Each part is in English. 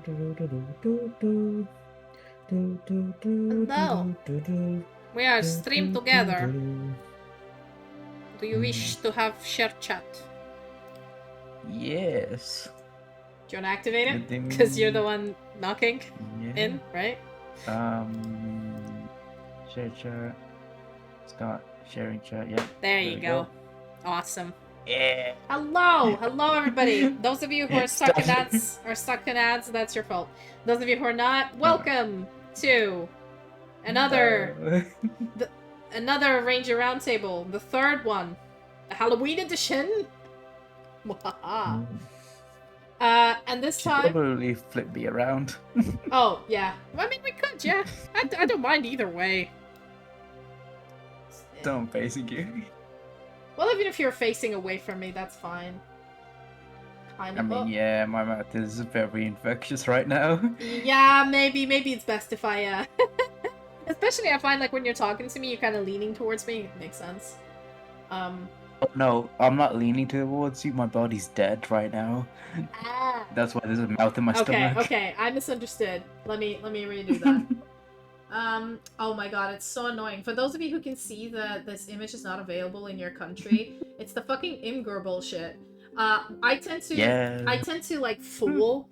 Hello. We are streamed together. Do you wish to have share chat? Yes. Do you want to activate it? Because you're the one knocking in, right? Share chat. Start sharing chat. Yeah. There you go. Awesome. Yeah. Hello everybody. Those of you who are stuck in ads, that's your fault. Those of you who are not, welcome to another Ranger Roundtable, the third one, the Halloween edition. And this time, probably flip me around. Oh yeah, I mean we could, yeah. I don't mind either way. So I'm facing you. Well, even if you're facing away from me, that's fine. I mean, yeah, my mouth is very infectious right now. Yeah, maybe it's best if I, especially I find like when you're talking to me, you're kind of leaning towards me. It makes sense. Oh, no, I'm not leaning towards you. My body's dead right now. Ah. That's why there's a mouth in my stomach. Okay, I misunderstood. Let me redo that. Oh my god, it's so annoying. For those of you who can see that this image is not available in your country, it's the fucking Imgur bullshit. I tend to like fool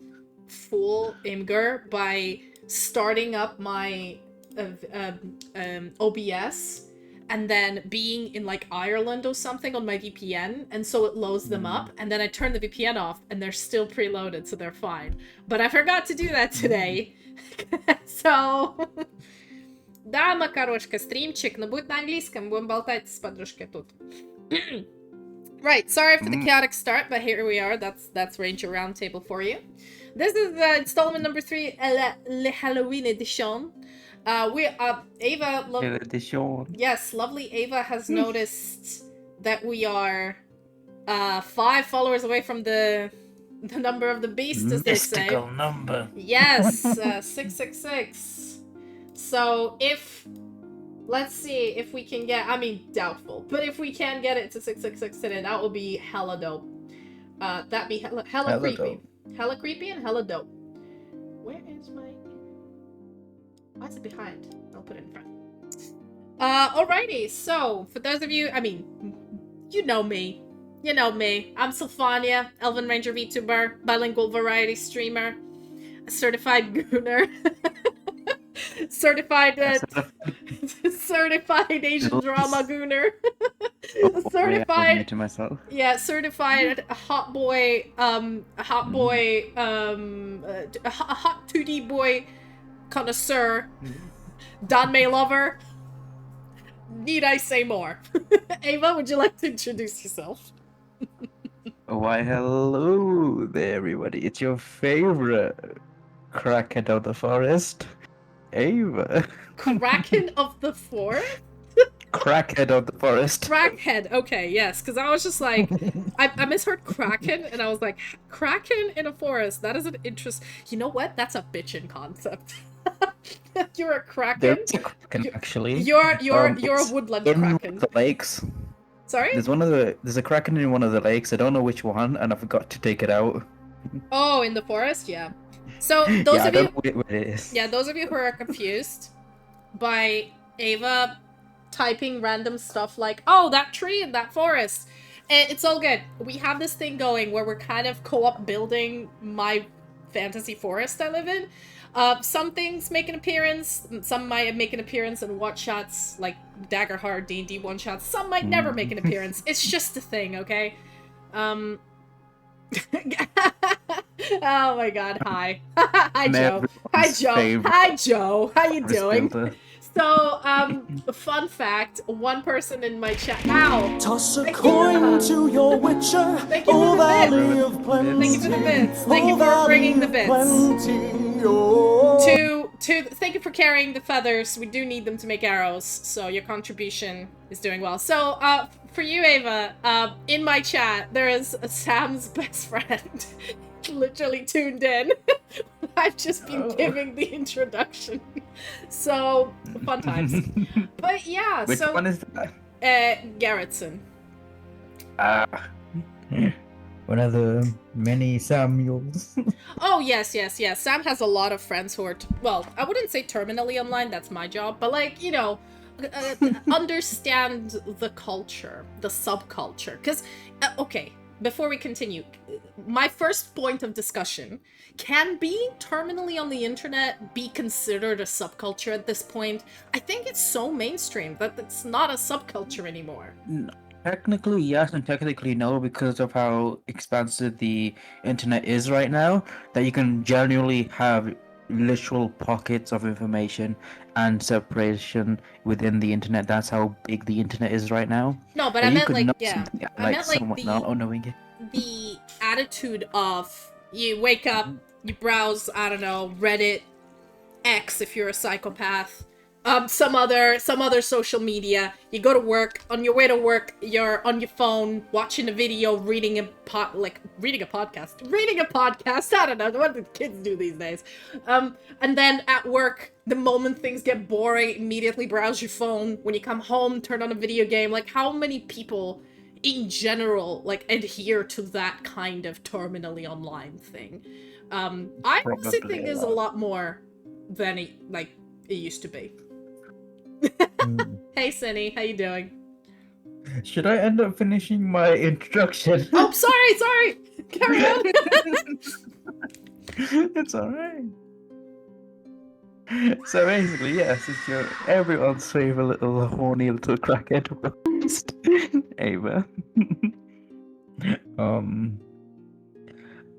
Imgur by starting up my OBS and then being in like Ireland or something on my VPN, and so it loads them up, and then I turn the VPN off and they're still preloaded, so they're fine. But I forgot to do that today. So... Да, Макарошка, стримчик, но будет на английском, будем болтать с подружкой тут. Right, sorry for the chaotic start, but here we are. That's Ranger Roundtable for you. This is installment number 3, Le Halloween edition. Ava... Yes, lovely Ava has noticed that we are 5 followers away from the number of the beast, as they say. Mystical number. Yes, 666. So if, let's see if we can get, I mean, doubtful, but if we can get it to 666 today, that would be hella dope. That'd be hella creepy. Dope. Hella creepy and hella dope. Where is my... Why is it behind? I'll put it in front. Alrighty, so, for those of you, I mean, you know me. You know me. I'm Sylfania, Elven Ranger VTuber, bilingual variety streamer, a certified gooner. certified Asian drama gooner. Certified to myself. Yeah, certified hot boy, a hot 2D boy connoisseur, Danmei lover. Need I say more? Ava, would you like to introduce yourself? Why, hello there, everybody. It's your favorite crackhead of the forest, Ava. Kraken of the forest? Crackhead of the forest. Crackhead, okay, yes, because I was just like, I misheard Kraken, and I was like, Kraken in a forest, that is an interest. You know what? That's a bitchin' concept. You're a Kraken? There's a Kraken, actually. You're a woodland Kraken. The lakes. Sorry? There's a Kraken in one of the lakes, I don't know which one, and I forgot to take it out. Oh, in the forest? Yeah. So, those of you... I don't know what it is. Yeah, those of you who are confused by Ava typing random stuff like, oh, that tree in that forest. It's all good. We have this thing going where we're kind of co-op building my fantasy forest I live in. Some things make an appearance, some might make an appearance in one-shots, like Daggerheart D&D one-shots. Some might never make an appearance. It's just a thing, okay? Oh my god, hi. Hi, Joe. Hi, Joe. Hi, Joe. How you doing? So, fun fact, one person in my chat... Ow! Toss a coin to your witcher. Thank you for the bits. Thank you for the bits. Thank you for bringing the bits. Thank you for carrying the feathers. We do need them to make arrows, so your contribution is doing well. So, for you, Ava, in my chat, there is Sam's best friend. Literally tuned in. I've just been giving the introduction. So, fun times. But yeah, Which one is that? Garrettson. One of the many Samuels. Oh, yes, yes, yes. Sam has a lot of friends who are, well, I wouldn't say terminally online, that's my job, but like, you know, understand the culture, the subculture. Because, okay, before we continue, my first point of discussion, can being terminally on the internet be considered a subculture at this point? I think it's so mainstream that it's not a subculture anymore. Technically, yes, and technically no, because of how expansive the internet is right now, that you can generally have literal pockets of information and separation within the internet. That's how big the internet is right now. No, but That I you meant could like, know yeah. something I like meant like someone not knowing it. the attitude of you wake up, you browse, I don't know, Reddit, X if you're a psychopath, some other social media. You go to work. On your way to work, you're on your phone watching a video, reading a podcast. I don't know what do kids do these days. And then at work, the moment things get boring, immediately browse your phone. When you come home, turn on a video game. Like, how many people in general like adhere to that kind of terminally online thing? I honestly Probably think a there's a lot. lot more than it used to be. Hey, Cindy, how you doing? Should I end up finishing my introduction? Oh, sorry. Carry on. It's alright. So basically, yes, it's your everyone's favorite little horny little crackhead host, Ava.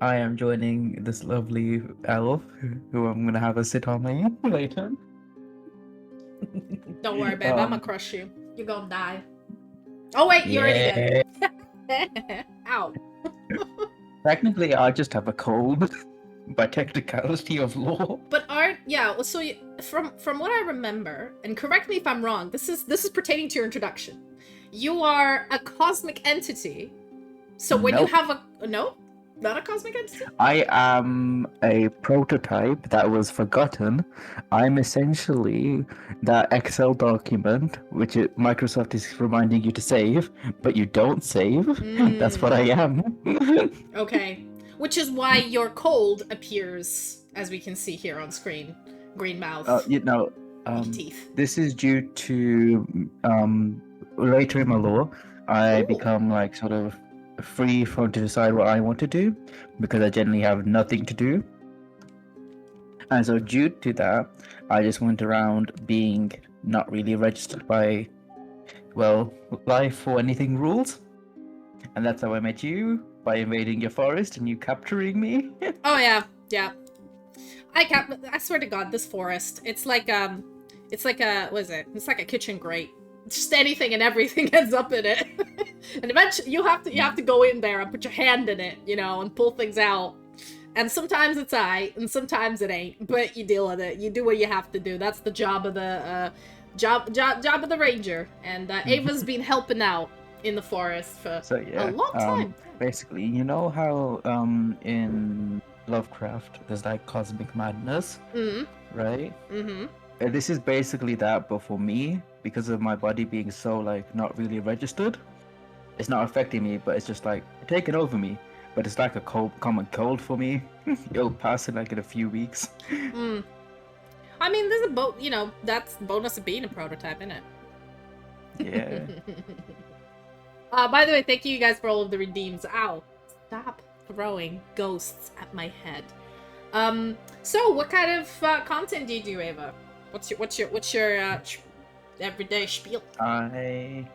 I am joining this lovely elf who I'm gonna have a sit on me later. Don't worry, babe. I'ma crush you. You're gonna die. Oh wait, you already did. Ow. Technically, I just have a cold by technicality of law. But so from what I remember, and correct me if I'm wrong. This is pertaining to your introduction. You are a cosmic entity. So when you Nope. have not a cosmic entity. I am a prototype that was forgotten. I'm essentially that Excel document which Microsoft is reminding you to save, but you don't save. That's what I am. Okay. Which is why your cold appears, as we can see here on screen. Green mouth. Teeth. This is due to later in my law, I Ooh. become like sort of free to decide what I want to do because I generally have nothing to do. And so due to that, I just went around being not really registered by, well, life or anything rules. And that's how I met you, by invading your forest and you capturing me. Oh yeah. I swear to God, this forest. It's like a what is it? It's like a kitchen grate. Just anything and everything ends up in it. And eventually you have to go in there and put your hand in it, and pull things out. And sometimes it's aight, and sometimes it ain't. But you deal with it. You do what you have to do. That's the job of the job of the ranger. And Ava's been helping out in the forest for a long time. Basically, you know how in Lovecraft there's like cosmic madness, right? This is basically that, but for me, because of my body being so like not really registered, it's not affecting me, but it's just like taking over me. But it's like a common cold for me. It'll pass in like in a few weeks. I mean, there's that's the bonus of being a prototype, isn't it? Yeah. By the way, thank you guys for all of the redeems. Ow! Stop throwing ghosts at my head. So what kind of content do you do, Ava? What's your everyday spiel? I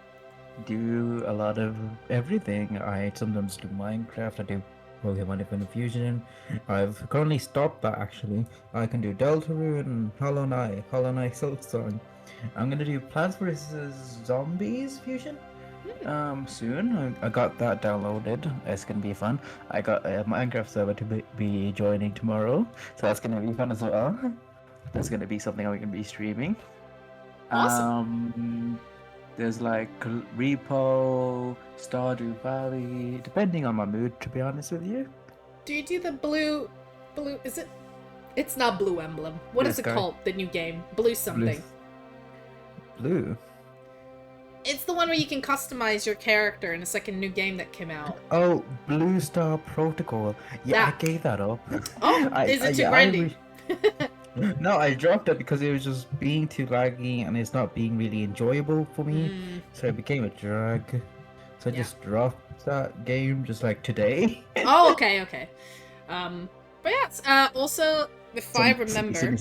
do a lot of everything. I sometimes do Minecraft. I do Pokemon Infinite Fusion. I've currently stopped that actually. I can do Deltarune, Hollow Knight, Silksong. I'm gonna do Plants vs Zombies Fusion. Soon. I got that downloaded. It's gonna be fun. I got a Minecraft server to be joining tomorrow, so that's gonna be fun as well. That's gonna be something I'm gonna be streaming. Awesome. There's like Repo, Stardew Valley, depending on my mood, to be honest with you. Do you do the blue? Is it? It's not Blue Emblem. What is it called? The new game, Blue something. Blue. It's the one where you can customize your character, and it's like a new game that came out. Oh, Blue Star Protocol. Yeah, That- I gave that up. Oh, is it too grindy? No, I dropped it because it was just being too laggy and it's not being really enjoyable for me. So it became a drag. So I Yeah. just dropped that game just like today. Oh, okay. But yeah, also, if I remember... Silly.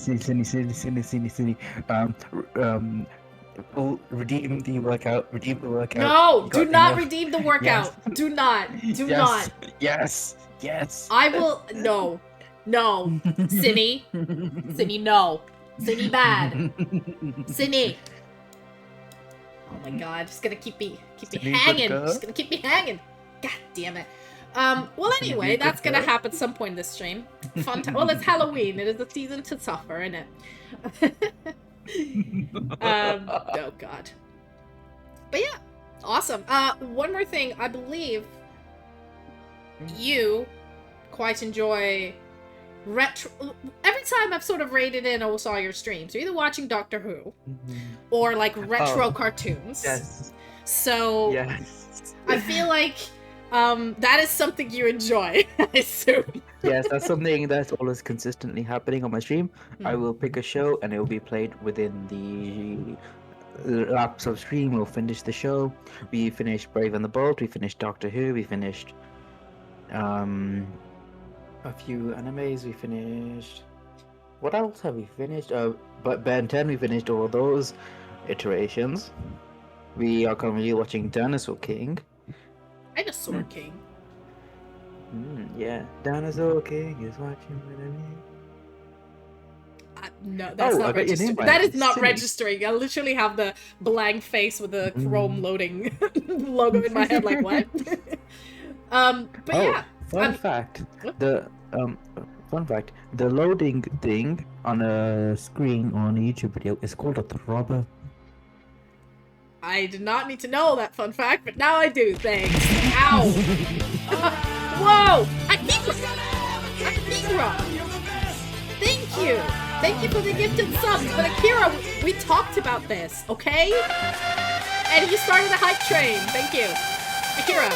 Redeem the workout. No! You Do got not enough. redeem the workout! Yes. Do not! Do not! Yes. I will... No. No. Cinny. Cinny, no. Cinny bad. Cinny. Oh my god, just gonna keep me Cinny, good hanging. girl. Just gonna keep me hanging. God damn it. Well, anyway, that's gonna happen some point this stream. Fun time. Well, it's Halloween. It is a season to suffer, isn't it? Oh god. But yeah, awesome. One more thing. I believe you quite enjoy retro. Every time I've sort of rated in almost all your streams, you're either watching Doctor Who or like retro cartoons. Yes. So Yes. I feel like that is something you enjoy, I assume. Yes, that's something that's always consistently happening on my stream. I will pick a show and it will be played within the lapse of stream. We'll finish the show. We finished Brave and the Bold. We finished Doctor Who. We finished a few animes. We finished. What else have we finished? But Ben 10. We finished all those iterations. We are currently watching Dinosaur King. Dinosaur King. Yeah, Dinosaur King is watching with me. No, that's Oh, not I got your name registering. right. That is not Silly. registering. I literally have the blank face with the Chrome loading logo in my head. Like what? But yeah. Fun fact. What? Fun fact. The loading thing On a screen on a YouTube video is called a throbber. I did not need to know that fun fact, but now I do. Thanks. Ow. Whoa! Akira! Thank you! Thank you for the gifted subs, but Akira, we talked about this, okay? And he started a hype train. Thank you. Akira,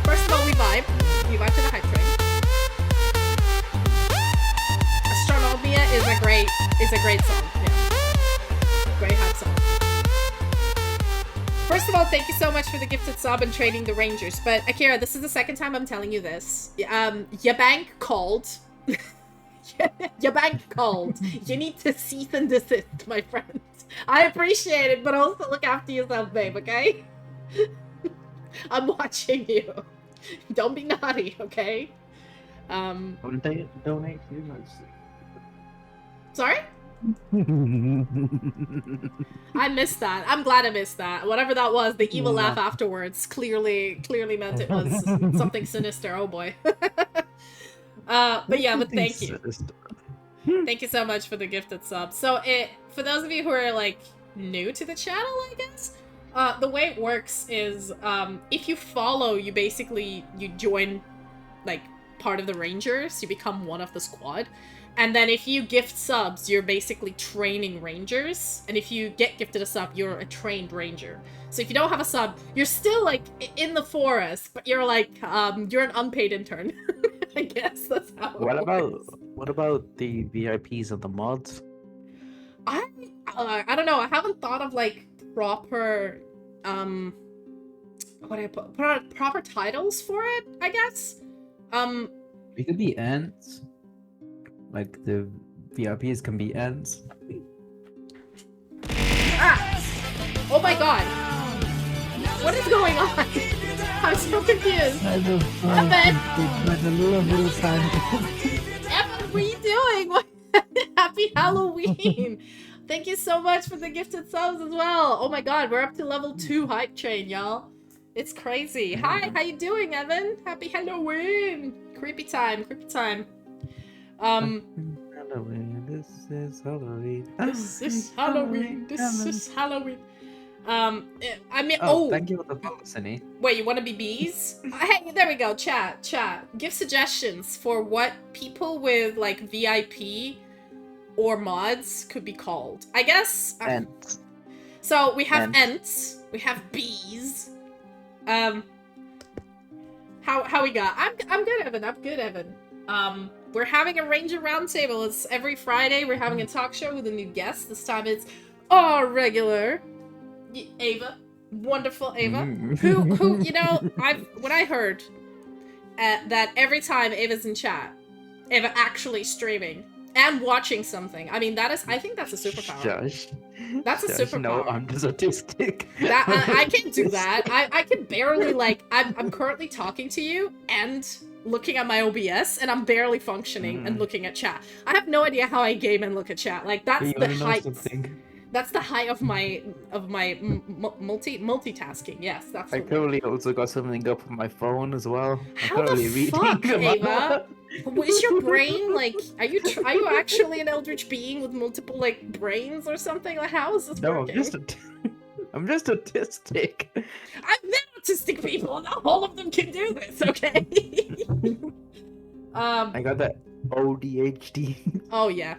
first of all, we vibe. We vibe to the hype train. Astronomia is a great song. Yeah. Great hype song. First of all, thank you so much for the gifted sub and trading the Rangers. But Akira, this is the second time I'm telling you this. Your bank called. Your bank called. You need to cease and desist, my friend. I appreciate it, but also look after yourself, babe, okay? I'm watching you. Don't be naughty, okay? donate too much. Sorry? I missed that. I'm glad I missed that. Whatever that was, the evil laugh afterwards clearly meant it was something sinister. Oh boy. But yeah, but thank you. Thank you so much for the gifted sub. So for those of you who are like new to the channel, I guess, the way it works is if you follow, you join like part of the Rangers, you become one of the squad. And then if you gift subs, you're basically training Rangers. And if you get gifted a sub, you're a trained Ranger. So if you don't have a sub, you're still like in the forest, but you're like, you're an unpaid intern. I guess that's how it works. What about the VIPs and the mods? I don't know. I haven't thought of like proper, what do I put? Proper titles for it, I guess. It could be ants. Like the VIPs can be ants. Ah! Oh my god! What is going on? I'm so confused. Evan! Evan, what are you doing? What? Happy Halloween! Thank you so much for the gifted subs as well. Oh my god, we're up to level 2 hype train, y'all. It's crazy. Hi, how you doing, Evan? Happy Halloween! Creepy time, creepy time. Halloween, this is Halloween. This is Halloween. This is Halloween. I mean, Thank you for the follow, Sunny. Wait, you want to be bees? Hey, there we go. Chat. Give suggestions for what people with like VIP or mods could be called. I guess. Ants. So we have Ents. ents, we have bees. How we got? I'm good, Evan. I'm good, Evan. We're having a Ranger Roundtable. It's every Friday. We're having a talk show with a new guest. This time it's our regular Ava, wonderful Ava, who you know when I heard that every time Ava's in chat, Ava actually streaming and watching something. I mean, I think that's a superpower. Shush. That's a Shush. No, superpower. I'm just autistic. I can't do that. I can barely I'm currently talking to you and looking at my OBS and I'm barely functioning and looking at chat. I have no idea how I game and look at chat. Like that's You the wanna know height. something? That's the height of my multitasking. Yes, that's. I The word. currently also got something up on my phone as well. I'm How currently the reading fuck, the Ava? manga. Is your brain like? Are you actually an eldritch being with multiple like brains or something? Like how is this No, working? I'm just autistic. I've met autistic people. Not all of them can do this. Okay. I got that ODHD. Oh yeah.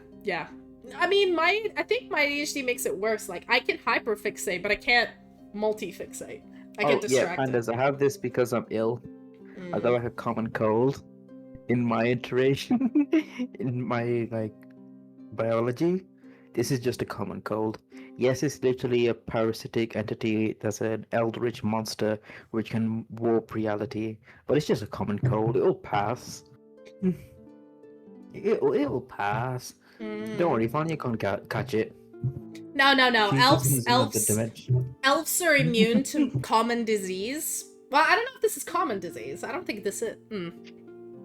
I mean, I think my ADHD makes it worse. Like I can hyperfixate, but I can't multi-fixate. I get distracted. Yeah, pandas. I have this because I'm ill. I got like a common cold in my iteration in my like biology. This is just a common cold. Yes, it's literally a parasitic entity that's an eldritch monster which can warp reality, but it's just a common cold. It'll pass. It'll pass. Don't worry, Fanya can't catch it. No. She's in another Elves dimension. are immune to common disease. Well, I don't know if this is common disease. I don't think this is.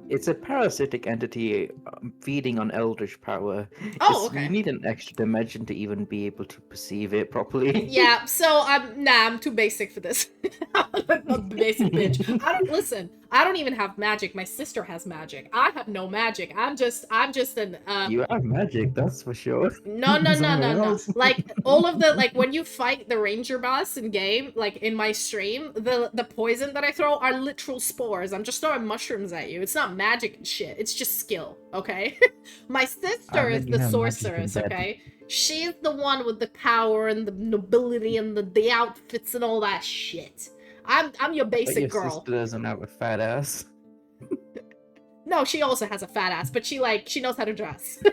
It's a parasitic entity feeding on eldritch power. Oh, okay. You need an extra dimension to even be able to perceive it properly. Yeah, so I'm too basic for this. I'm a basic bitch. I don't even have magic. My sister has magic. I have no magic. I'm just an You have magic, that's for sure. No. Like all of the when you fight the ranger boss in game, like in my stream, the poison that I throw are literal spores. I'm just throwing mushrooms at you. It's not magic and shit. It's just skill, okay? My sister is the sorceress, okay? She's the one with the power and the nobility and the outfits and all that shit. I'm your basic But your girl. sister doesn't have a fat ass. No, she also has a fat ass, but she knows how to dress.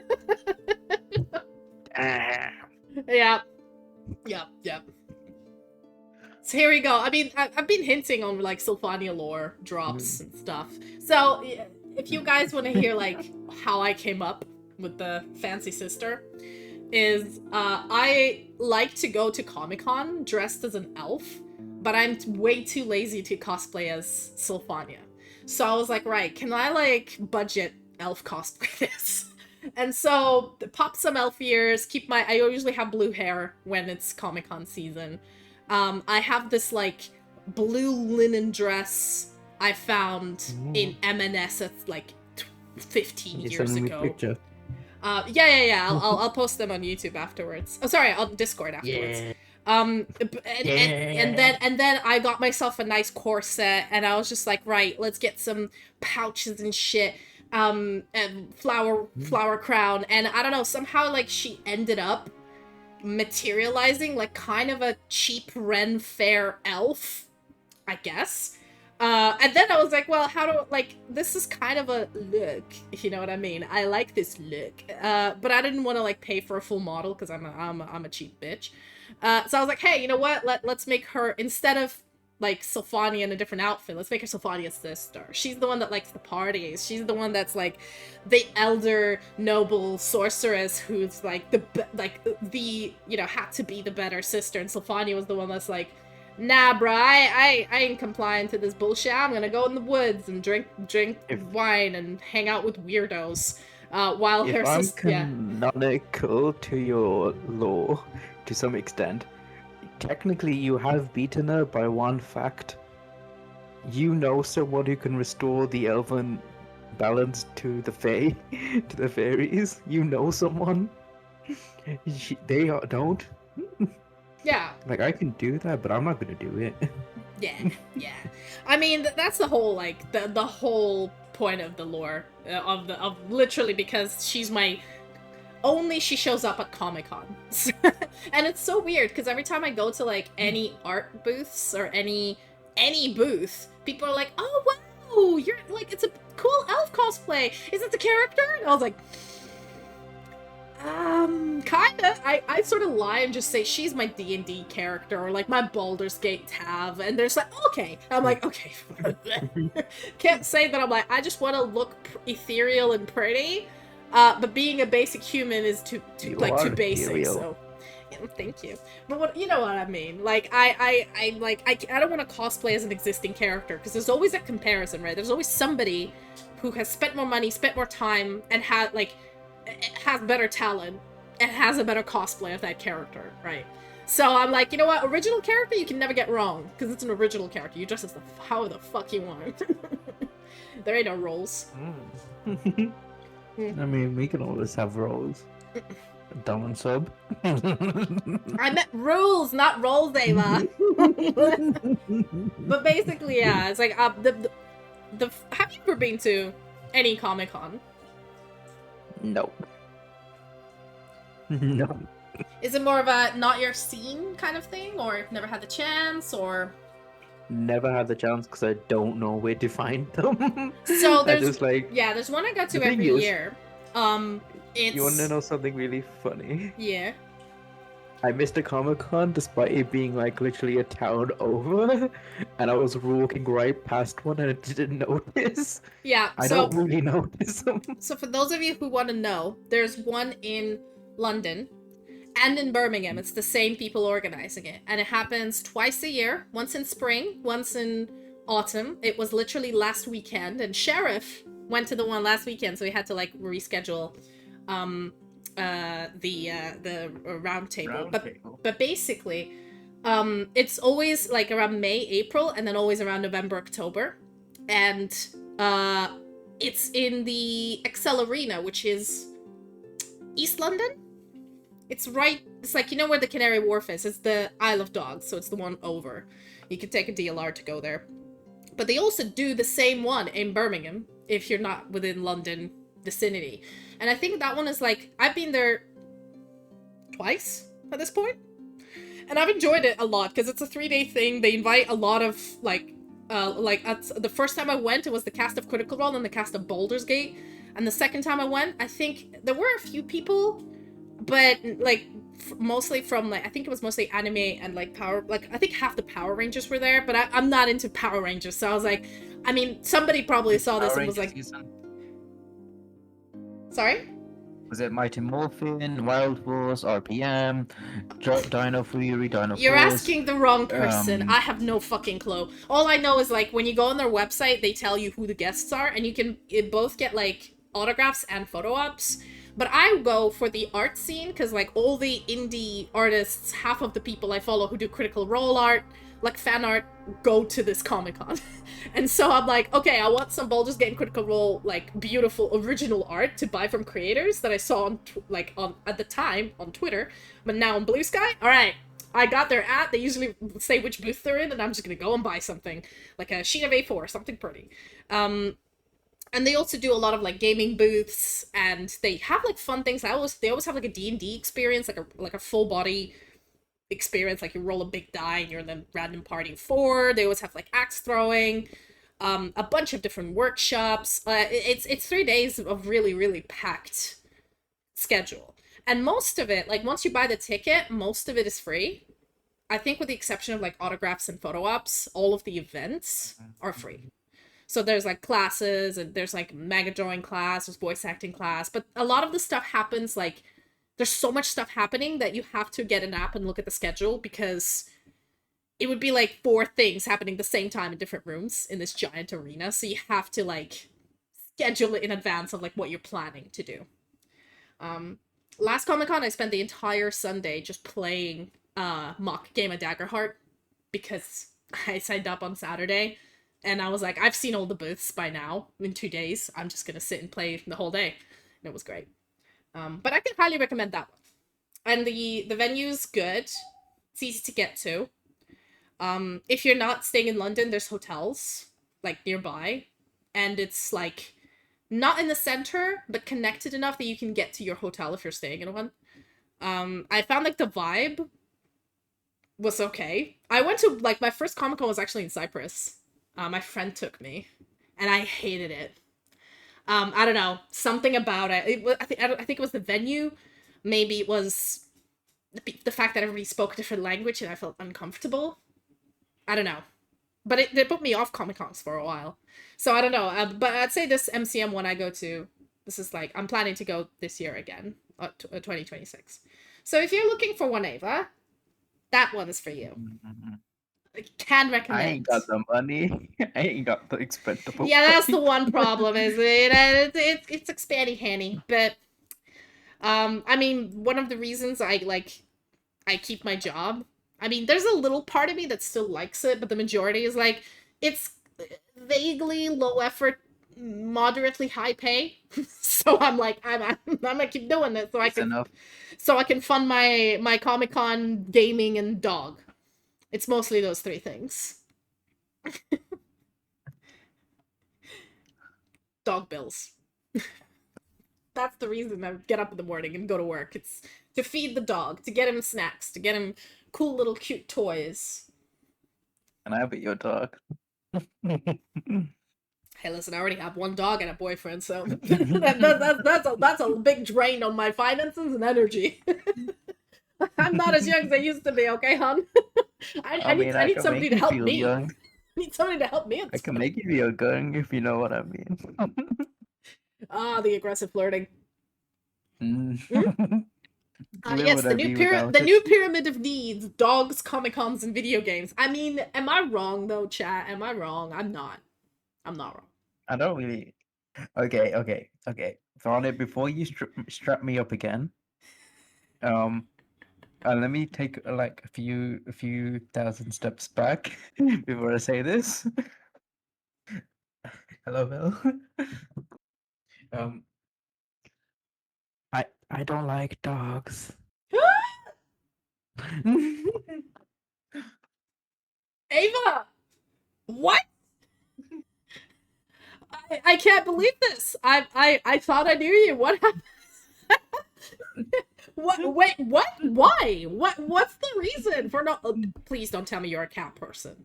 Yeah. So here we go. I mean, I've been hinting on like Sylfania lore drops and stuff. So if you guys want to hear like how I came up with the fancy sister, is I like to go to Comic-Con dressed as an elf, but I'm way too lazy to cosplay as Sylfania. So I was like, right, can I like budget elf cosplay this? And so pop some elf ears, I usually have blue hair when it's Comic-Con season. I have this like blue linen dress I found in M&S like 15 years ago. Picture. Yeah. I'll post them on YouTube afterwards. Oh, sorry, on Discord afterwards. Yeah. And then I got myself a nice corset, and I was just like, right, let's get some pouches and shit. And flower crown, and I don't know, somehow like she ended up materializing like kind of a cheap Ren Fair elf, I guess. And then I was like, well, this is kind of a look, you know what I mean? I like this look, but I didn't want to like pay for a full model because I'm a cheap bitch. So I was like, hey, you know what? Let's make her, instead of like Sylfania in a different outfit, let's make her Sylfania's sister. She's the one that likes the parties. She's the one that's like the elder noble sorceress who's like the you know, had to be the better sister, and Sylfania was the one that's like, nah, bruh, I ain't complying to this bullshit. I'm gonna go in the woods and drink wine and hang out with weirdos. While her sister, canonical to your lore, to some extent, technically you have beaten her by one fact. You know someone who can restore the elven balance to the fae, to the fairies. You know someone. They don't. Yeah. Like, I can do that, but I'm not gonna do it. Yeah. I mean, that's the whole, like, the whole point of the lore, of literally, because she's my only she shows up at Comic-Con. And it's so weird because every time I go to like any art booths or any booth, people are like, "Oh wow, you're like it's a cool elf cosplay. Is it the character?" And I was like, kinda. I sort of lie and just say she's my D&D character or like my Baldur's Gate tab, and there's like, okay. I'm like, okay. Can't say that I'm like, I just want to look ethereal and pretty, but being a basic human is too basic, ethereal. so. Yeah, thank you. But what, you know what I mean? Like, I don't want to cosplay as an existing character, because there's always a comparison, right? There's always somebody who has spent more money, spent more time, and has better talent and has a better cosplay of that character, right? So I'm like, you know what? Original character you can never get wrong, because it's an original character. You dress as how the fuck you want. There ain't no roles. I mean, we can always have roles. Dom and sub. I meant rules, not roles, Ava. But basically, yeah, it's like the have you ever been to any Comic-Con? No. No. Is it more of a not your scene kind of thing, or never had the chance, or? Never had the chance because I don't know where to find them. So I there's just like. yeah, there's one I go to The thing every is- year. It's You want to know something really funny? yeah. I missed a Comic-Con despite it being like literally a town over, and I was walking right past one and I didn't notice. Yeah, I so don't really notice them. so for those of you who want to know, there's one in London and in Birmingham. It's the same people organizing it, and it happens twice a year, once in spring, once in autumn. It was literally last weekend, and Sheriff went to the one last weekend, so we had to like reschedule the roundtable. But basically, it's always like around May, April, and then always around November, October. And it's in the Excel Arena, which is East London. It's like, you know where the Canary Wharf is? It's the Isle of Dogs, so it's the one over. You can take a DLR to go there. But they also do the same one in Birmingham, if you're not within London vicinity. And I think that one is like, I've been there twice at this point. And I've enjoyed it a lot, because it's a 3-day thing. They invite a lot of, the first time I went, it was the cast of Critical Role and the cast of Baldur's Gate. And the second time I went, I think there were a few people, but, like, mostly from, like, I think it was mostly anime and, like, Power, like, I think half the Power Rangers were there, but I'm not into Power Rangers, so I was like, I mean, somebody probably saw this and was like... Sorry? Was it Mighty Morphin, Wild Wars, RPM, Dino Fury, Dino You're Force? asking the wrong person. I have no fucking clue. All I know is, like, when you go on their website, they tell you who the guests are, and you can both get, like, autographs and photo ops. But I go for the art scene, because, like, all the indie artists, half of the people I follow who do Critical Role art, like, fan art, go to this Comic-Con. And so I'm like, okay, I want some Baldur's Gate and Critical Role, like, beautiful original art to buy from creators that I saw on at the time on Twitter, but now on Blue Sky. All right, I got their ad. They usually say which booth they're in, and I'm just gonna go and buy something, like a sheet of A4, something pretty. And they also do a lot of, like, gaming booths, and they have, like, fun things. They always have, like, a D&D experience, like a full body experience, like you roll a big die and you're in the random party of 4. They always have, like, axe throwing, a bunch of different workshops. It's 3 days of really, really packed schedule. And most of it, like, once you buy the ticket, most of it is free. I think with the exception of, like, autographs and photo ops, all of the events are free. So there's, like, classes, and there's, like, mega drawing class, there's voice acting class, but a lot of the stuff happens, like, there's so much stuff happening that you have to get an app and look at the schedule, because it would be, like, 4 things happening at the same time in different rooms in this giant arena, so you have to, like, schedule it in advance of, like, what you're planning to do. Last Comic-Con, I spent the entire Sunday just playing mock game of Daggerheart, because I signed up on Saturday, and I was like, I've seen all the booths by now in 2 days. I'm just gonna sit and play the whole day. And it was great. But I can highly recommend that one. And the venue's good. It's easy to get to. If you're not staying in London, there's hotels, like, nearby. And it's, like, not in the center, but connected enough that you can get to your hotel if you're staying in one. I found like the vibe was okay. I went to like my first Comic Con was actually in Cyprus. My friend took me, and I hated it. I don't know, something about it. I think it was the venue. Maybe it was the fact that everybody spoke a different language and I felt uncomfortable. I don't know, but it put me off Comic Cons for a while. So I don't know. But I'd say this MCM one I go to, this is like I'm planning to go this year again, 2026. So if you're looking for one, Ava, that one is for you. I can recommend. I ain't got the money. I ain't got the expendable. Yeah, that's the one problem, is it? It's expanding handy, but I mean, one of the reasons I keep my job. I mean, there's a little part of me that still likes it, but the majority is like it's vaguely low effort, moderately high pay. So I'm like, I'm gonna keep doing it so I can fund my Comic-Con, gaming, and dog. It's mostly those three things. Dog bills. That's the reason I get up in the morning and go to work. It's to feed the dog, to get him snacks, to get him cool little cute toys. And I be your dog. Hey, listen, I already have one dog and a boyfriend, so that's a big drain on my finances and energy. I'm not as young as I used to be, okay, hon? I need somebody to help me. Young. I need somebody to help me. I can make you feel young if you know what I mean. The aggressive flirting. Yes, the new pyramid of needs: dogs, Comic Cons, and video games. I mean, am I wrong though, chat? Am I wrong? I'm not wrong. I don't really. Okay. Vana, before you strap me up again, let me take like a few thousand steps back before I say this. Hello, Bill. I don't like dogs. Ava, what? I can't believe this. I thought I knew you. What happened? What? Wait, what? Why? What's the reason for not? Please don't tell me you're a cat person.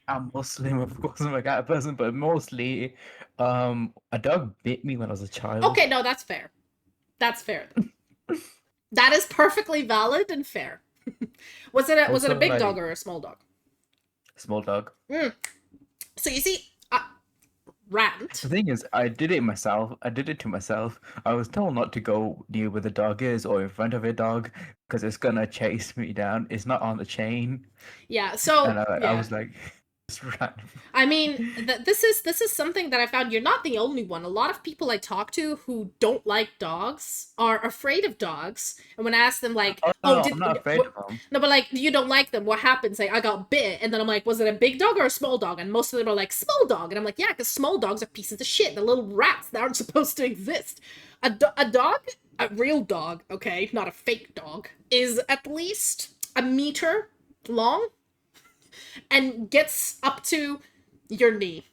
I'm Muslim, of course. I'm a cat person, but mostly, a dog bit me when I was a child. Okay, no, that's fair. That's fair. That is perfectly valid and fair. Was it a big dog or a small dog? Small dog. So you see, rant. The thing is, I did it myself. I did it to myself. I was told not to go near where the dog is or in front of a dog because it's gonna chase me down. It's not on the chain. Yeah. So and I was like, I mean, this is something that I found. You're not the only one. A lot of people I talk to who don't like dogs are afraid of dogs. And when I ask them, like, I'm not afraid of them. No, but like, you don't like them. What happened? Say, I got bit, and then I'm like, was it a big dog or a small dog? And most of them are like, small dog. And I'm like, yeah, because small dogs are pieces of shit. They're little rats that aren't supposed to exist. A dog, a real dog, okay, not a fake dog, is at least a meter long. And gets up to your knee,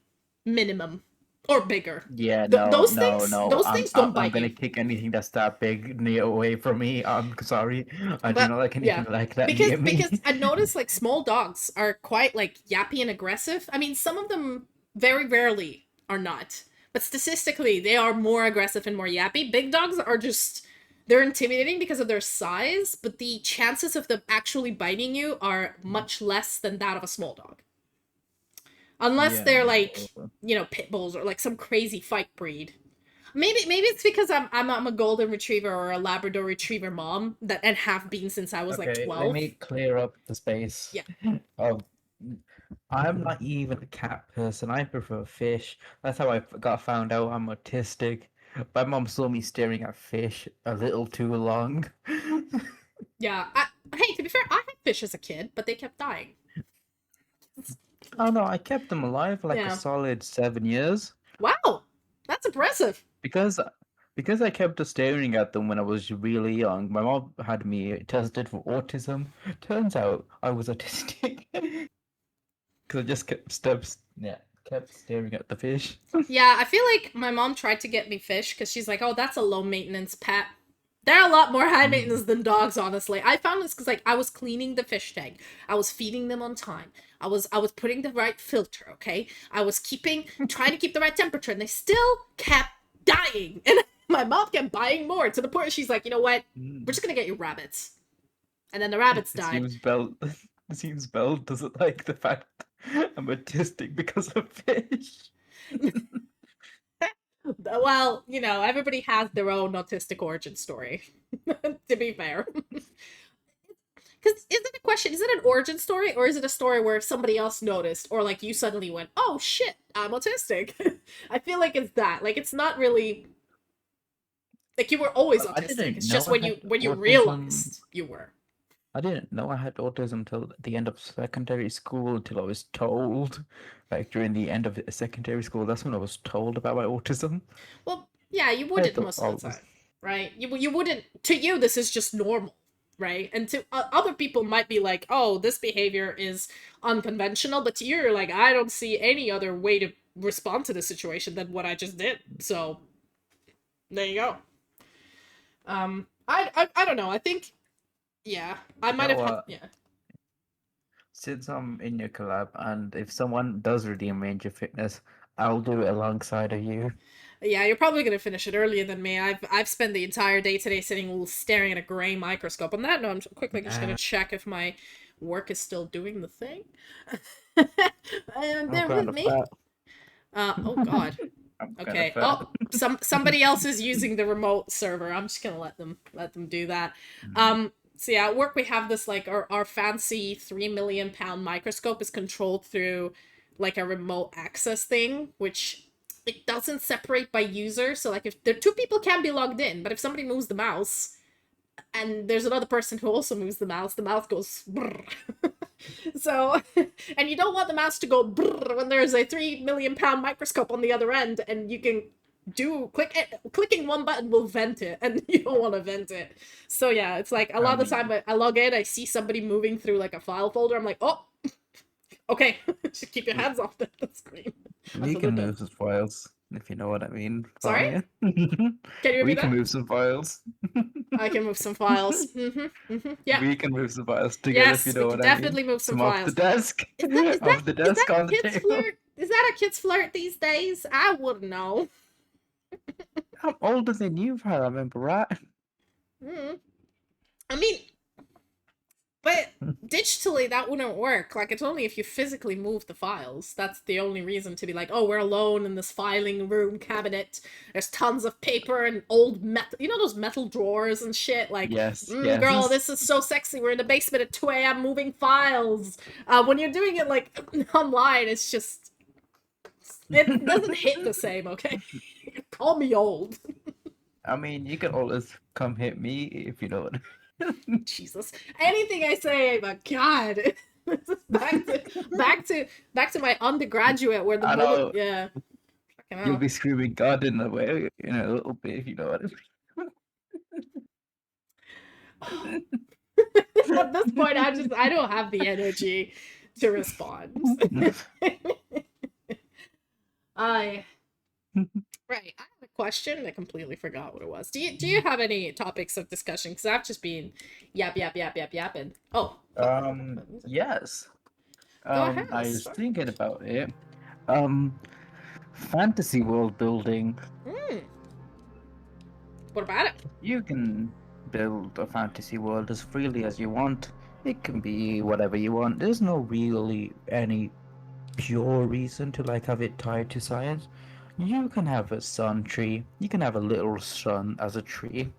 minimum, or bigger. Yeah, those things don't bite. I'm gonna kick anything that's that big away from me. I'm sorry, I do not like anything like that. Because I noticed like small dogs are quite like yappy and aggressive. I mean, some of them very rarely are not, but statistically they are more aggressive and more yappy. Big dogs are just. They're intimidating because of their size, but the chances of them actually biting you are much less than that of a small dog. Unless they're like, pit bulls or like some crazy fight breed. Maybe it's because I'm a golden retriever or a Labrador retriever mom and have been since I was like 12. Let me clear up the space. Yeah. I'm not even a cat person. I prefer fish. That's how I got found out I'm autistic. My mom saw me staring at fish a little too long. Yeah. Hey, to be fair, I had fish as a kid, but they kept dying. Oh no, I kept them alive for a solid 7 years. Wow, that's impressive. Because I kept staring at them when I was really young. My mom had me tested for autism. Turns out I was autistic. Because I just kept kept staring at the fish. Yeah, I feel like my mom tried to get me fish because she's like, oh, that's a low maintenance pet. They're a lot more high maintenance than dogs, honestly. I found this because like I was cleaning the fish tank. I was feeding them on time. I was putting the right filter, okay? I was trying to keep the right temperature, and they still kept dying. And my mom kept buying more to the point where she's like, you know what? We're just gonna get you rabbits. And then the rabbits It died. seems Belle. It seems Belle doesn't like the fact I'm autistic because of fish. Well, you know, everybody has their own autistic origin story, to be fair. Because is it a question? Is it an origin story, or is it a story where somebody else noticed, or like you suddenly went, "Oh shit, I'm autistic"? I feel like it's that. Like it's not really like you were always I autistic. didn't It's know just I when had you autism. realized you were. I didn't know I had autism till the end of secondary school, until I was told. Like during the end of secondary school, that's when I was told about my autism. Well, yeah, you I wouldn't thought most I of the was. time, right? You wouldn't. To you, this is just normal, right? And to other people might be like, "Oh, this behavior is unconventional," but to you, you're like, "I don't see any other way to respond to this situation than what I just did." So there you go. I don't know. I think yeah, I You might know have had what? yeah. Since I'm in your collab, and if someone does redeem Ranger Fitness, I'll do it alongside of you. Yeah, you're probably gonna finish it earlier than me. I've spent the entire day today sitting staring at a gray microscope. On that note, I'm quickly just gonna check if my work is still doing the thing. And I'm bear kind with of me. fat. Oh God. I'm kind of Okay. fat. Oh, somebody else is using the remote server. I'm just gonna let them do that. So yeah, at work we have this like our fancy 3 million pound microscope is controlled through like a remote access thing, which it doesn't separate by user. So like if there two people can be logged in, but if somebody moves the mouse and there's another person who also moves the mouse goes brrr. So and you don't want the mouse to go brrr when there's a 3 million pound microscope on the other end, and you can clicking one button will vent it, and you don't want to vent it. So yeah, it's like a lot of the time I log in, I see somebody moving through like a file folder, I'm like, oh, okay, just keep your hands off the screen We until they're can done. move some files, if you know what I mean. Sorry? Fania. Can you We repeat can that? move some files. I can move some files. Yeah. We can move some files together, if you Yes, we know can what I mean. definitely move some Some off the files. desk. Off the Is that desk on the kids table. flirt? Is that a kids flirt these days? I wouldn't know. I'm older than you, if I remember right. Mm. I mean, but digitally that wouldn't work. Like it's only if you physically move the files. That's the only reason to be like, oh, we're alone in this filing room cabinet. There's tons of paper and old metal. You know those metal drawers and shit. Like, Yes, girl, yes. this is so sexy. We're in the basement at 2 a.m. moving files. When you're doing it like online, it's just it doesn't hit the same. Okay, call me old. I mean, you can always come hit me if you know what. Jesus. Anything I say, but God. This is back to my undergraduate where the I moment know yeah. Fucking you'll hell. be screaming God in a way, in a little bit, if you know what I mean. At this point I don't have the energy to respond. I Right. I had a question. I completely forgot what it was. Do you have any topics of discussion? Because I've just been yapping. Oh, fuck. Yes. Go ahead. I was Start. thinking about it. Fantasy world building. What about it? You can build a fantasy world as freely as you want. It can be whatever you want. There's no really any pure reason to like have it tied to science. You can have a sun tree. You can have a little sun as a tree.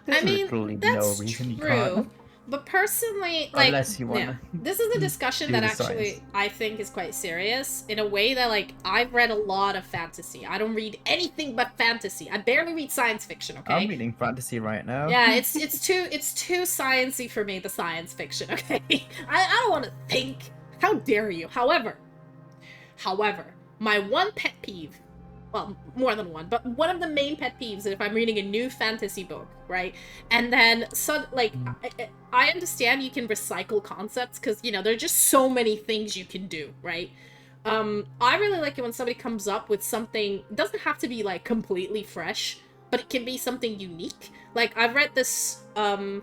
There's literally no that's reason you true. can't. But personally, like, Unless you wanna this is a discussion do that the actually science. I think is quite serious in a way that, like, I've read a lot of fantasy. I don't read anything but fantasy. I barely read science fiction. Okay. I'm reading fantasy right now. Yeah, it's too sciencey for me. The science fiction. Okay. I don't want to think. How dare you? However, my one pet peeve. Well, more than one, but one of the main pet peeves is if I'm reading a new fantasy book, right? And then, I understand you can recycle concepts because, you know, there are just so many things you can do, right? I really like it when somebody comes up with something. It doesn't have to be like completely fresh, but it can be something unique. Like I've read this or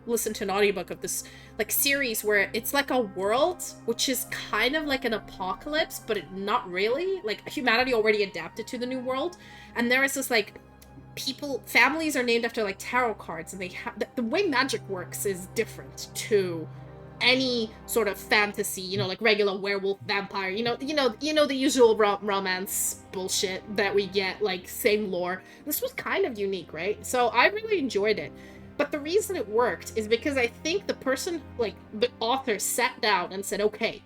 listened to an audiobook of this like series where it's like a world which is kind of like an apocalypse, but not really. Like humanity already adapted to the new world, and there is this like families are named after like tarot cards, and they have the way magic works is different to any sort of fantasy, you know, like regular werewolf, vampire, you know the usual romance bullshit that we get, like same lore. This was kind of unique, right? So I really enjoyed it. But the reason it worked is because I think the person, like the author, sat down and said, okay,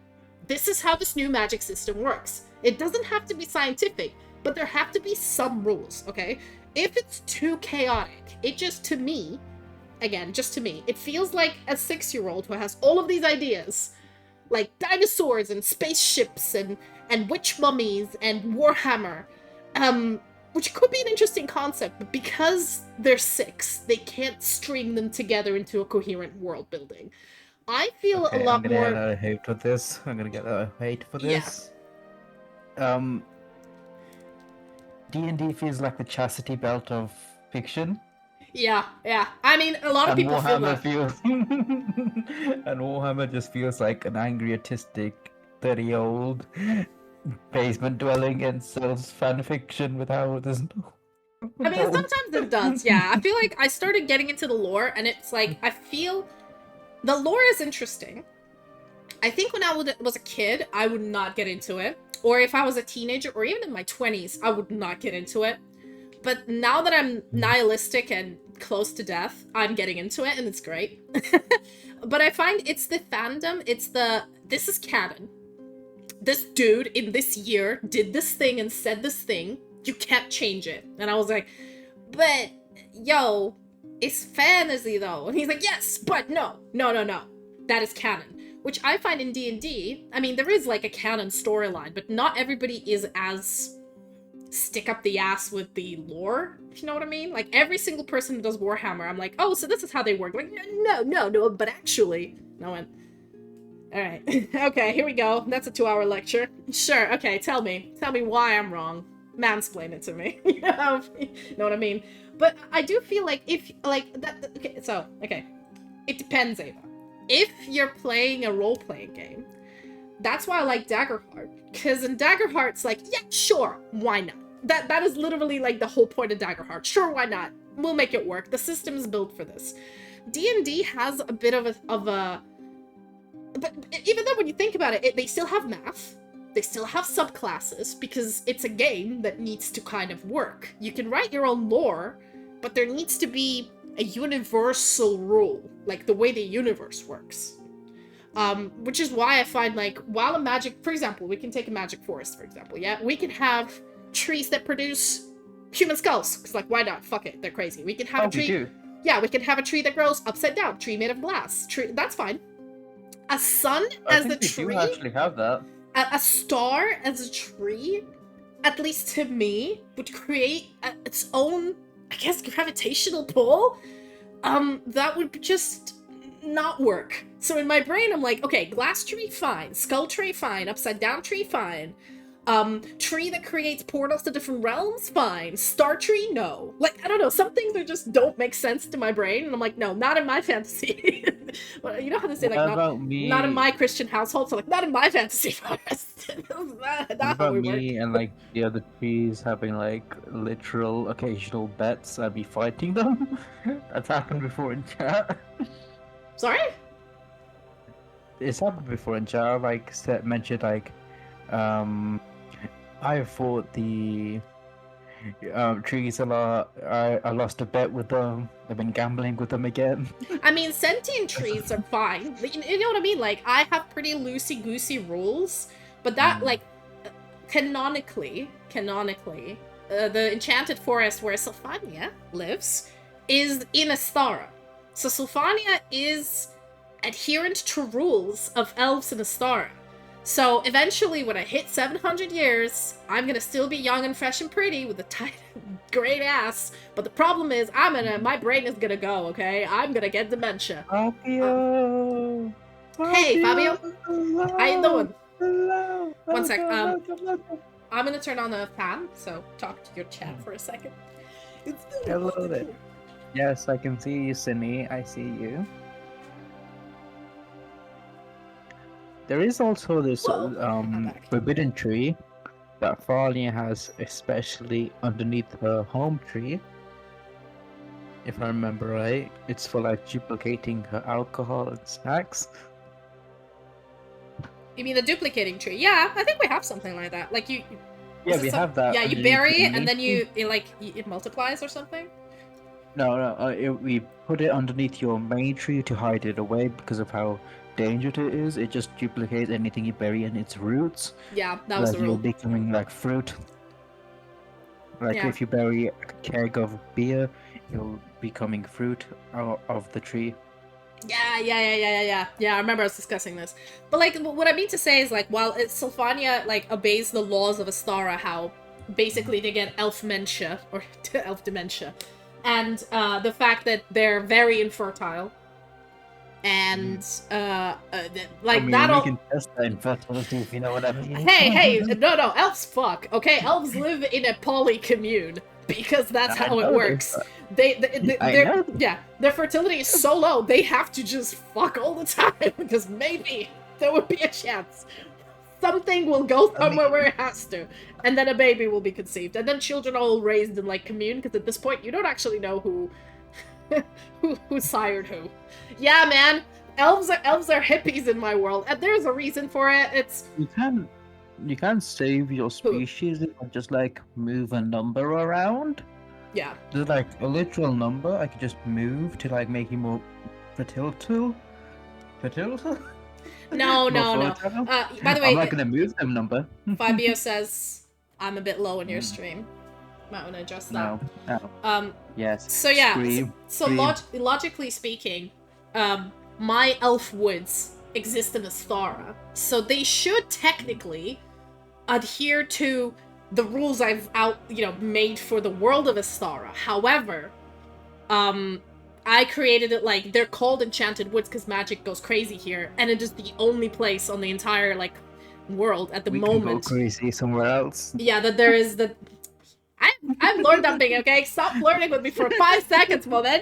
this is how this new magic system works. It doesn't have to be scientific, but there have to be some rules, okay? If it's too chaotic, it just, to me, again, just to me, it feels like a 6-year-old who has all of these ideas, like dinosaurs and spaceships and witch mummies and Warhammer, which could be an interesting concept, but because they're 6, they can't string them together into a coherent world building. I feel a lot more... I'm gonna get hate for this. I'm gonna get hate for this. Yeah. D&D feels like the chastity belt of fiction. Yeah. I mean, a lot of people feel that. And Warhammer just feels like an angry, autistic, 30-year-old basement dwelling and sells fan fiction with how there's no... I mean, sometimes it does, yeah. I feel like I started getting into the lore, and it's like, I feel the lore is interesting. I think when I was a kid, I would not get into it. Or if I was a teenager, or even in my 20s, I would not get into it. But now that I'm nihilistic and close to death, I'm getting into it, and it's great. But I find it's the fandom, this is canon. This dude in this year did this thing and said this thing. You can't change it. And I was like, but, yo, it's fantasy though. And he's like, yes, but no. That is canon. Which I find in D&D, I mean, there is like a canon storyline, but not everybody is as stick up the ass with the lore, if you know what I mean? Like, every single person who does Warhammer, I'm like, oh, so this is how they work. Like, no, but actually, no one. Alright, okay, here we go. That's a 2-hour lecture. Sure, okay, tell me why I'm wrong. Mansplain it to me. You know what I mean? But I do feel like if, like, that, okay. It depends, Ava. If you're playing a role-playing game, that's why I like Daggerheart. Because in Daggerheart, it's like, yeah, sure, why not? That is literally, like, the whole point of Daggerheart. Sure, why not? We'll make it work. The system is built for this. D&D has a bit of a but even though when you think about it, they still have math, they still have subclasses, because it's a game that needs to kind of work. You can write your own lore, but there needs to be a universal rule, like the way the universe works. Which is why I find, like, while a magic, for example, we can take a magic forest, for example, yeah? We can have trees that produce human skulls, because, like, why not? Fuck it, they're crazy. We can have a tree... Yeah, we can have a tree that grows upside down, tree made of glass. That's fine. A sun as a tree. I think we do actually have that. A star as a tree, at least to me, would create its own, I guess, gravitational pull. That would just not work. So in my brain, I'm like, okay, glass tree, fine. Skull tree, fine. Upside down tree, fine. Tree that creates portals to different realms, fine. Star tree, no. Like, I don't know, some things that just don't make sense to my brain, and I'm like, no, not in my fantasy. Well, you know how they say, like, not in my Christian household, so, like, not in my fantasy forest. Not about me and, like, the other trees having, like, literal occasional bets, I'd be fighting them? That's happened before in chat. Sorry? It's happened before in chat, like, mentioned, like, I fought the trees a lot. I lost a bet with them. I've been gambling with them again. I mean, sentient trees are fine. You know what I mean? Like, I have pretty loosey-goosey rules, but that, like, canonically, the enchanted forest where Sylfania lives is in Astara. So Sylfania is adherent to rules of elves in Astara. So eventually, when I hit 700 years, I'm gonna still be young and fresh and pretty with a tight, great ass. But the problem is, my brain is gonna go, okay? I'm gonna get dementia. Fabio! Hey, Fabio! How you doing? One sec. Welcome. I'm gonna turn on the fan, so talk to your chat for a second. It's still Hello hot in there. here. Yes, I can see you, Sydney. I see you. There is also this Whoa, I'm back. forbidden tree that Farlia has, especially underneath her home tree. If I remember right, it's for like duplicating her alcohol and snacks. You mean the duplicating tree? Yeah, I think we have something like that. Like you. Yeah, is it we some- have that. Yeah, you underneath bury the it and then main it multiplies or something. No, we put it underneath your main tree to hide it away because of how dangerous it is. It just duplicates anything you bury in its roots. Yeah, that was Like the you're rule. becoming like fruit. Like Yeah. if you bury a keg of beer, you're becoming fruit of the tree. Yeah. I remember us discussing this. But like, what I mean to say is like, while Sylfania like obeys the laws of Astara, how basically they get elf dementia or elf dementia, and the fact that they're very infertile, and like I mean, that we all. can test that infertility if you know what I mean. Hey, no, elves fuck. Okay, elves live in a poly commune because that's I how it know this, works. They I their know this. yeah, their fertility is so low they have to just fuck all the time because maybe there would be a chance something will go somewhere where it has to, and then a baby will be conceived, and then children are all raised in like commune because at this point you don't actually know who who sired who. Yeah, man. Elves are hippies in my world, and there's a reason for it. It's You can save your species if you just like move a number around. yeah. There's like a literal number I could just move to like make you more fertile. Fertile? No. By the way, I'm not gonna move them number. Fabio says I'm a bit low in your stream. Might want to adjust that. No. Yes. So yeah. Scream. So Scream. logically speaking, my elf woods exist in Astara, so they should technically adhere to the rules I've made for the world of Astara. However, I created it like they're called Enchanted Woods because magic goes crazy here, and it is the only place on the entire like world at the We moment. can go crazy somewhere else. Yeah, that there is the. I'm lore dumping, okay? Stop flirting with me for 5 seconds, woman.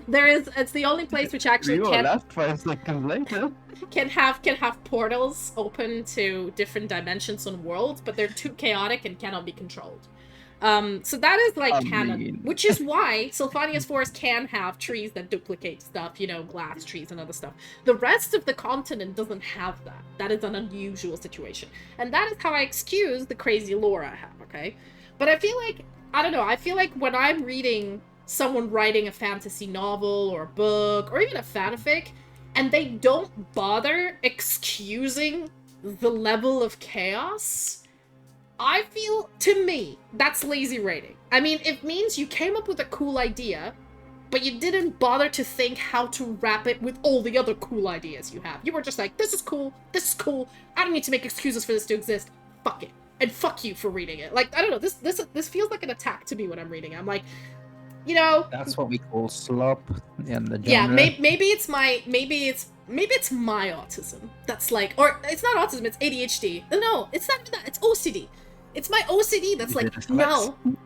It's the only place which actually You left 5 seconds later. can have portals open to different dimensions and worlds, but they're too chaotic and cannot be controlled. So that is like canon, which is why Sylfania's forest can have trees that duplicate stuff, glass trees and other stuff. The rest of the continent doesn't have that. That is an unusual situation. And that is how I excuse the crazy lore I have, okay? But I feel like, I don't know, I feel like when I'm reading someone writing a fantasy novel or a book or even a fanfic, and they don't bother excusing the level of chaos, I feel, to me, that's lazy writing. I mean, it means you came up with a cool idea, but you didn't bother to think how to wrap it with all the other cool ideas you have. You were just like, this is cool, I don't need to make excuses for this to exist, fuck it. And fuck you for reading it. Like, I don't know, this feels like an attack to me when I'm reading it. I'm like, That's what we call slop in the genre. yeah, maybe it's my autism that's like, or it's not autism, it's ADHD. No, it's not that, it's OCD. It's my OCD that's like,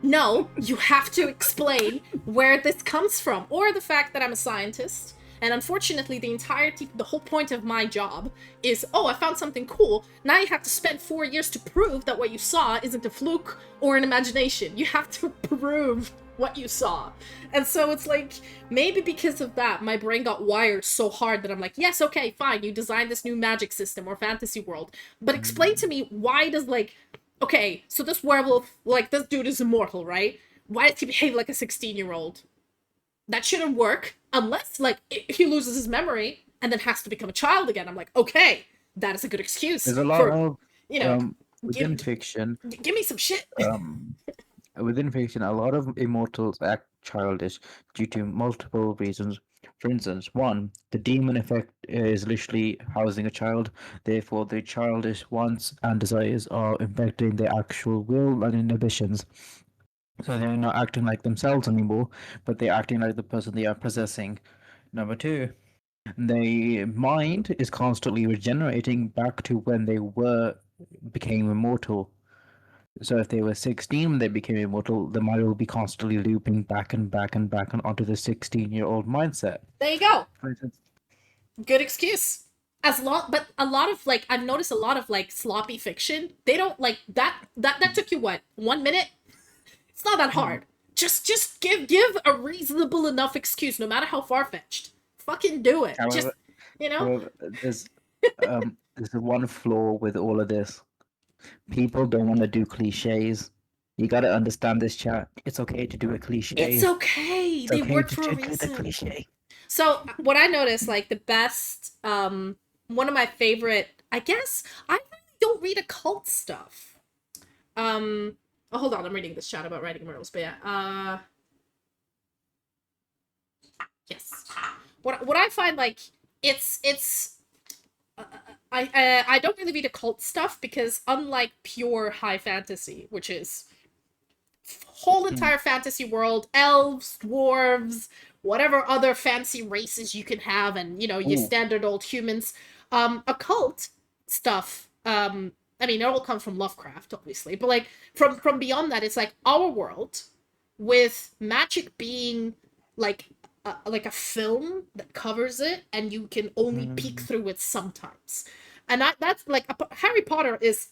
no, you have to explain where this comes from. Or the fact that I'm a scientist, and unfortunately the whole point of my job is, I found something cool. Now you have to spend 4 years to prove that what you saw isn't a fluke or an imagination. You have to prove what you saw. And so it's like, maybe because of that, my brain got wired so hard that I'm like, yes, okay, fine, you designed this new magic system or fantasy world, but explain to me, why does, like, okay, so this werewolf, like, this dude is immortal, right? Why does he behave like a 16-year-old? That shouldn't work, unless, like, he loses his memory and then has to become a child again. I'm like, okay, that is a good excuse. There's a lot of, within fiction, give me some shit. Within fiction, a lot of immortals act childish due to multiple reasons. For instance, one, the demon effect is literally housing a child, therefore the childish wants and desires are infecting their actual will and inhibitions. So they're not acting like themselves anymore, but they're acting like the person they are possessing. Number two, The mind is constantly regenerating back to when they became immortal. So if they were 16 when they became immortal, the mind will be constantly looping back and back and back and onto the 16-year-old mindset. There you go. For instance, Good excuse. But a lot of like I've noticed a lot of like sloppy fiction. They don't like that took you what 1 minute? It's not that hard. Just give a reasonable enough excuse, no matter how far fetched. Fucking do it. however, Just you know. however, there's one flaw with all of this. People don't want to do cliches. You gotta understand this, chat. It's okay to do a cliche. It's okay. It's They okay work to for a do the reason. cliche. So what I noticed, like the best, one of my favorite, I guess, I really don't read occult stuff. Oh, hold on, I'm reading this chat about writing murals, but yeah, yes. What I find like it's I don't really read occult stuff because unlike pure high fantasy, which is whole entire fantasy world, elves, dwarves, whatever other fancy races you can have, and you know your Ooh. standard old humans. Occult stuff. I mean, it all comes from Lovecraft, obviously, but like from beyond that, it's like our world with magic being like a film that covers it, and you can only peek through it sometimes. And that's like Harry Potter is.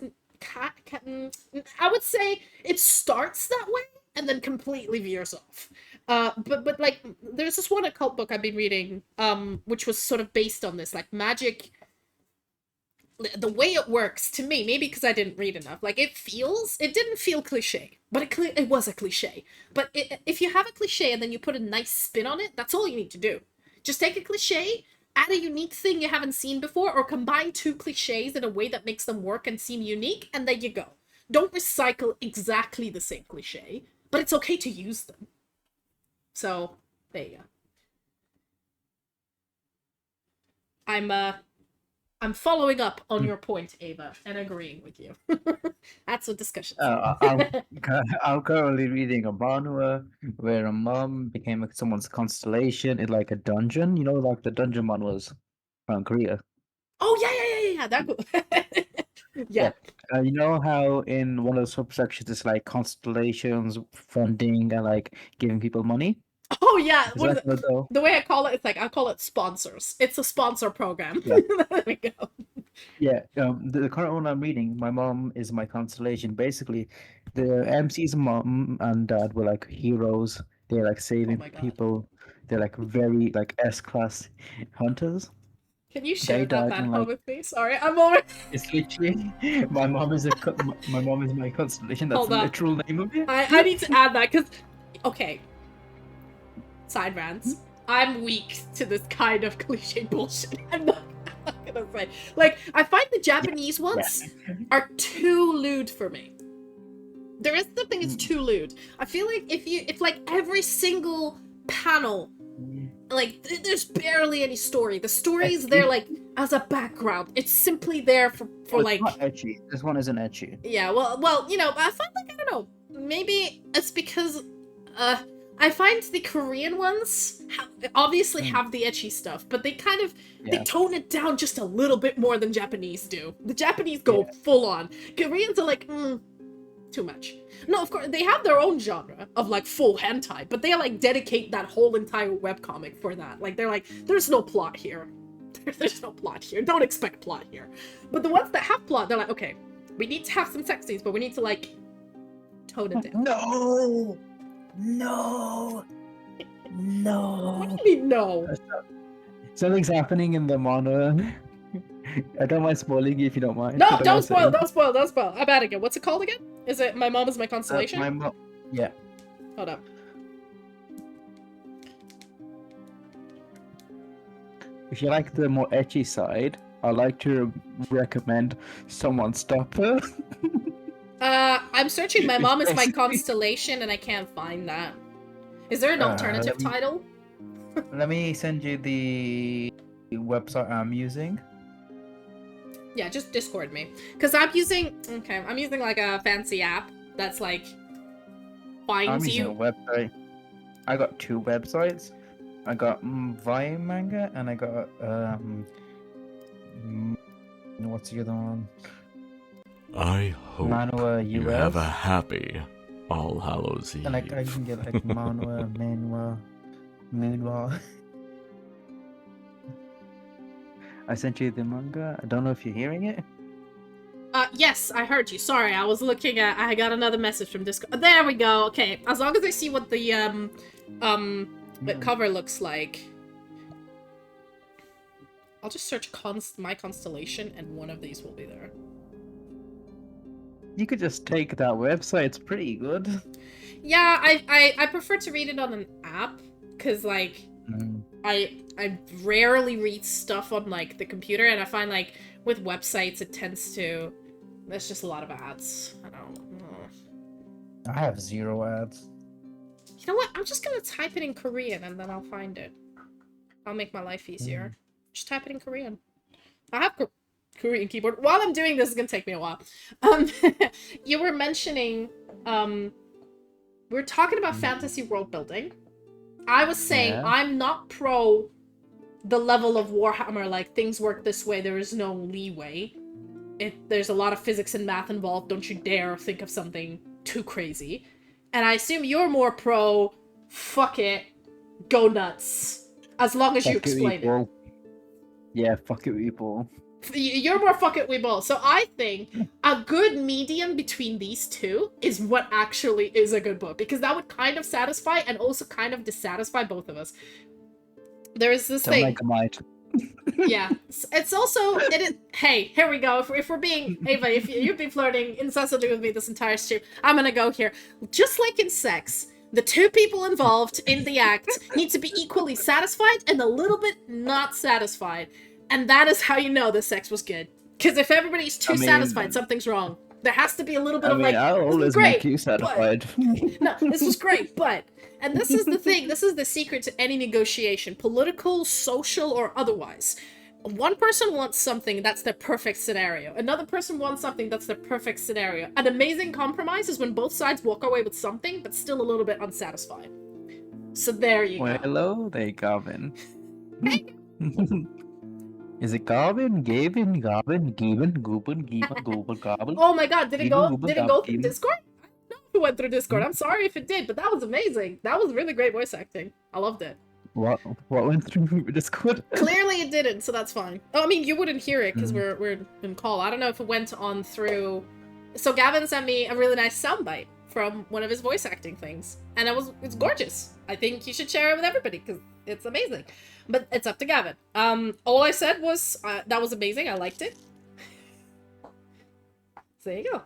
I would say it starts that way and then completely veers off. But like there's this one occult book I've been reading, which was sort of based on this, like magic. The way it works to me, maybe because I didn't read enough, like it didn't feel cliche, but it was a cliche. But if you have a cliche and then you put a nice spin on it, that's all you need to do. Just take a cliche, add a unique thing you haven't seen before, or combine two cliches in a way that makes them work and seem unique, and there you go. Don't recycle exactly the same cliche, but it's okay to use them. So, there you go. I'm following up on your point, Ava, and agreeing with you. That's what discussions are. I'm currently reading a manhwa where a mom became someone's constellation in like a dungeon. You know, like the dungeon manuals from Korea. Oh yeah. That cool. Yeah. You know how in one of the subsections it's like constellations, funding, and like giving people money. Oh yeah. Is that though? The way I call it, it's like I call it sponsors. It's a sponsor program. Yeah. There we go. Yeah, the current one I'm reading, my mom is my constellation. Basically, the MC's mom and dad were like heroes. They're like saving my God. people. They're like very like S-class hunters. Can you share died that in, home like- with me? Sorry, I'm already. It's literally my mom is my mom is my constellation. That's Hold the on. literal name of it. I need to add that because, okay. Side rants. I'm weak to this kind of cliche bullshit. I'm not gonna say. Like, I find the Japanese ones are too lewd for me. There is something that's too lewd. I feel like if like every single panel, like there's barely any story. The story is there like as a background. It's simply there for like. It's not etchy. This one isn't etchy. Yeah, well, you know, I find like I don't know. Maybe it's because I find the Korean ones obviously have the etchy stuff, but they kind of they tone it down just a little bit more than Japanese do. The Japanese go full on. Koreans are like, too much. No, of course they have their own genre of like full hentai, but they like dedicate that whole entire webcomic for that. Like they're like, there's no plot here. There's no plot here. Don't expect plot here. But the ones that have plot, they're like, okay, we need to have some sex scenes, but we need to like tone it down. No. What do you mean no? Something's happening in the manga. I don't mind spoiling you if you don't mind. No, but don't I'm spoil, saying- don't spoil, don't spoil. I'm bad again. What's it called again? Is it My Mom Is My Constellation? My mom. Yeah. Hold up. If you like the more etchy side, I'd like to recommend Someone Stop Her. I'm searching My Mom Is My Basically- Constellation and I can't find that. Is there an alternative let me- title? Let me send you the website I'm using. Yeah, just Discord me. Because I'm using like a fancy app that's like I'm finds using a you. website. I got two websites. I got Vine manga, and I got what's the other one? I hope Manhwa you have a US. happy All Hallows Eve. And like I can get like Manhwa, Manhwa, Moonwa. I sent you the manga. I don't know if you're hearing it. Yes, I heard you. Sorry, I was looking at. I got another message from Discord. There we go. Okay, as long as I see what the cover looks like, I'll just search my constellation, and one of these will be there. You could just take that website. It's pretty good. Yeah, I prefer to read it on an app, cause like I rarely read stuff on like the computer, and I find like with websites it tends to. There's just a lot of ads. I don't know. I have 0 ads. You know what? I'm just gonna type it in Korean and then I'll find it. I'll make my life easier. Just type it in Korean. I have Korean keyboard. While I'm doing this, it's gonna take me a while. You were mentioning, we were talking about fantasy world building. I was saying I'm not pro the level of Warhammer, like things work this way, there is no leeway. There's a lot of physics and math involved, don't you dare think of something too crazy. And I assume you're more pro, fuck it, go nuts. As long as you explain it. Yeah, fuck it, people. You're more fuck it, we ball. So I think a good medium between these two is what actually is a good book. Because that would kind of satisfy and also kind of dissatisfy both of us. There is this thing. Like a mite. Yeah, it's also hey, here we go. If we're being Ava, if you've been flirting incessantly with me this entire stream, I'm gonna go here. Just like in sex, the two people involved in the act need to be equally satisfied and a little bit not satisfied, and that is how you know the sex was good. Because if everybody's too satisfied, something's wrong. There has to be a little bit of like, I'll always make you satisfied. No, this was great, but. And this is the thing, this is the secret to any negotiation, political, social, or otherwise. One person wants something that's their perfect scenario. Another person wants something that's their perfect scenario. An amazing compromise is when both sides walk away with something, but still a little bit unsatisfied. So there you go. Hello there, Gavin. Is it Gavin, Gavin, Gavin, Gavin, Goobin, Gavin, Goobin, Gavin? Oh my god, did it go through Discord? Who went through Discord. I'm sorry if it did, but that was amazing. That was really great voice acting. I loved it. What went through Discord? Clearly it didn't, so that's fine. Oh, I mean, you wouldn't hear it because we're in call. I don't know if it went on through. So Gavin sent me a really nice soundbite from one of his voice acting things, and it's gorgeous. I think you should share it with everybody because it's amazing. But it's up to Gavin. All I said was that was amazing. I liked it. So there you go.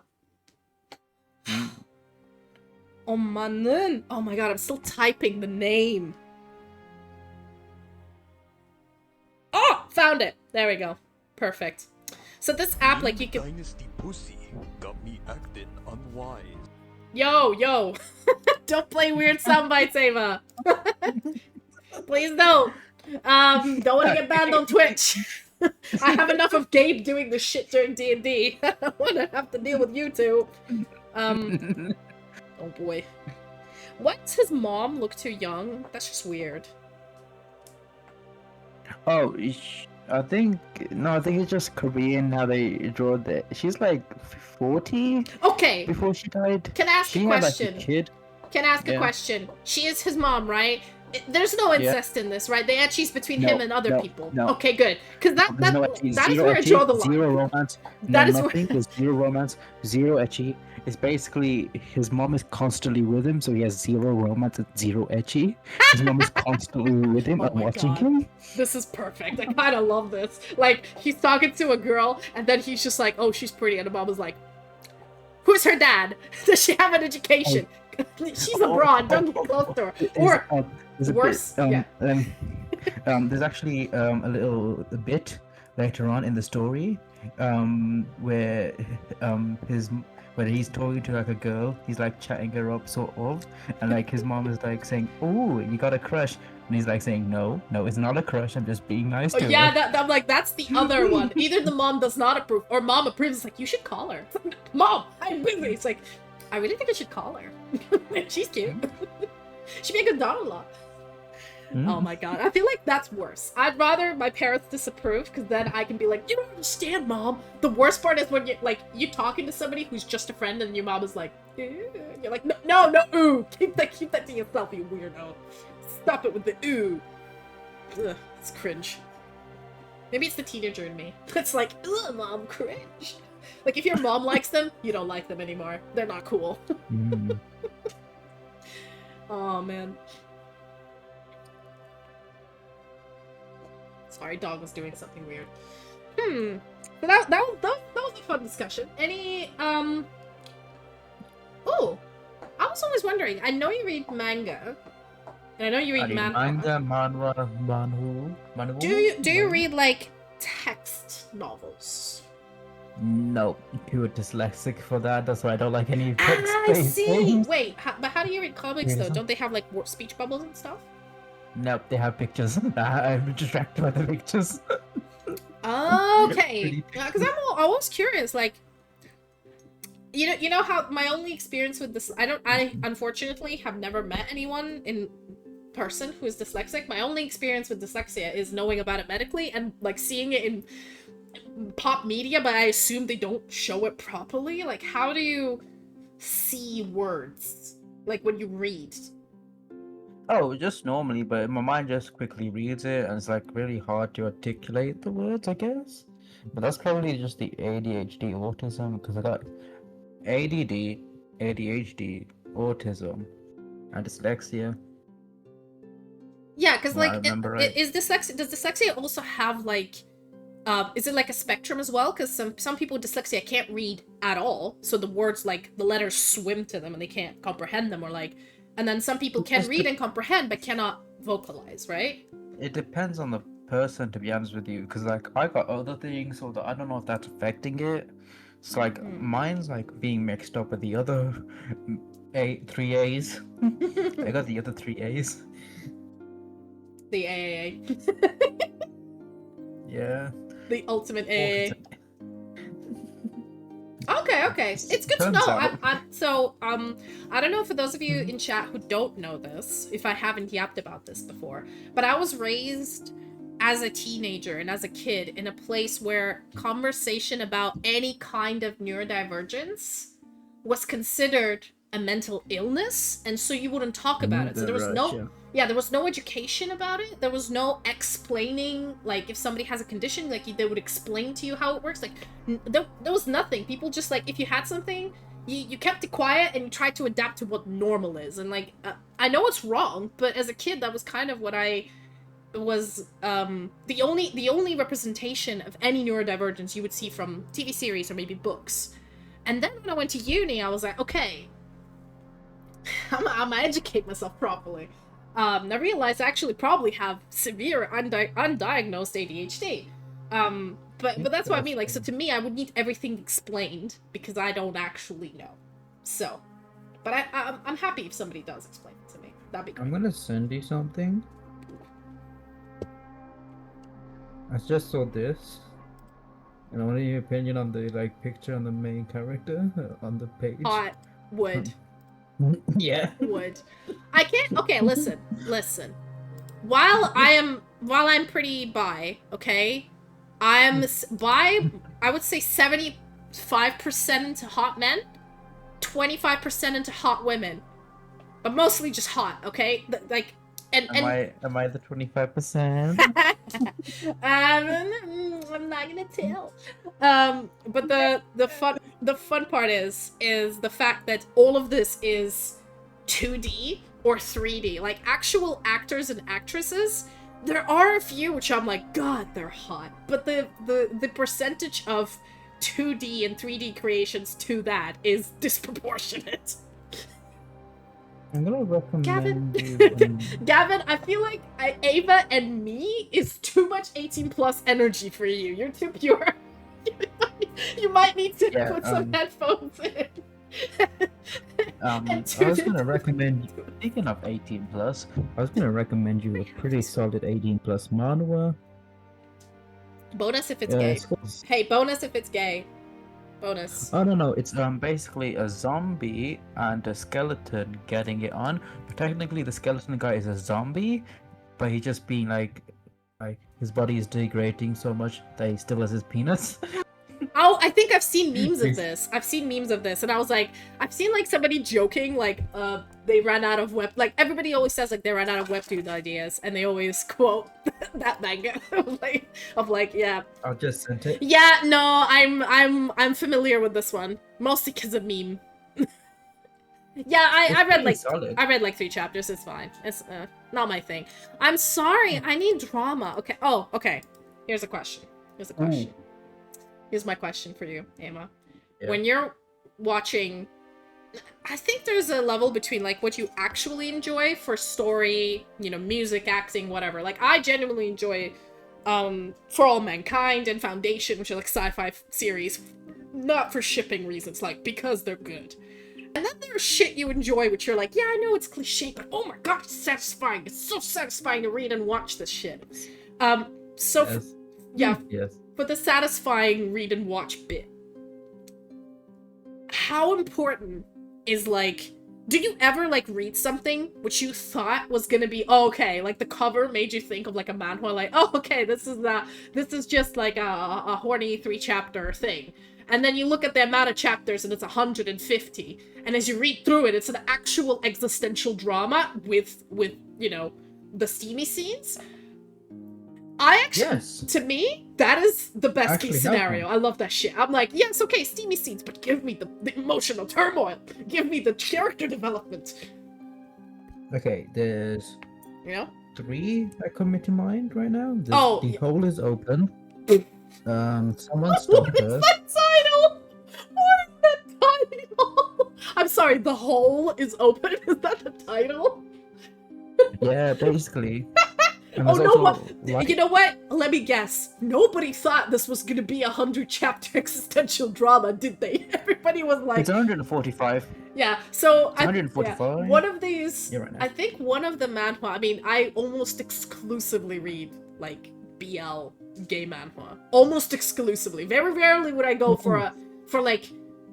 Oh man! Oh my god, I'm still typing the name. Oh, found it. There we go. Perfect. So this app, like you can. Dynasty pussy got me acting unwise. Yo, don't play weird sound bites, Ava. Please don't. Don't want to get banned on Twitch. I have enough of Gabe doing this shit during D&D. I don't want to have to deal with you two. Oh boy. Why does his mom look too young? That's just weird. Oh, I think it's just Korean how they draw that. She's like 40. Okay. Before she died. Can I ask a question? Had, like, a kid. Can I ask a question? She is his mom, right? There's no incest in this, right? The etchies between him and other people. No. Okay, good. Because that is where I draw the line. Zero romance. That is where there's zero romance, zero etchy. It's basically his mom is constantly with him, so he has zero romance and zero etchy. His mom is constantly with him and watching him. This is perfect. I kind of love this. Like, he's talking to a girl, and then he's just like, oh, she's pretty. And the mom is like, who's her dad? Does she have an education? She's abroad. Don't get close to her. Or worse. There's actually a little bit later on in the story where when he's talking to like a girl, he's like chatting her up sort of, and like his mom is like saying, "Oh, you got a crush," and he's like saying, "No, it's not a crush. I'm just being nice to her." Yeah, I'm like, that's the other one. Either the mom does not approve, or mom approves. It's like, you should call her. Mom, I'm busy. It's like, I really think I should call her. She's cute. She'd be a good daughter-in-law. Oh my god. I feel like that's worse. I'd rather my parents disapprove, because then I can be like, you don't understand, Mom. The worst part is when you're talking to somebody who's just a friend and your mom is like, "Ew." You're like, no, ooh. Keep that to yourself, you weirdo. Stop it with the ooh. Ugh, it's cringe. Maybe it's the teenager in me. It's like, ugh, Mom, cringe. Like, if your mom likes them, you don't like them anymore. They're not cool. Oh, man. Sorry, dog was doing something weird. So that was a fun discussion. Any, Oh! I was always wondering, I know you read manga, and I know you read manhwa. Manga, manhwa. Do you read, like, text novels? No, pure dyslexic for that. That's why I don't like any I text-based see! things. Wait, but how do you read comics, though? Realism? Don't they have, like, speech bubbles and stuff? Nope, they have pictures. I'm distracted by the pictures. Okay, because I'm always curious, like, you know how my only experience with this, I unfortunately have never met anyone in person who is dyslexic. My only experience with dyslexia is knowing about it medically and, like, seeing it in pop media, but I assume they don't show it properly. Like, how do you see words, like, when you read? Oh, just normally, but my mind just quickly reads it, and it's like really hard to articulate the words, I guess. But that's probably just the ADHD autism, because I got ADD, ADHD, autism, and dyslexia. Yeah, because, Well, I like, remember right. does dyslexia also have, like, is it like a spectrum as well? Because some people with dyslexia can't read at all, so the words, like, the letters swim to them and they can't comprehend them, or like, and then some people can read and comprehend but cannot vocalize, right? It depends on the person, to be honest with you, because like I got other things, so I don't know if that's affecting it. It's like mine's like being mixed up with the other three A's. I got the other three A's. The AAA. Yeah. The ultimate AA. Okay. It's good to Turns know. out. I don't know, for those of you in chat who don't know this, if I haven't yapped about this before, but I was raised as a teenager and as a kid in a place where conversation about any kind of neurodivergence was considered a mental illness, and so you wouldn't talk about it. So there was there was no education about it. There was no explaining, like, if somebody has a condition, like, they would explain to you how it works. Like, there was nothing. People just, like, if you had something, you kept it quiet and you tried to adapt to what normal is. And, like, I know it's wrong, but as a kid, that was kind of what I was, the only representation of any neurodivergence you would see from TV series or maybe books. And then when I went to uni, I was like, okay, I'm gonna educate myself properly. I realized I actually probably have severe undiagnosed ADHD. But that's what I mean. Like, so to me, I would need everything explained because I don't actually know. So, but I'm happy if somebody does explain it to me. That'd be great. I'm gonna send you something. I just saw this, and I want your opinion on the picture on the main character on the page. Hot wood. Yeah. Would. I can't. Okay, listen. While I'm pretty bi, okay, I'm bi. I would say 75% into hot men, 25% into hot women, but mostly just hot. Okay, like. And Am I the 25%? I'm not gonna tell. But the fun part is the fact that all of this is 2D or 3D. Like, actual actors and actresses, there are a few which I'm like, God, they're hot. But the percentage of 2D and 3D creations to that is disproportionate. I'm gonna recommend Gavin, you. Gavin, I feel like Ava and me is too much 18+ energy for you. You're too pure. You might need to put some headphones in. I was gonna recommend you, speaking of 18+, I was gonna recommend you a pretty solid 18+ manhwa. Bonus if it's gay. Hey, bonus if it's gay. Bonus. Oh no, it's basically a zombie and a skeleton getting it on. But technically the skeleton guy is a zombie, but he's just being like his body is degrading so much that he still has his penis. Oh, I think I've seen memes of this. I've seen memes of this, and I was like, I've seen like somebody joking, like, they ran out of like everybody always says like they ran out of webtoon ideas, and they always quote that manga of like, yeah. I'll just send it. Yeah, no, I'm familiar with this one, mostly because of meme. Yeah, I read like solid. I read like 3 chapters. It's fine. It's not my thing. I'm sorry. I need drama. Okay. Oh, okay. Here's a question. Here's my question for you, Emma. Yeah. When you're watching, I think there's a level between like what you actually enjoy for story, you know, music, acting, whatever. Like I genuinely enjoy For All Mankind and Foundation, which are like sci-fi series, not for shipping reasons, like because they're good. And then there's shit you enjoy, which you're like, yeah, I know it's cliche, but oh my god, it's satisfying. It's so satisfying to read and watch this shit. So Yes. yeah. Yes. For the satisfying read and watch bit, how important is like, do you ever like read something which you thought was gonna be okay, like the cover made you think of like a manhwa, like, oh okay, this is just like a horny 3-chapter thing, and then you look at the amount of chapters and it's 150, and as you read through it, it's an actual existential drama with you know, the steamy scenes. I actually, Yes. to me, that is the best Actually case help scenario. I love that shit. I'm like, yes, okay, steamy scenes, but give me the emotional turmoil. Give me the character development. Okay, there's You know? 3 that come into mind right now. Oh, The yeah. hole is open. Someone What stopped is us. that title? What is that title? I'm sorry, the hole is open? Is that the title? Yeah, basically. And Oh there's no, also what? light- You know what? Let me guess. Nobody thought this was gonna be a 100-chapter existential drama, did they? Everybody was like, It's 145. yeah, so It's 145. yeah, one of these, You're right now. I think one of the manhwa, I mean, I almost exclusively read, like, BL gay manhwa. Almost exclusively. Very rarely would I go for like,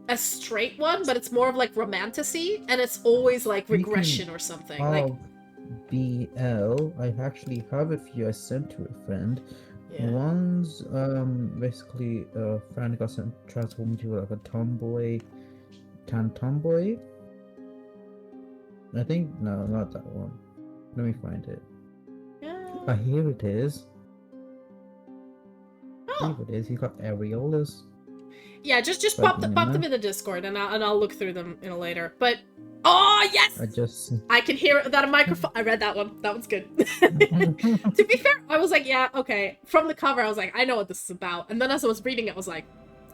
a straight one, but it's more of, like, romantasy, and it's always, like, Speaking regression or something. Like, of BL, I actually have a few I sent to a friend. yeah. One's basically a friend got sent transformed into like a tomboy, tomboy. I think no, not that one. Let me find it. Yeah. Here it is. Oh. Here it is. He got areolas. Yeah, just Right, pop them yeah. in the Discord, and I'll look through them in a later. But oh yes, I just. I can hear that a microphone. I read that one. That one's good. To be fair, I was like, yeah, okay. From the cover, I was like, I know what this is about. And then as I was reading it, I was like,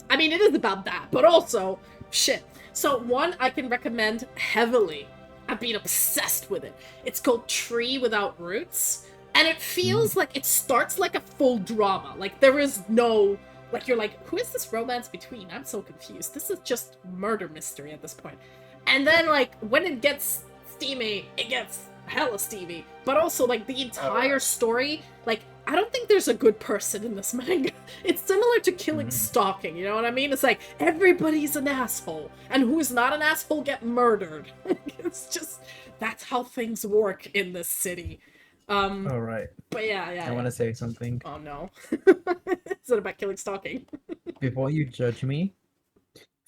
I mean, it is about that, but also, shit. So one I can recommend heavily. I've been obsessed with it. It's called Tree Without Roots. And it feels like it starts like a full drama. Like there is no, like you're like, who is this romance between? I'm so confused. This is just murder mystery at this point. And then like when it gets steamy, it gets hella steamy. But also like the entire story, like I don't think there's a good person in this manga. It's similar to Killing Stalking, you know what I mean? It's like everybody's an asshole, and who is not an asshole get murdered. It's just that's how things work in this city. All right. But yeah. I want to say something Oh no. Is it about Killing Stalking? before you judge me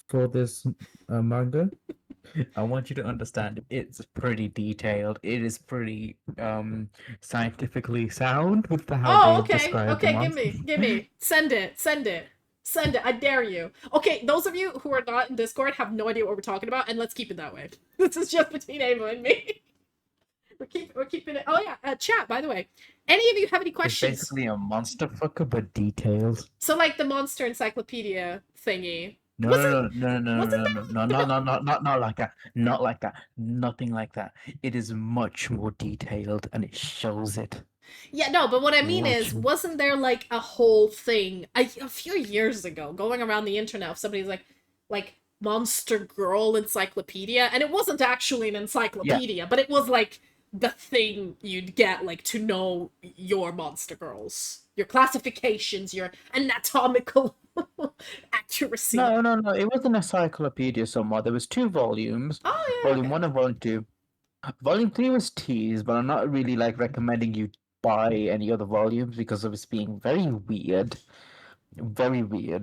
for this manga. I want you to understand it's pretty detailed. It is pretty scientifically sound with the how Oh, they okay. describe the Okay, monster. give me. Send it. I dare you. Okay, those of you who are not in Discord have no idea what we're talking about, and let's keep it that way. This is just between Ava and me. We're keeping it. Oh yeah, chat. By the way, any of you have any It's questions? basically a monster fucker, but detailed. So like the monster encyclopedia thingy. No, Wasn't- no, wasn't not like that. Not like that. Nothing like that. It is much more detailed, and it shows it. Yeah, no, but what I mean is, Much. wasn't there like a whole thing a few years ago going around the internet of somebody's like Monster Girl Encyclopedia, and it wasn't actually an encyclopedia, but it was like the thing you'd get like to know your monster girls, your classifications, your anatomical accuracy. No. It wasn't a encyclopedia somewhat. There was 2 volumes. Oh yeah. Volume 1 and Volume 2. Volume 3 was teased, but I'm not really like recommending you buy any other volumes because of its being very weird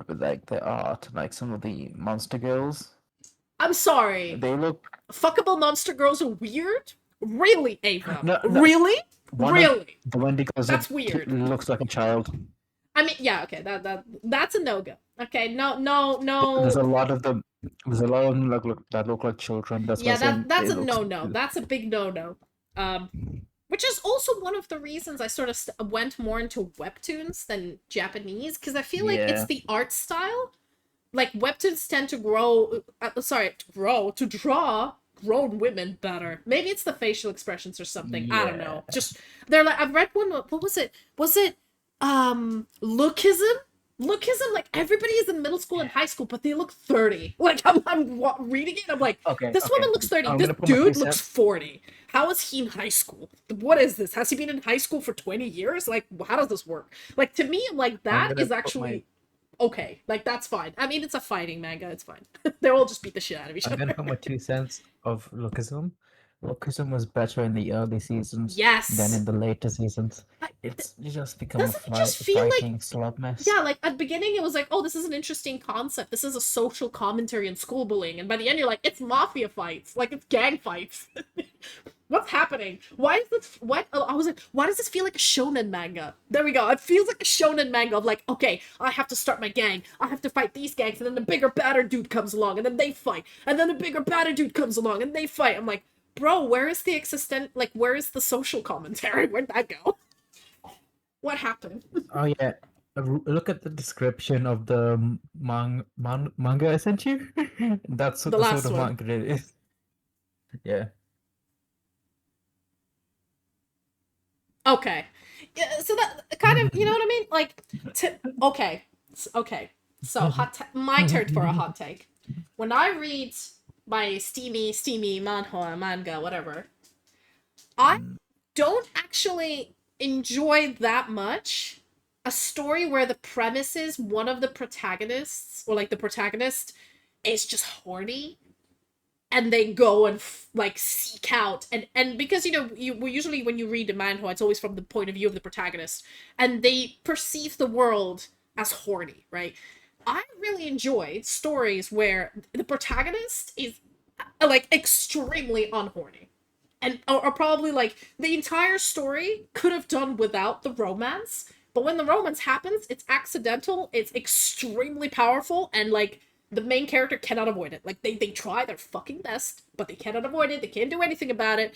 with like the art, like some of the monster girls. I'm sorry. They look Fuckable monster girls are weird? Really, Ava? no, Really? one of Really? the one because That's it weird. looks like a child. I mean, yeah, okay, that's a no-go. Okay, no. There's a lot of them. There's a lot of them that look like children. That's why Yeah, I'm saying that's it a looks. no-no. That's a big no-no. Which is also one of the reasons I sort of went more into webtoons than Japanese, because I feel like it's Yeah. the art style. Like webtoons tend to to draw grown women better. Maybe it's the facial expressions or something. I don't know. Yeah. Just they're like, I've read one. What was it? Was it lookism? Lookism, like everybody is in middle school and high school, but they look 30. Like I'm reading it, I'm like, Okay. this woman looks 30. I'm This gonna put my dude 2 looks cents. 40. How is he in high school? What is this? Has he been in high school for 20 years? Like, how does this work? Like, to me, I'm like, I'm that gonna is put actually okay. Like, that's fine. I mean, it's a fighting manga. It's fine. They all just beat the shit out of each I'm other. gonna put my 2 cents of lookism. Lookism was better in the early seasons than Yes. in the later seasons. I- It's just become a Doesn't it just feel like fighting slot mess. yeah, like at the beginning it was like, oh, this is an interesting concept. This is a social commentary on school bullying, and by the end you're like, it's mafia fights, like it's gang fights. What's happening? Why is this? What? I was like, why does this feel like a shonen manga? There we go. It feels like a shonen manga of like, okay, I have to start my gang. I have to fight these gangs, and then the bigger, badder dude comes along, and then they fight, and then the bigger, badder dude comes along, and they fight. I'm like, bro, where is the where is the social commentary? Where'd that go? What happened? Oh yeah. Look at the description of the manga I sent you. That's The the last sort of one. manga it is. Yeah. Okay. Yeah, so that kind of, you know what I mean? Like, okay. Okay. So, my turn for a hot take. When I read my steamy manhwa, manga, whatever, I don't actually enjoy that much a story where the premise is one of the protagonists, or like the protagonist, is just horny and they go and like seek out and because you usually when you read a manhwa it's always from the point of view of the protagonist and they perceive the world as horny, right? I really enjoy stories where the protagonist is like extremely unhorny and or probably like the entire story could have done without the romance, but when the romance happens it's accidental, it's extremely powerful, and like the main character cannot avoid it. Like they try their fucking best, but they cannot avoid it. They can't do anything about it,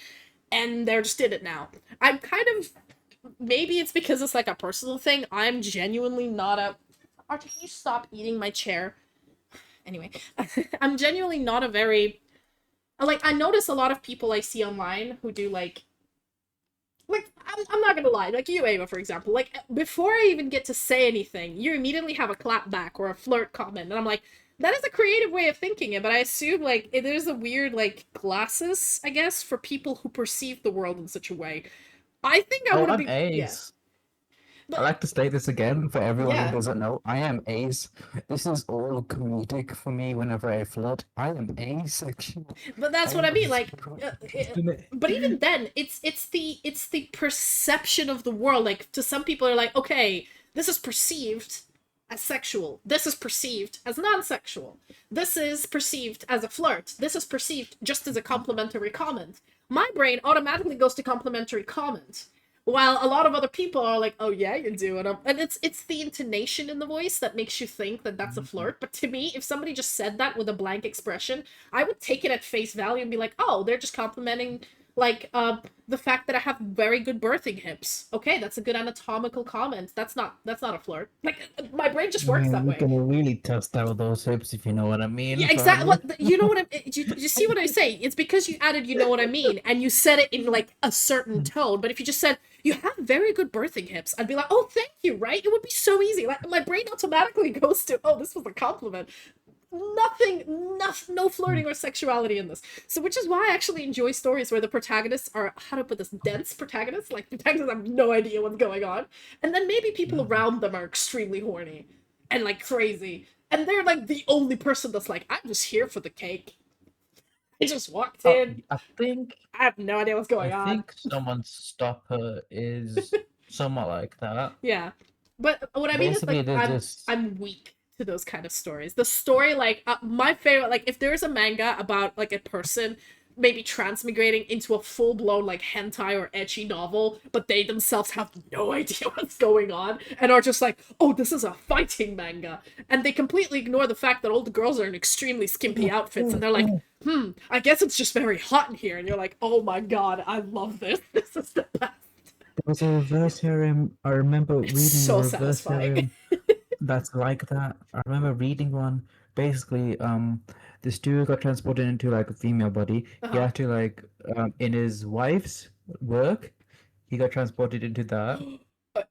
and they're just in it now. I'm kind of maybe it's because it's like a personal thing. I'm genuinely not a. Archie, can you stop eating my chair? Anyway, I'm genuinely not a very like. I notice a lot of people I see online who do like I'm not gonna lie, like you, Ava, for example, like before I even get to say anything, you immediately have a clap back or a flirt comment, and I'm like, that is a creative way of thinking it, but I assume like there's a weird like glasses, I guess, for people who perceive the world in such a way. I think I Oh, would I'm be Ace. But- I like to state this again for everyone Yeah. who doesn't know. I am Ace. This is all comedic for me whenever I flirt. I am Ace, actually. But that's what I mean, like but even then it's the perception of the world. Like to some people are like, okay, this is perceived as sexual, this is perceived as non-sexual, this is perceived as a flirt, this is perceived just as a complimentary comment. My brain automatically goes to complimentary comment, while a lot of other people are like, oh yeah, you're doing it, and it's the intonation in the voice that makes you think that that's a flirt. But to me, if somebody just said that with a blank expression, I would take it at face value and be like, oh, they're just complimenting like the fact that I have very good birthing hips. Okay, that's a good anatomical comment. That's not a flirt. Like my brain just works that You way. can really test out those hips if you know what I mean. Yeah, exactly. You know what I you see what I say? It's because you added you know what I mean and you said it in like a certain tone. But if you just said you have very good birthing hips, I'd be like, oh, thank you, right? It would be so easy. Like my brain automatically goes to, oh, this was a compliment. No flirting or sexuality in this. So which is why I actually enjoy stories where the protagonists are, how to put this, dense protagonists, like protagonists have no idea what's going on, and then maybe people around them are extremely horny and like crazy, and they're like the only person that's like, I'm just here for the cake. I just walked in. I think I have no idea what's going on. someone's stopper is somewhat like that. Yeah. But what I mean is Basically, like there's this. I'm weak to those kind of stories. The story like my favorite like if there's a manga about like a person maybe transmigrating into a full-blown like hentai or ecchi novel, but they themselves have no idea what's going on and are just like, "Oh, this is a fighting manga." And they completely ignore the fact that all the girls are in extremely skimpy outfits and they're like, I guess it's just very hot in here." And you're like, "Oh my god, I love this. This is the best." There was a reverse harem. I remember It's reading a so reverse satisfying. harem that's like that. I remember reading one. Basically, this dude got transported into like a female body. He Uh-huh. had to like, in his wife's work, he got transported into that,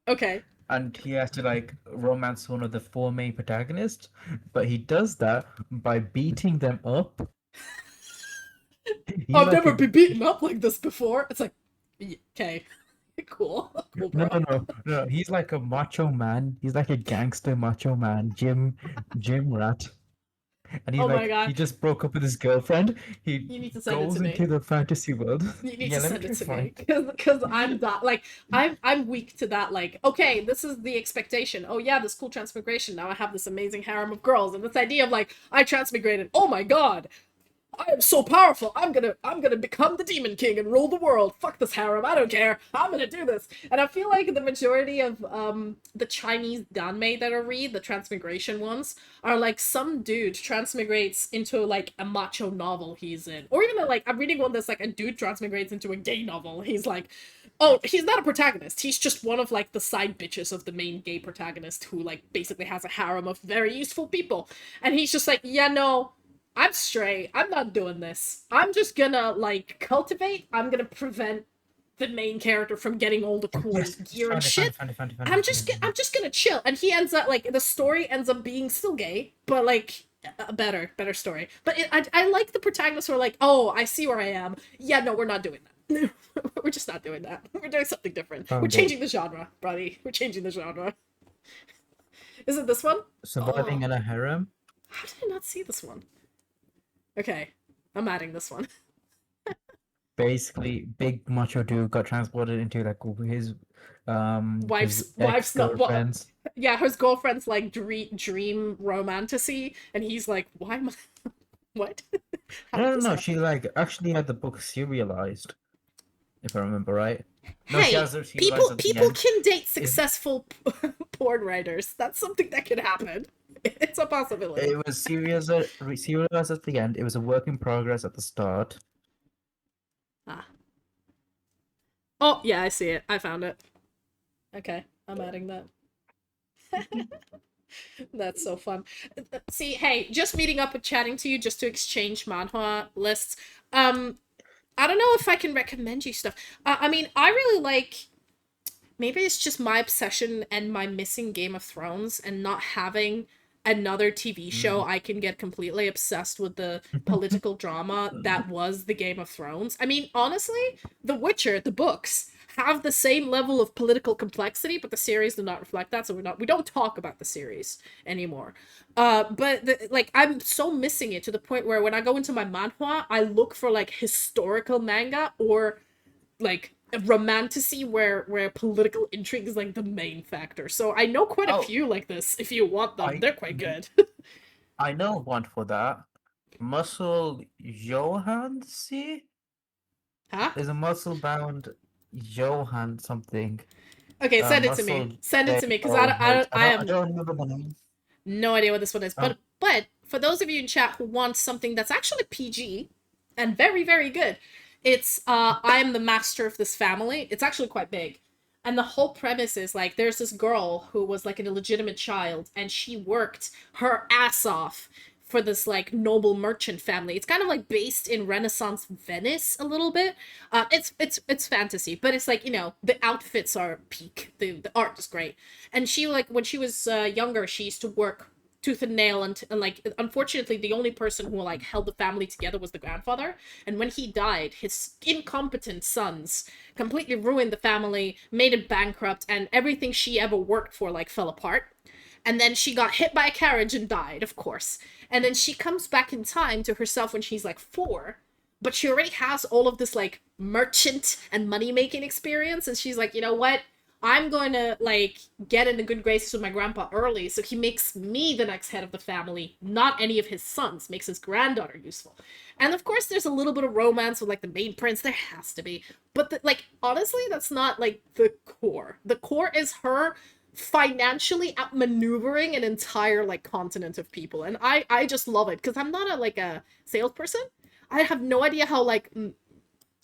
Okay. and he has to like romance one of the four main protagonists. But he does that by beating them up. He I've like never been beaten up like this before. It's like, okay, cool, cool, no, bro. no. He's like a macho man. He's like a gangster macho man, Jim Rat. And Oh my he god, just broke up with his girlfriend. He you need to send it to goes into me. the fantasy world. You need Yeah, to let me send try it to to me, find. because I'm that like I'm weak to that. Like, okay, this is the expectation. Oh yeah, this cool transmigration. Now I have this amazing harem of girls, and this idea of like I transmigrated. Oh my god, I am so powerful. I'm gonna become the Demon King and rule the world. Fuck this harem. I don't care. I'm gonna do this. And I feel like the majority of the Chinese danmei that I read, the transmigration ones, are like some dude transmigrates into like a macho novel he's in, or even like I'm reading one that's like a dude transmigrates into a gay novel. He's like, oh, he's not a protagonist. He's just one of like the side bitches of the main gay protagonist who like basically has a harem of very useful people, and he's just like, yeah, no. I'm straight. I'm not doing this. I'm just gonna like cultivate. I'm gonna prevent the main character from getting all the cool Yes, gear and shit. found I'm it. I'm just gonna chill. And he ends up like the story ends up being still gay, but like a better story. But I like the protagonists who are like, oh, I see where I am. Yeah, no, we're not doing that. We're just not doing that. We're doing something different. We're Found it. changing the genre, buddy. We're changing the genre. Is it this one? Surviving Oh, in a harem. how did I not see this one? Okay, I'm adding this one. Basically, big macho dude got transported into like his Wife's not what? ex-girlfriend's. Yeah, his girlfriend's like dream romantasy, and he's like, why am I? What? How did this No. happen? She like actually had the book serialized, if I remember right. No, she Hey, has it serialized at the people end. can date It, successful porn writers. That's something that could happen. It's a possibility. it was serialized at the end. It was a work in progress at the start. Ah. Oh yeah, I see it. I found it. Okay, I'm adding that. That's so fun. See, hey, just meeting up and chatting to you just to exchange manhwa lists. I don't know if I can recommend you stuff. I mean, I really like. Maybe it's just my obsession and my missing Game of Thrones and not having another TV show I can get completely obsessed with the political drama that was the Game of Thrones. I mean, honestly, The Witcher, the books, have the same level of political complexity, but the series do not reflect that, so we don't talk about the series anymore. But like I'm so missing it to the point where when I go into my manhwa, I look for like historical manga or like romantasy where political intrigue is like the main factor. So I know quite a Oh, few like this. If you want them, I they're quite good. I know one for that. Muscle Johan, see? Huh? There's a muscle bound Johan something. Okay, send it to me. Muscle Send it J to me because O H. I I am don't remember the name. no idea what this one is. Um, But for those of you in chat who want something that's actually PG and very good, it's I am the master of this family. It's actually quite big. And the whole premise is like there's this girl who was like an illegitimate child and she worked her ass off for this like noble merchant family. It's kind of like based in Renaissance Venice a little bit. It's fantasy, but it's like, you know, the outfits are peak. The art is great. And she like when she was younger, she used to work tooth and nail and like unfortunately the only person who like held the family together was the grandfather, and when he died his incompetent sons completely ruined the family, made it bankrupt, and everything she ever worked for like fell apart. And then she got hit by a carriage and died, of course. And then she comes back in time to herself when she's like 4, but she already has all of this like merchant and money making experience, and she's like, you know what, I'm going to, like, get in the good graces with my grandpa early, so he makes me the next head of the family, not any of his sons, makes his granddaughter useful. And of course, there's a little bit of romance with, like, the main prince. There has to be. But, like, honestly, that's not, like, the core. The core is her financially outmaneuvering an entire, like, continent of people. And I just love it, because I'm not a salesperson. I have no idea how, like,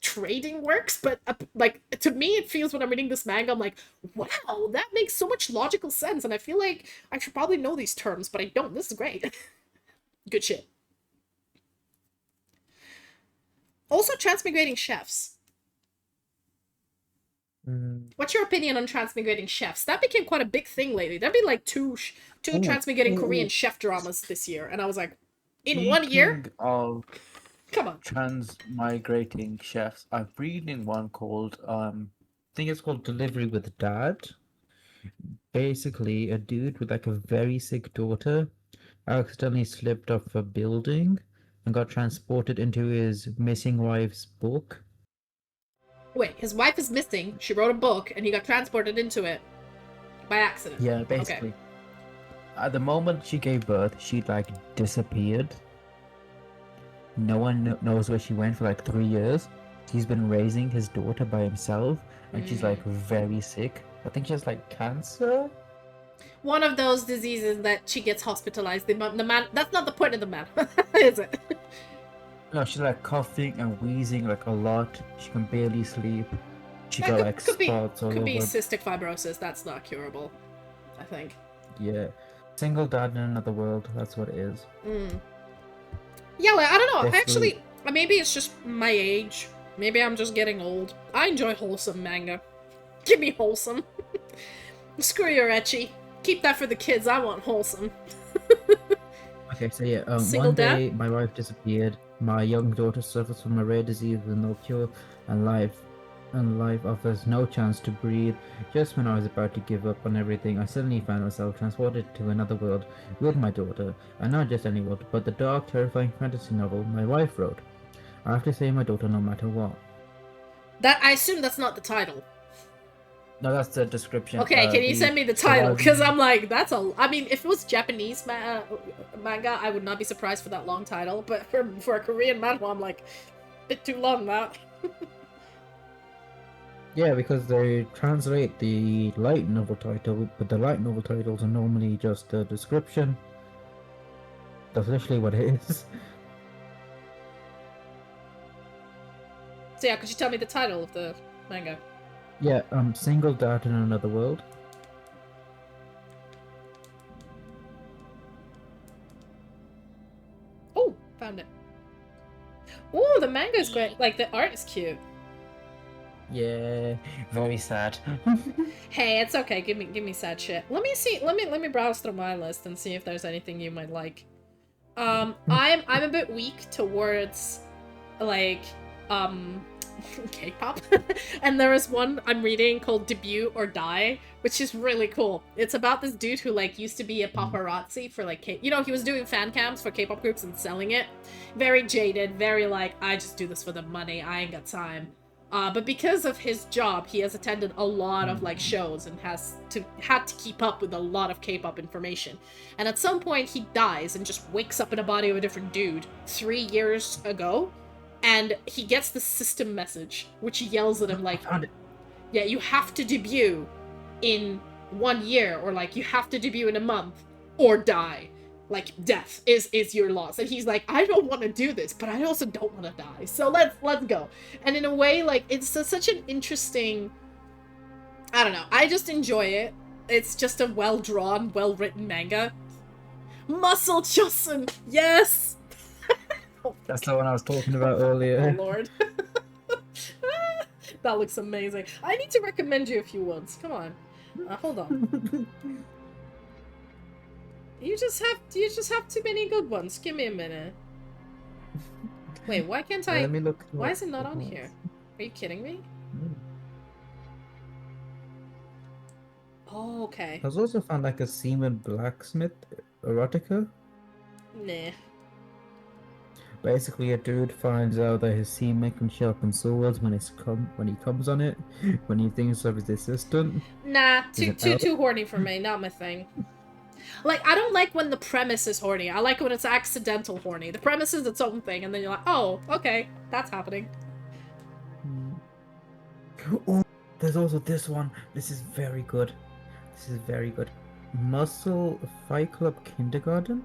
trading works, but like, to me it feels, when I'm reading this manga, I'm like, wow, that makes so much logical sense, and I feel like I should probably know these terms, but I don't. This is great. Good shit. Also, transmigrating chefs. What's your opinion on transmigrating chefs? That became quite a big thing lately. There've been like two transmigrating Korean chef dramas this year, and I was like, in 1 year? Speaking of Come on. transmigrating chefs, I'm reading one called I think it's called Delivery with Dad. Basically, a dude with like a very sick daughter accidentally slipped off a building and got transported into his missing wife's book. Wait, his wife is missing. She wrote a book, and he got transported into it by accident. Yeah, basically. At the moment she gave birth, she like disappeared. No one knows where she went for like 3 years. He's been raising his daughter by himself, and she's like very sick. I think she has like cancer. One of those diseases that she gets hospitalized. The man. That's not the point of the man, is it? No, she's like coughing and wheezing like a lot. She can barely sleep. She That got like could spots all be over. cystic fibrosis. That's not curable, I think. Yeah, single dad in another world. That's what it is. Yeah, like, I don't know. Basically- Actually, maybe it's just my age. Maybe I'm just getting old. I enjoy wholesome manga. Give me wholesome. Screw your ecchi. Keep that for the kids. I want wholesome. Okay, so yeah, Single one dad? day my wife disappeared. My young daughter suffers from a rare disease with no cure, and life offers no chance to breathe. Just when I was about to give up on everything, I suddenly found myself transported to another world with my daughter, and not just any world, but the dark, terrifying fantasy novel my wife wrote. I have to save my daughter no matter what. That, I assume that's not the title. No, that's the description. Okay, can you send me the title? Because I'm like, that's a... I mean, if it was Japanese manga, I would not be surprised for that long title. But for a Korean manhwa, I'm like, a bit too long, that. Yeah, because they translate the light novel title, but the light novel titles are normally just a description. That's literally what it is. So yeah, could you tell me the title of the manga? Yeah, single dad in another world. Oh, found it. Oh, the manga is great. Like, the art is cute. Yeah, very sad. Hey, it's okay. Give me sad shit. Let me see. Let me browse through my list and see if there's anything you might like. I'm a bit weak towards, like, K-pop. And there is one I'm reading called Debut or Die, which is really cool. It's about this dude who, like, used to be a paparazzi for, like, he was doing fan cams for K-pop groups and selling it. Very jaded, very like, I just do this for the money, I ain't got time. But because of his job, he has attended a lot of, like, shows and had to keep up with a lot of K-pop information. And at some point, he dies and just wakes up in a body of a different dude 3 years ago. And he gets the system message, which yells at him like, yeah, you have to debut in 1 year, or like, you have to debut in a month, or die. Like, death is your loss. And he's like, I don't want to do this, but I also don't want to die. So let's go. And in a way, like, it's such an interesting... I don't know. I just enjoy it. It's just a well-drawn, well-written manga. Muscle Chosun! Yes! That's the one I was talking about earlier. Oh, Lord. That looks amazing. I need to recommend you a few ones. Come on. Hold on. You just have too many good ones. Give me a minute. Wait, why can't I... Let me look. Why is it not on here? Are you kidding me? Oh, okay. I was also found like a seaman blacksmith erotica. Nah. Basically, a dude finds out that his semen can sharpen swords when he comes on it, when he thinks of his assistant. Nah, He's too an too too horny for me. Not my thing. Like, I don't like when the premise is horny. I like when it's accidental horny. The premise is its own thing, and then you're like, oh, okay, that's happening. Oh, there's also this one. This is very good. This is very good. Muscle Fight Club Kindergarten?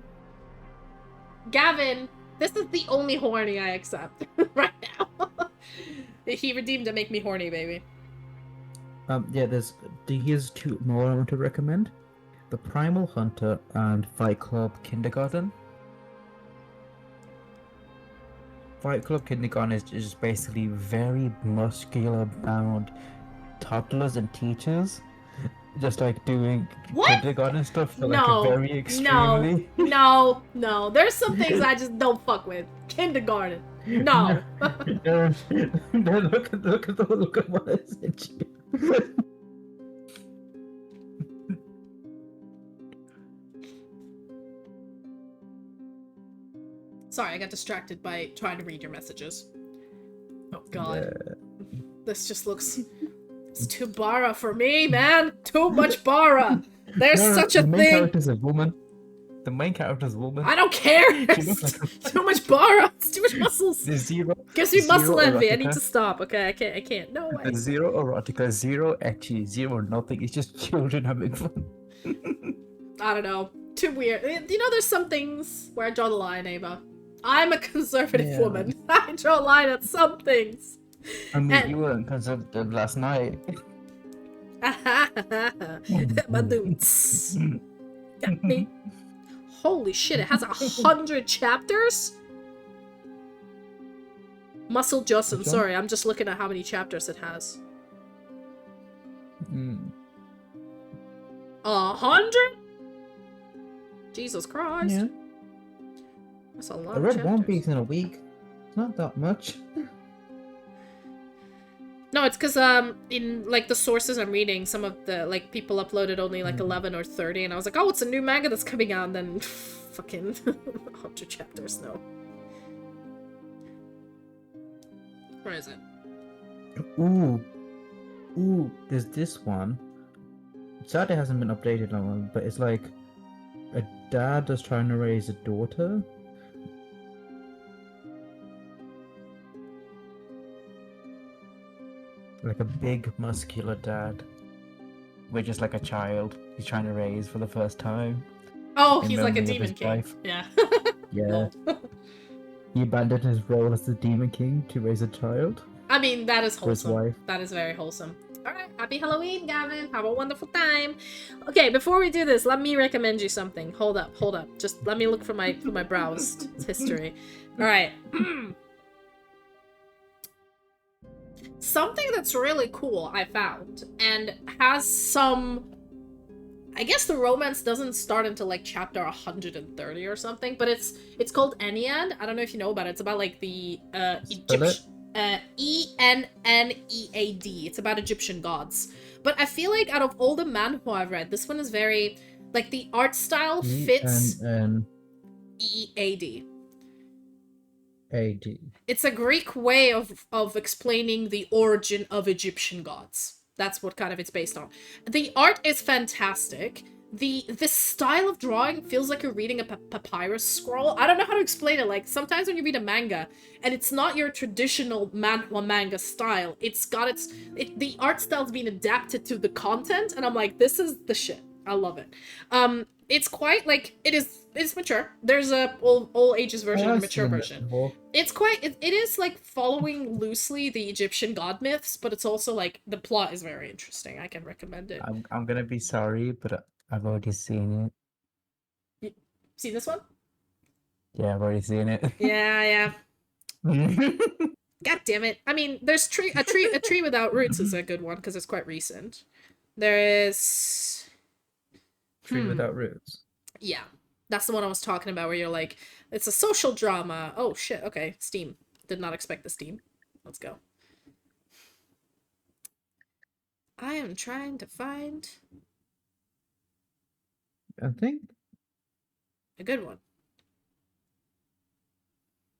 Gavin, this is the only horny I accept right now. He redeemed to make me horny, baby. Yeah, here's two more I want to recommend. The Primal Hunter and Fight Club Kindergarten. Fight Club Kindergarten is just basically very muscular bound toddlers and teachers. Just like doing What? kindergarten stuff for like a very extremely. No. There's some things I just don't fuck with. Kindergarten. No. No, look at what I sent you. Sorry, I got distracted by trying to read your messages. Oh god. Yeah. This just looks... It's too bara for me, man! Too much bara! There's such a the main thing! character's a woman. The main character's a woman. I don't care! She looks Too much bara! It's too much muscles! There's zero. Gives me muscle zero envy. I erotica. need to stop. Okay, I can't. No way. There's zero erotica, zero ecchi, zero nothing. It's just children having fun. I don't know. Too weird. You know, there's some things where I draw the line, Ava. I'm a conservative Yeah. woman. I draw a line at some things. I mean, And- you weren't conservative last night. Badoots. Got me. Holy shit, it has 100 chapters? Muscle Justin, Which one? sorry, I'm just looking at how many chapters it has. Mm. 100? Jesus Christ. Yeah. That's a lot I of read chapters. One Piece in a week. It's not that much. No, it's because in like the sources I'm reading, some of the like people uploaded only like 11 or 30, and I was like, oh, it's a new manga that's coming out, and then fucking 100 chapters. No. Where is it? Ooh, there's this one. Sadly, it hasn't been updated on one, but it's like a dad that's trying to raise a daughter. Like a big, muscular dad. With just like a child he's trying to raise for the first time. Oh, In he's like a memory of demon his king. wife. Yeah. Yeah. Lol. He abandoned his role as the Demon King to raise a child I mean, that is for his wholesome. wife. That is very wholesome. Alright, happy Halloween, Gavin. Have a wonderful time. Okay, before we do this, let me recommend you something. Hold up. Just let me look for my browsed history. Alright. Something that's really cool I found, and has some... I guess the romance doesn't start until like chapter 130 or something, but it's called Ennead. I don't know if you know about it. It's about like the Spell it. Ennead. It's about Egyptian gods. But I feel like out of all the manhwa I've read, this one is very like the art style fits Ead. AD. It's a Greek way of explaining the origin of Egyptian gods. That's what kind of it's based on. The art is fantastic. This style of drawing feels like you're reading a papyrus scroll. I don't know how to explain it. Like, sometimes when you read a manga, and it's not your traditional manhwa manga style, it's got the art style's being adapted to the content, and I'm like, this is the shit. I love it. It's quite, like, it's mature. There's a all ages version and a mature version. It's quite, it is, like, following loosely the Egyptian god myths, but it's also, like, the plot is very interesting. I can recommend it. I'm gonna be sorry, but I've already seen it. See this one? Yeah, I've already seen it. Yeah. God damn it. I mean, there's a tree without roots is a good one, because it's quite recent. There is... Tree Without Roots. Yeah. That's the one I was talking about, where you're like, it's a social drama. Oh, shit. Okay. Steam. Did not expect the Steam. Let's go. I am trying to find I think a good one.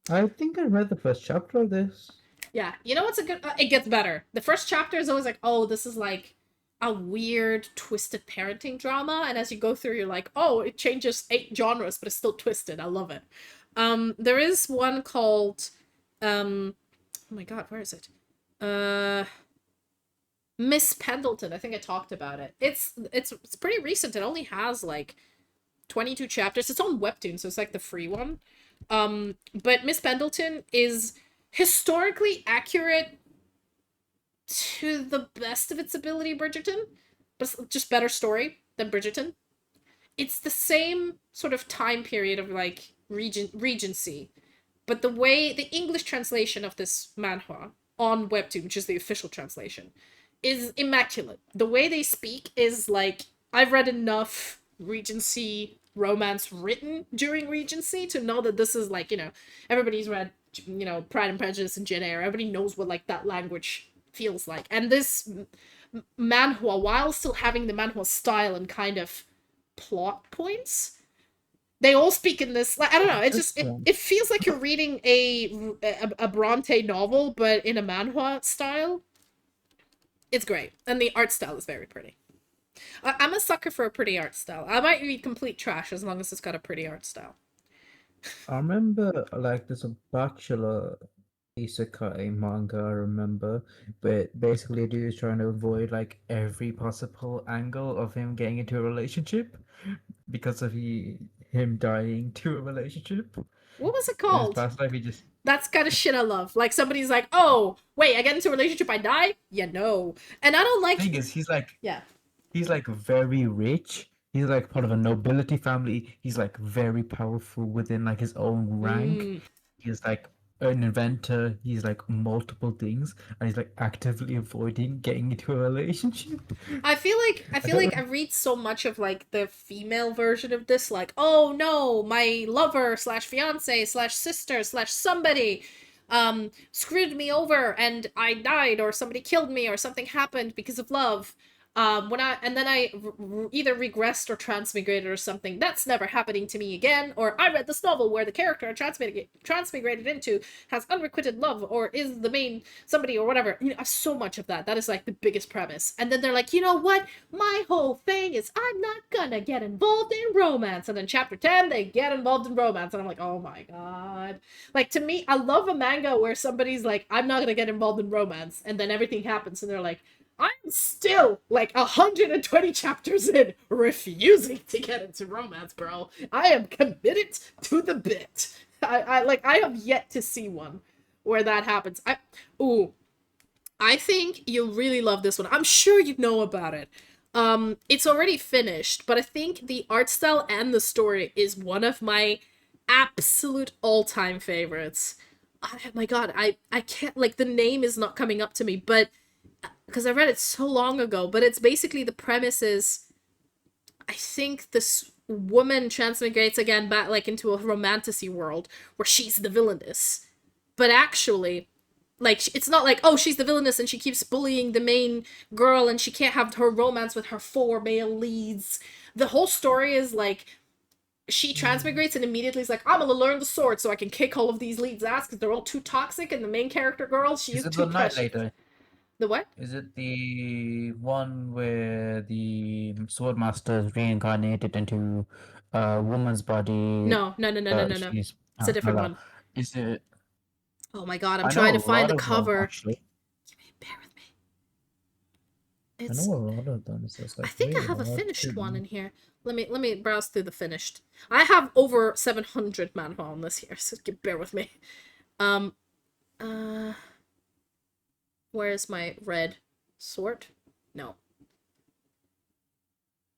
I think I read the first chapter of this. Yeah, you know what's a good? It gets better. The first chapter is always like, oh, this is like a weird, twisted parenting drama, and as you go through, you're like, oh, it changes 8 genres, but it's still twisted. I love it. There is one called, oh my god, where is it? Uh, Miss Pendleton. I think I talked about it. It's pretty recent. It only has like 22 chapters. It's on webtoons, so it's like the free one. But Miss Pendleton is historically accurate to the best of its ability, Bridgerton, but it's just better story than Bridgerton. It's the same sort of time period of like Regency, but the way the English translation of this manhwa on webtoon, which is the official translation, is immaculate. The way they speak is like, I've read enough Regency romance written during Regency to know that this is like, everybody's read, Pride and Prejudice and Jane Eyre. Everybody knows what like that language feels like. And this manhwa, while still having the manhwa style and kind of plot points, they all speak in this, like, I don't know, it just it feels like you're reading a Bronte novel but in a manhwa style. It's great, and the art style is very pretty. I'm a sucker for a pretty art style. I might read complete trash as long as it's got a pretty art style. I remember like there's a bachelor isekai manga I remember, but basically a dude is trying to avoid like every possible angle of him getting into a relationship because of him dying to a relationship. What was it In his called? past life, he just That's kind of shit I love. Like, somebody's like, oh, wait, I get into a relationship, I die? Yeah, no. And I don't like... thing is Yeah. he's like very rich. He's like part of a nobility family. He's like very powerful within like his own rank. He's like an inventor. He's like multiple things, and he's like actively avoiding getting into a relationship. I feel like I read so much of like the female version of this, like, oh no, my lover slash fiance slash sister slash somebody screwed me over and I died, or somebody killed me, or something happened because of love. Then I either regressed or transmigrated or something. That's never happening to me again. Or I read this novel where the character I transmigrated into has unrequited love, or is the main somebody, or whatever. So much of that. That is like the biggest premise. And then they're like, you know what? My whole thing is I'm not gonna get involved in romance. And then chapter 10, they get involved in romance, and I'm like, oh my god. Like, to me, I love a manga where somebody's like, I'm not gonna get involved in romance, and then everything happens, and they're like, I'm still like 120 chapters in, refusing to get into romance, bro. I am committed to the bit. I have yet to see one where that happens. I think you'll really love this one. I'm sure you know about it. It's already finished, but I think the art style and the story is one of my absolute all-time favorites. Oh my god, I can't, like, the name is not coming up to me, but because I read it so long ago, but it's basically, the premise is, I think this woman transmigrates again back like into a romantasy world where she's the villainess. But actually, like, it's not like, oh, she's the villainess and she keeps bullying the main girl and she can't have her romance with her 4 male leads. The whole story is like, she transmigrates and immediately is like, I'm gonna learn the sword so I can kick all of these leads' ass because they're all too toxic, and the main character girl, she is Is it too the Night precious. Later? The what? Is it the one where the swordmaster is reincarnated into a woman's body? No. She's It's a different one. Is it? Oh my god, I'm I trying know to a find lot the of them cover. actually. Bear with me. I It's... know a lot of them. So it's I like think I really have a hard finished to... one in here. Let me browse through the finished. I have over 700 manhwa on this here, so bear with me. Uh Where's my red sword? No.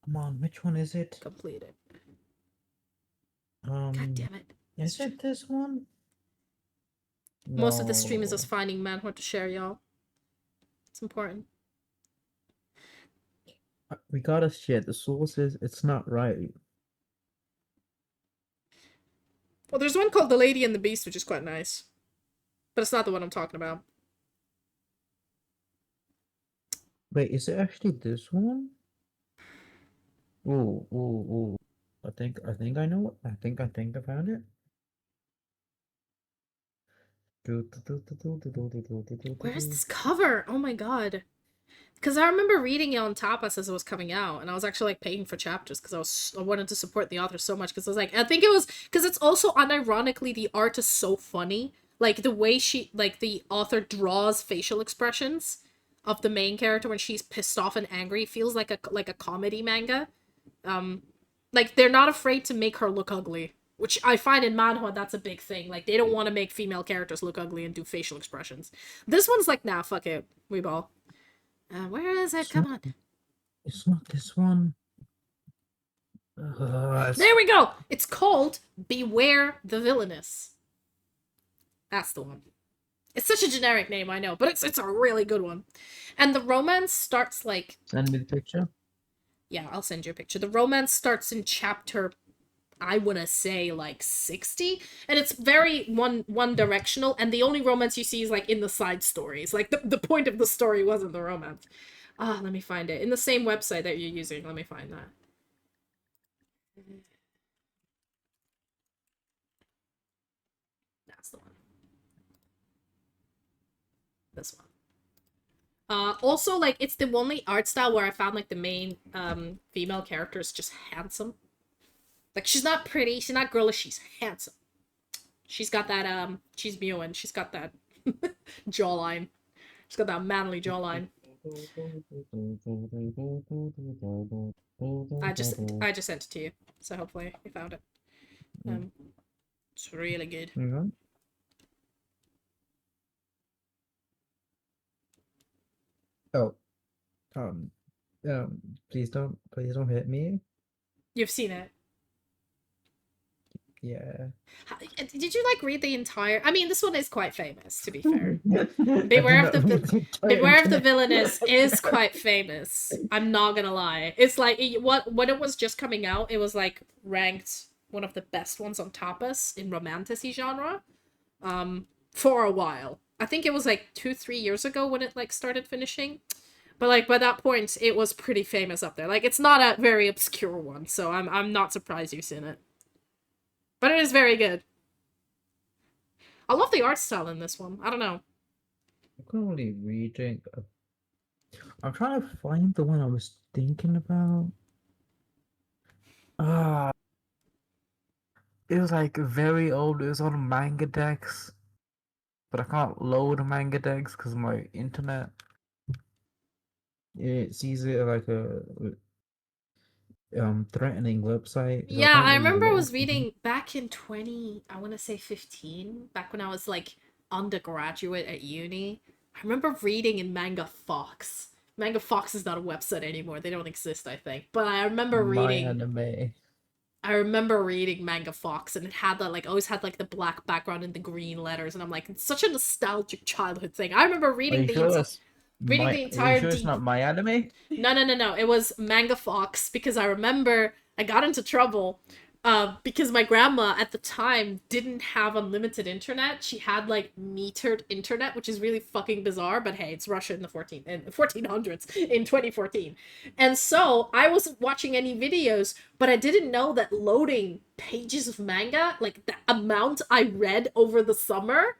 Come on, which one is it? Completed. God damn it. Is it this one? Most of the stream is No. us finding manhwa to share, y'all. It's important. We gotta share the sources. It's not right. Well, there's one called The Lady and the Beast, which is quite nice. But it's not the one I'm talking about. Wait, is it actually this one? Ooh. I think I know. I think I found it. Where is this cover? Oh my god. Because I remember reading it on Tapas as it was coming out, and I was actually like paying for chapters because I wanted to support the author so much. Because I was like, I think it was because it's also unironically the art is so funny, like the way the author draws facial expressions of the main character when she's pissed off and angry feels like a comedy manga. Like they're not afraid to make her look ugly, which I find in manhwa that's a big thing. Like they don't want to make female characters look ugly and do facial expressions. This one's like, nah, fuck it, we ball. Where is it? Come on. It's not this one. There we go! It's called Beware the Villainous. That's the one. It's such a generic name, I know, but it's a really good one. And the romance starts like... Send me the picture. Yeah, I'll send you a picture. The romance starts in chapter, I want to say, like, 60? And it's very one-directional, and the only romance you see is, like, in the side stories. Like, the point of the story wasn't the romance. Ah, let me find it. In the same website that you're using, let me find that. That's the one. This one. Also, like, it's the only art style where I found, like, the main, female character is just handsome. Like, she's not pretty, she's not girlish, she's handsome. She's got that, she's Mewin, she's got that jawline. She's got that manly jawline. I just sent it to you, so hopefully you found it. It's really good. Mm-hmm. Oh, please don't hit me. You've seen it. Yeah. Did you like read the entire? I mean, this one is quite famous, to be fair. Beware of the Villainous is quite famous. I'm not gonna lie. It's like when it was just coming out, it was like ranked one of the best ones on Tapas in romantasy genre. For a while. I think it was like 2-3 years ago when it like started finishing. But like by that point, it was pretty famous up there. Like it's not a very obscure one, so I'm not surprised you've seen it. But it is very good. I love the art style in this one. I don't know. I'm currently reading. I'm trying to find the one I was thinking about. It was like very old. It was on manga decks, but I can't load manga decks because my internet. It sees it like a threatening website. So Yeah, I can't really remember I load was them. reading back in 20, I want to say 15, back when I was like undergraduate at uni. I remember reading in Manga Fox. Manga Fox is not a website anymore. They don't exist, I think. But I remember reading Anime. I remember reading Manga Fox, and it had that, like, always had, like, the black background and the green letters, and I'm like, it's such a nostalgic childhood thing. I remember reading the entire... Are you sure it's not my anime? No. It was Manga Fox, because I remember I got into trouble because my grandma at the time didn't have unlimited internet. She had like metered internet, which is really fucking bizarre, but hey, it's Russia in the 1400s in 2014. And so I wasn't watching any videos, but I didn't know that loading pages of manga, like the amount I read over the summer,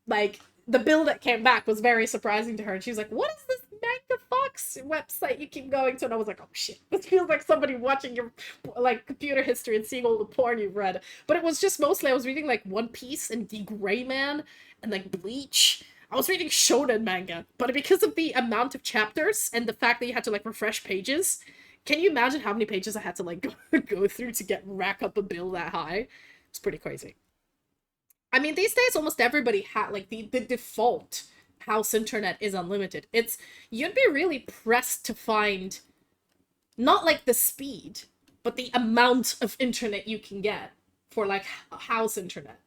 like the bill that came back was very surprising to her. And she was like, what is this Manga Fox website you keep going to? And I was like, oh shit, this feels like somebody watching your like computer history and seeing all the porn you've read. But it was just mostly, I was reading like One Piece and The Gray Man and like Bleach. I was reading shonen manga, but because of the amount of chapters and the fact that you had to like refresh pages, can you imagine how many pages I had to like go through to rack up a bill that high? It's pretty crazy. I mean, these days almost everybody had like the default house internet is unlimited. You'd be really pressed to find not like the speed, but the amount of internet you can get for like house internet.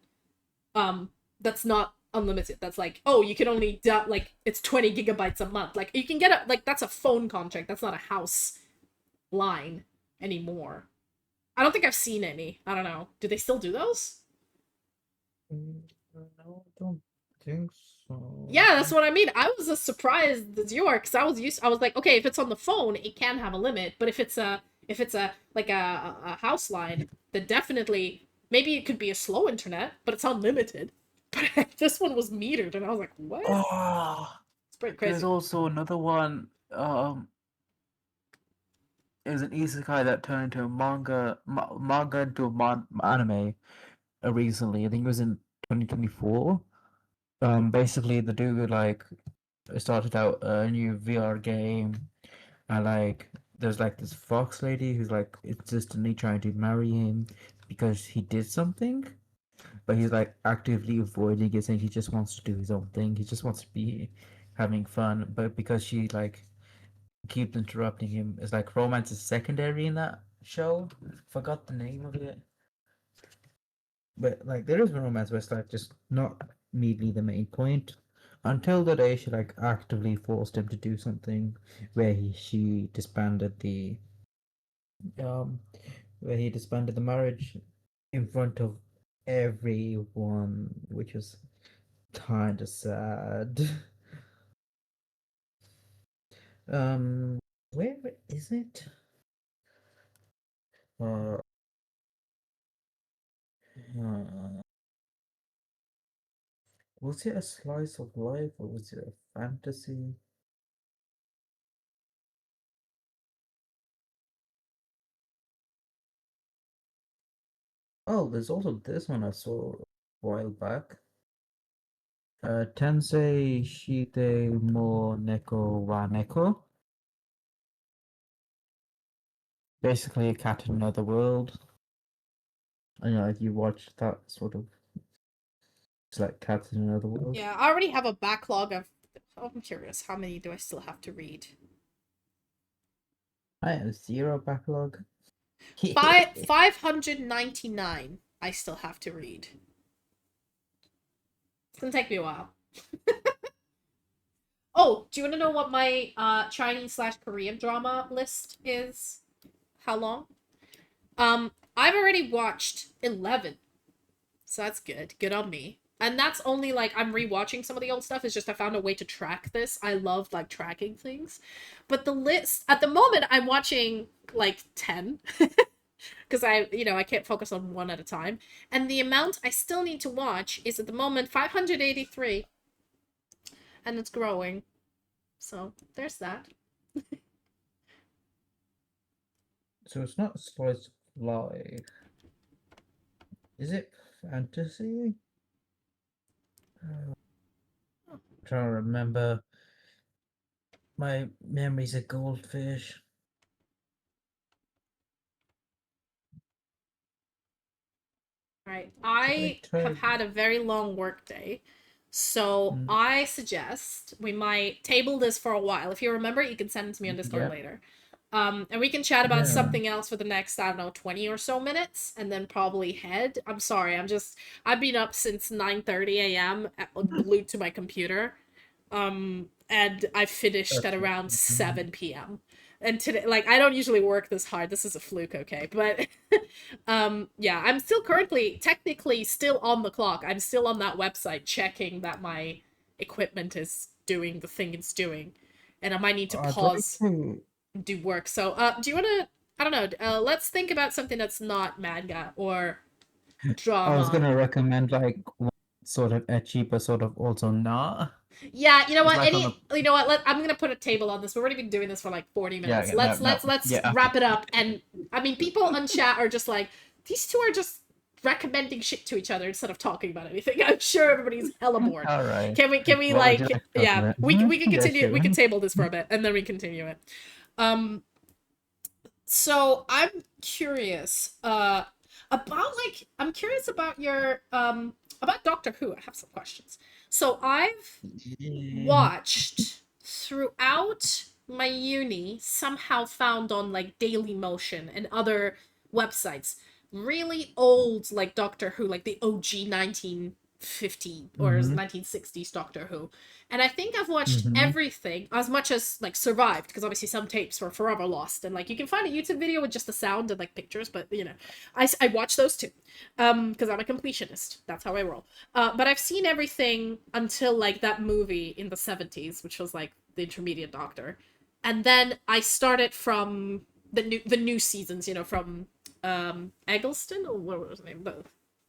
That's not unlimited. That's like, oh, you can only like it's 20 gigabytes a month. Like you can get that's a phone contract. That's not a house line anymore. I don't think I've seen any. I don't know. Do they still do those? No, I don't think so. Yeah, that's what I mean. I was as surprised as you are, because I was like, okay, if it's on the phone, it can have a limit, but if it's a like a house line, then definitely maybe it could be a slow internet, but it's unlimited. But this one was metered, and I was like, what? Oh, It's pretty there's crazy. also another one. It was an isekai that turned into a manga into a anime recently. I think it was in 2024. Basically the dude like started out a new VR game, and like there's like this fox lady who's like insistently trying to marry him because he did something, but he's like actively avoiding it, saying he just wants to do his own thing. He just wants to be having fun, but because she like keeps interrupting him, it's like romance is secondary in that show. Forgot the name of it, but like there is romance, but it's like just not immediately the main point. Until the day she like actively forced him to do something, where she disbanded the um where he disbanded the marriage in front of everyone, which was kind of sad. Um, where is it? Uh, uh, was it a slice of life or was it a fantasy? Oh, there's also this one I saw a while back. Tensei Shide mo Neko wa Neko. Basically, a cat in another world. I know if you watch that sort of, it's like cats in another world. Yeah, I already have a backlog of. Oh, I'm curious, how many do I still have to read? I have zero backlog. 599 I still have to read. It's gonna take me a while. Oh, do you want to know what my Chinese/Korean drama list is? How long? I've already watched 11, so that's good. Good on me. And that's only like I'm rewatching some of the old stuff. It's just I found a way to track this. I love like tracking things, but the list at the moment I'm watching like 10 because I can't focus on one at a time. And the amount I still need to watch is at the moment 583, and it's growing. So there's that. So it's not slice of life. Is it fantasy? Trying to remember. My memory's a goldfish. Right. I have had a very long work day. So I suggest we might table this for a while. If you remember, you can send it to me on Discord later. And we can chat about something else for the next, I don't know, 20 or so minutes, and then probably head. I'm sorry, I've been up since 9:30 a.m. glued to my computer. And I finished at around 7 p.m. And today, like, I don't usually work this hard. This is a fluke, okay? But, yeah, I'm still technically still on the clock. I'm still on that website checking that my equipment is doing the thing it's doing. And I might need to pause and do work. So, do you want to, I don't know, let's think about something that's not manga or drama. I was gonna recommend like one sort of ecchi, but sort of also not. Yeah, you know what? Like You know what? I'm gonna put a table on this. We've already been doing this for like 40 minutes. Yeah, Let's wrap it up. And I mean, people on chat are just like, these two are just recommending shit to each other instead of talking about anything. I'm sure everybody's hella bored. All right. Can we Well, like would you yeah, to talk about? we can Yeah, continue. sure. We can table this for a bit and then we continue it. So I'm curious I'm curious about your about Doctor Who. I have some questions. So I've watched throughout my uni, somehow found on like Daily Motion and other websites, really old like Doctor Who, like the OG 1950 or 1960s Doctor Who. And I think I've watched everything as much as like survived, because obviously some tapes were forever lost, and like you can find a YouTube video with just the sound and like pictures, but I watch those too, because I'm a completionist. That's how I roll. But I've seen everything until like that movie in the 70s, which was like the Intermediate Doctor, and then I started from the new seasons, from Eggleston, or what was his name?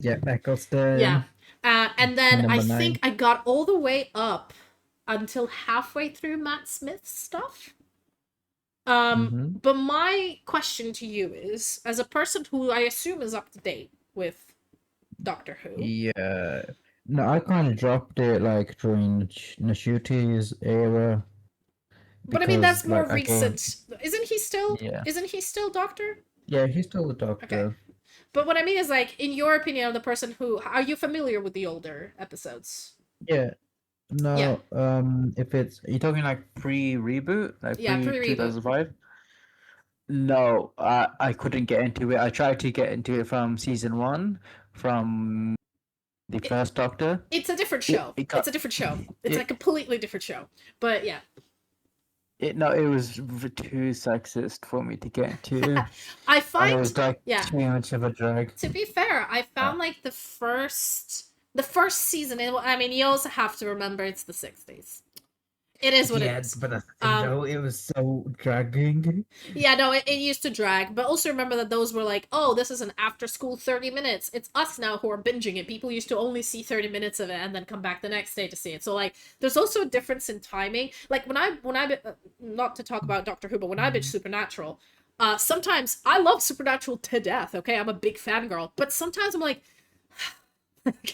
Yeah, Eccleston. Yeah. And then I Number think 9. I got all the way up until halfway through Matt Smith's stuff. Mm-hmm. But my question to you is, as a person who I assume is up to date with Doctor Who, Yeah. No, I kind of dropped it like during Nashuti's era but I mean that's because more like I came. recent. Isn't he still? Yeah. Isn't he still Doctor? Yeah, he's still the Okay. doctor. But what I mean is, like, in your opinion, of the person who are you familiar with the older episodes? Yeah. Yeah, No, if it's you're talking like pre-reboot, like yeah, pre pre-reboot. 2005. No, I couldn't get into it. I tried to get into it from season 1, from the It, first Doctor. it's a different It show. it It's got a different show. It's a it completely different show. But yeah, it no, it was too sexist for me to get into, I and it find was like yeah. too much of a drag. To be fair, I Uh, found like the first season. I mean, you also have to remember it's the 60s. It is what it yeah, is. but that's the thing, though, it was so dragging. Yeah, no, it used to drag, but also remember that those were like, oh, this is an after school 30 minutes. It's us now who are binging it. People used to only see 30 minutes of it and then come back the next day to see it. So like there's also a difference in timing. Like not to talk about Doctor Who, but when I binge Supernatural, sometimes I love Supernatural to death, okay? I'm a big fangirl, but sometimes I'm like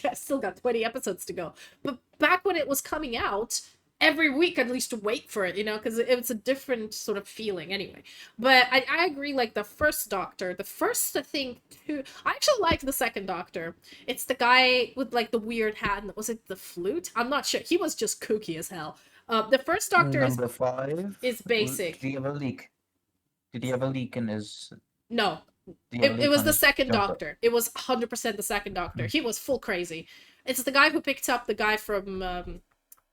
I still got 20 episodes to go. But back when it was coming out, every week I'd at least wait for it, because it's a different sort of feeling anyway. But I agree, like the first Doctor, the first, I think, two, I actually like the second Doctor. It's the guy with like the weird hat, and was it the flute? I'm not sure. He was just kooky as hell. The first Doctor Number 5. is basic. Did he have a leak? Did he have a leak in his? No, Did he have a it leak was on the his second jumper? Doctor. It was 100% the second Doctor. He was full crazy. It's the guy who picked up the guy from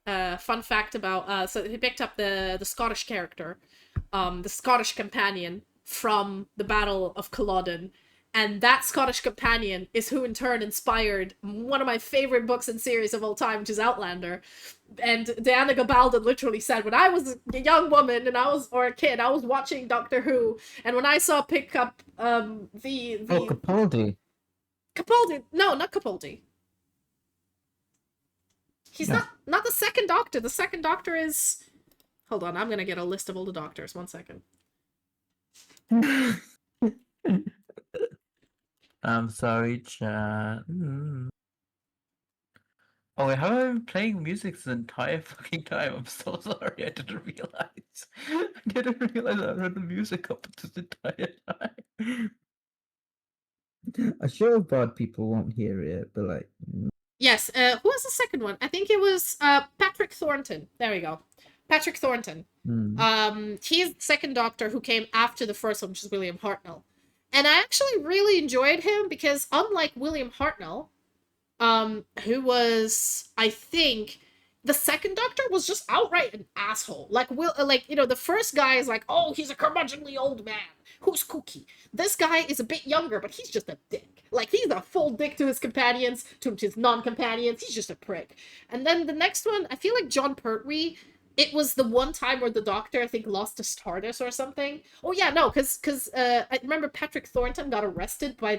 fun fact about so he picked up the Scottish character, the Scottish companion from the Battle of Culloden, and that Scottish companion is who in turn inspired one of my favorite books and series of all time, which is Outlander. And Diana Gabaldon literally said, when I was a young woman or a kid, I was watching Doctor Who, and when I saw pick up the Oh, Capaldi. Capaldi, no, not Capaldi. He's No. not the second Doctor. The second Doctor is. Hold on, I'm gonna get a list of all the Doctors. 1 second. I'm sorry, chat. Oh, wait, how have I been playing music this entire fucking time? I'm so sorry. I didn't realize. I didn't realize I had the music up this entire time. I'm sure bad people won't hear it, but like. Yes. Who was the second one? I think it was Patrick Thornton. There we go. Patrick Thornton. He's the second Doctor who came after the first one, which is William Hartnell. And I actually really enjoyed him because, unlike William Hartnell, who was, I think, the second Doctor was just outright an asshole. Like, the first guy is like, oh, he's a curmudgeonly old man who's kooky. This guy is a bit younger, but he's just a dick. Like, he's a full dick to his companions, to his non-companions. He's just a prick. And then the next one, I feel like John Pertwee. It was the one time where the Doctor, I think, lost his TARDIS or something. Oh yeah, no, because I remember Patrick Thornton got arrested by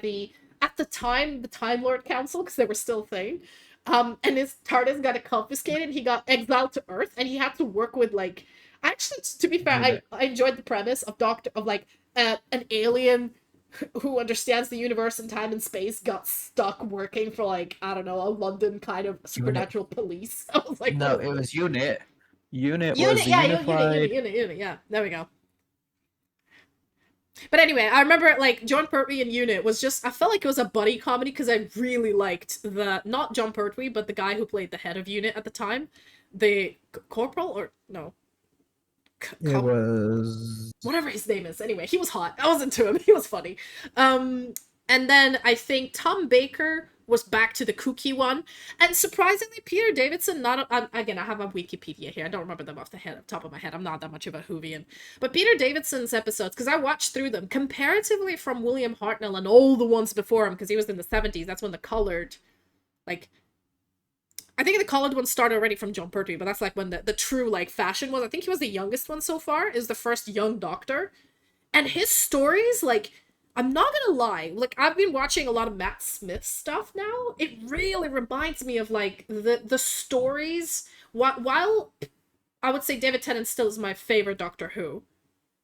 at the time, the Time Lord Council, because they were still a thing. And his TARDIS got confiscated. He got exiled to Earth, and he had to work with like. Actually, to be fair, I enjoyed the premise of an alien who understands the universe and time and space got stuck working for like, I don't know, a London kind of supernatural police. I was like, No, what? it was Unit. Unit was Unit, the yeah, unified. unit, yeah. There we go. But anyway, I remember like John Pertwee and Unit was just, I felt like it was a buddy comedy because I really liked not John Pertwee, but the guy who played the head of Unit at the time. The corporal, or no. It was. Whatever his name is. Anyway, he was hot. I was into him. He was funny. And then I think Tom Baker was back to the kooky one, and surprisingly, Peter Davidson. Again, I have a Wikipedia here. I don't remember them off the top of my head. I'm not that much of a Whovian, but Peter Davidson's episodes, because I watched through them comparatively from William Hartnell and all the ones before him, because he was in the 70s. That's when the colored, like. I think the colored one started already from John Pertwee, but that's like when the true like fashion was. I think he was the youngest one so far, is the first young Doctor. And his stories, like, I'm not gonna lie, like I've been watching a lot of Matt Smith stuff now. It really reminds me of like the stories. While I would say David Tennant still is my favorite Doctor Who,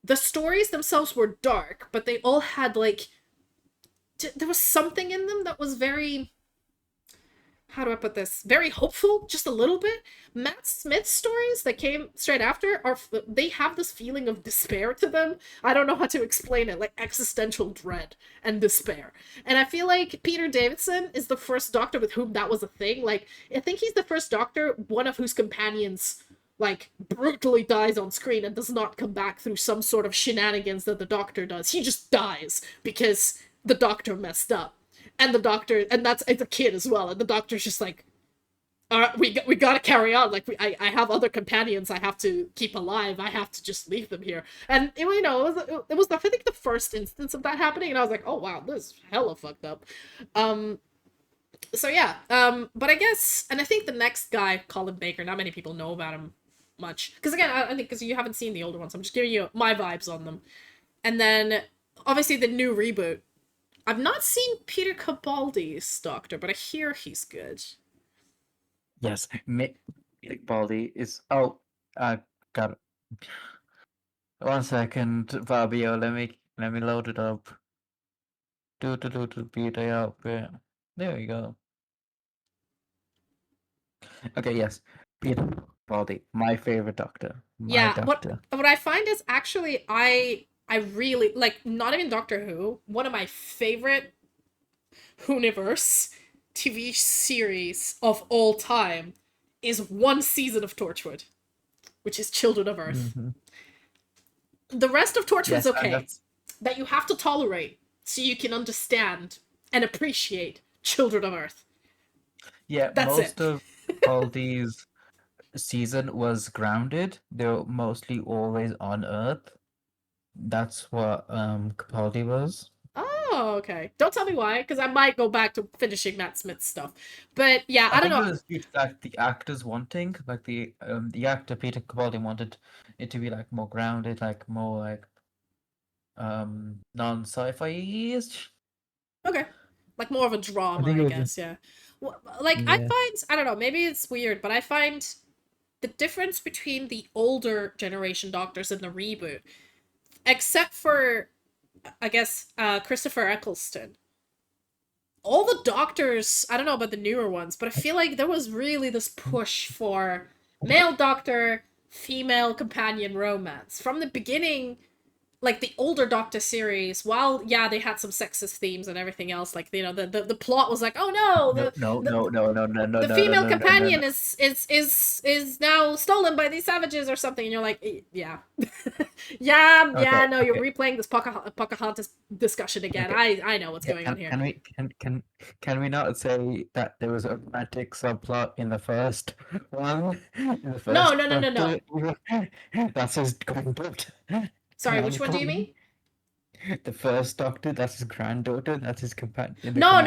the stories themselves were dark, but they all had like there was something in them that was very, how do I put this? Very hopeful, just a little bit. Matt Smith's stories that came straight after they have this feeling of despair to them. I don't know how to explain it, like existential dread and despair. And I feel like Peter Davison is the first Doctor with whom that was a thing. Like, I think he's the first Doctor, one of whose companions like brutally dies on screen and does not come back through some sort of shenanigans that the Doctor does. He just dies because the Doctor messed up. And the Doctor, and it's a kid as well, and the Doctor's just like, all right, we gotta carry on. Like, I have other companions I have to keep alive. I have to just leave them here. And, it was I think, the first instance of that happening, and I was like, oh, wow, this is hella fucked up. So, yeah. But I guess, and I think the next guy, Colin Baker, not many people know about him much. Because, again, I think because you haven't seen the older ones, I'm just giving you my vibes on them. And then, obviously, the new reboot. I've not seen Peter Capaldi's Doctor, but I hear he's good. Yes, Peter Capaldi is. Oh, I got it. 1 second, Fabio. Let me load it up. Do Peter up. There we go. Okay, yes, Peter Capaldi, my favorite Doctor. My Doctor. What I find is actually I really like, not even Doctor Who, one of my favorite Whoniverse TV series of all time is one season of Torchwood, which is Children of Earth. Mm-hmm. The rest of Torchwood's okay, that's... that you have to tolerate so you can understand and appreciate Children of Earth. Yeah, that's most it. of Capaldi's season was grounded. They're mostly always on Earth. That's what Capaldi was. Oh, okay. Don't tell me why, because I might go back to finishing Matt Smith's stuff. But yeah, I don't know. It was due to that the actors wanting, like the actor Peter Capaldi wanted it to be like more grounded, like more like non-sci-fi-ish. Okay. Like more of a drama, I guess, yeah. Well, like, I find, I don't know, maybe it's weird, but I find the difference between the older generation Doctors and the reboot, except for, I guess, Christopher Eccleston, all the Doctors, I don't know about the newer ones, but I feel like there was really this push for male Doctor, female companion romance. From the beginning, like the older Doctor series, while they had some sexist themes and everything else, like, the plot was like, oh no, the female companion is now stolen by these savages or something, and you're like, yeah, you're replaying this Pocahontas discussion again. Okay. I know what's going on here. Can we not say that there was a romantic subplot in the first one? No. That's his granddaughter. Sorry, which one do you mean? The first Doctor, that's his granddaughter, that's his companion. No.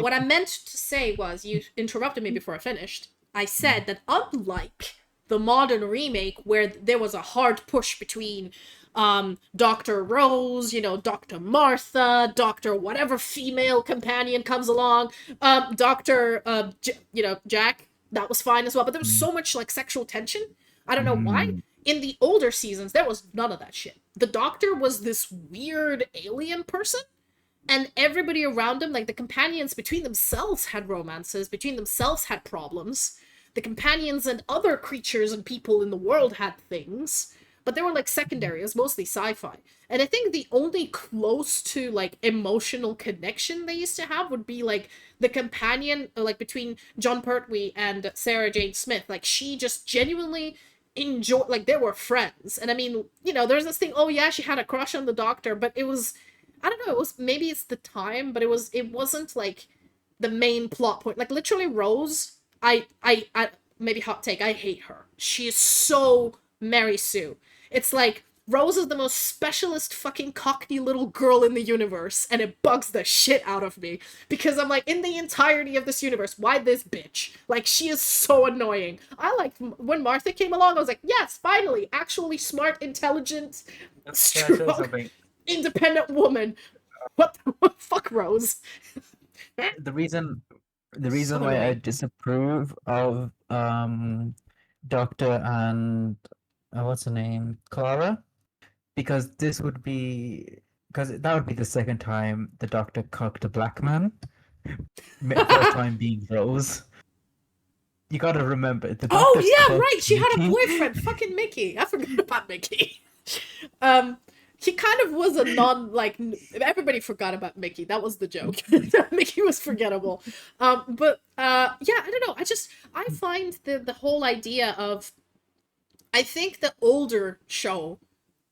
What I meant to say was, you interrupted me before I finished. I said that unlike the modern remake, where there was a hard push between Dr. Rose, Dr. Martha, Dr. whatever female companion comes along, Dr. Jack, that was fine as well, but there was so much, like, sexual tension. I don't know why. In the older seasons, there was none of that shit. The Doctor was this weird alien person, and everybody around him, like the companions between themselves had romances, between themselves had problems. The companions and other creatures and people in the world had things, but they were like secondary. It was mostly sci-fi. And I think the only close to like emotional connection they used to have would be like the companion, like between John Pertwee and Sarah Jane Smith. Like, she just genuinely enjoy, like, they were friends. And I mean, there's this thing, oh yeah, she had a crush on the Doctor, but it was, I don't know, it was, maybe it's the time, but it wasn't like the main plot point. Like, literally, Rose, I maybe hot take, I hate her. She is so Mary Sue. It's like, Rose is the most specialist fucking cockney little girl in the universe, and it bugs the shit out of me. Because I'm like, in the entirety of this universe, why this bitch? Like, she is so annoying. I liked, when Martha came along, I was like, yes, finally, actually smart, intelligent, strong, independent woman. What? Fuck Rose. the reason So why I annoying. disapprove of Doctor and what's her name, Clara, because this would be because that would be the second time the Doctor cocked a black man. First time being Rose. You gotta remember the Oh Doctor yeah, right. cooked She had a Mickey. boyfriend, fucking Mickey. I forgot about Mickey. Um, he kind of was a non like everybody forgot about Mickey. That was the joke. Mickey was forgettable. Yeah, I don't know. I find the whole idea of I think the older show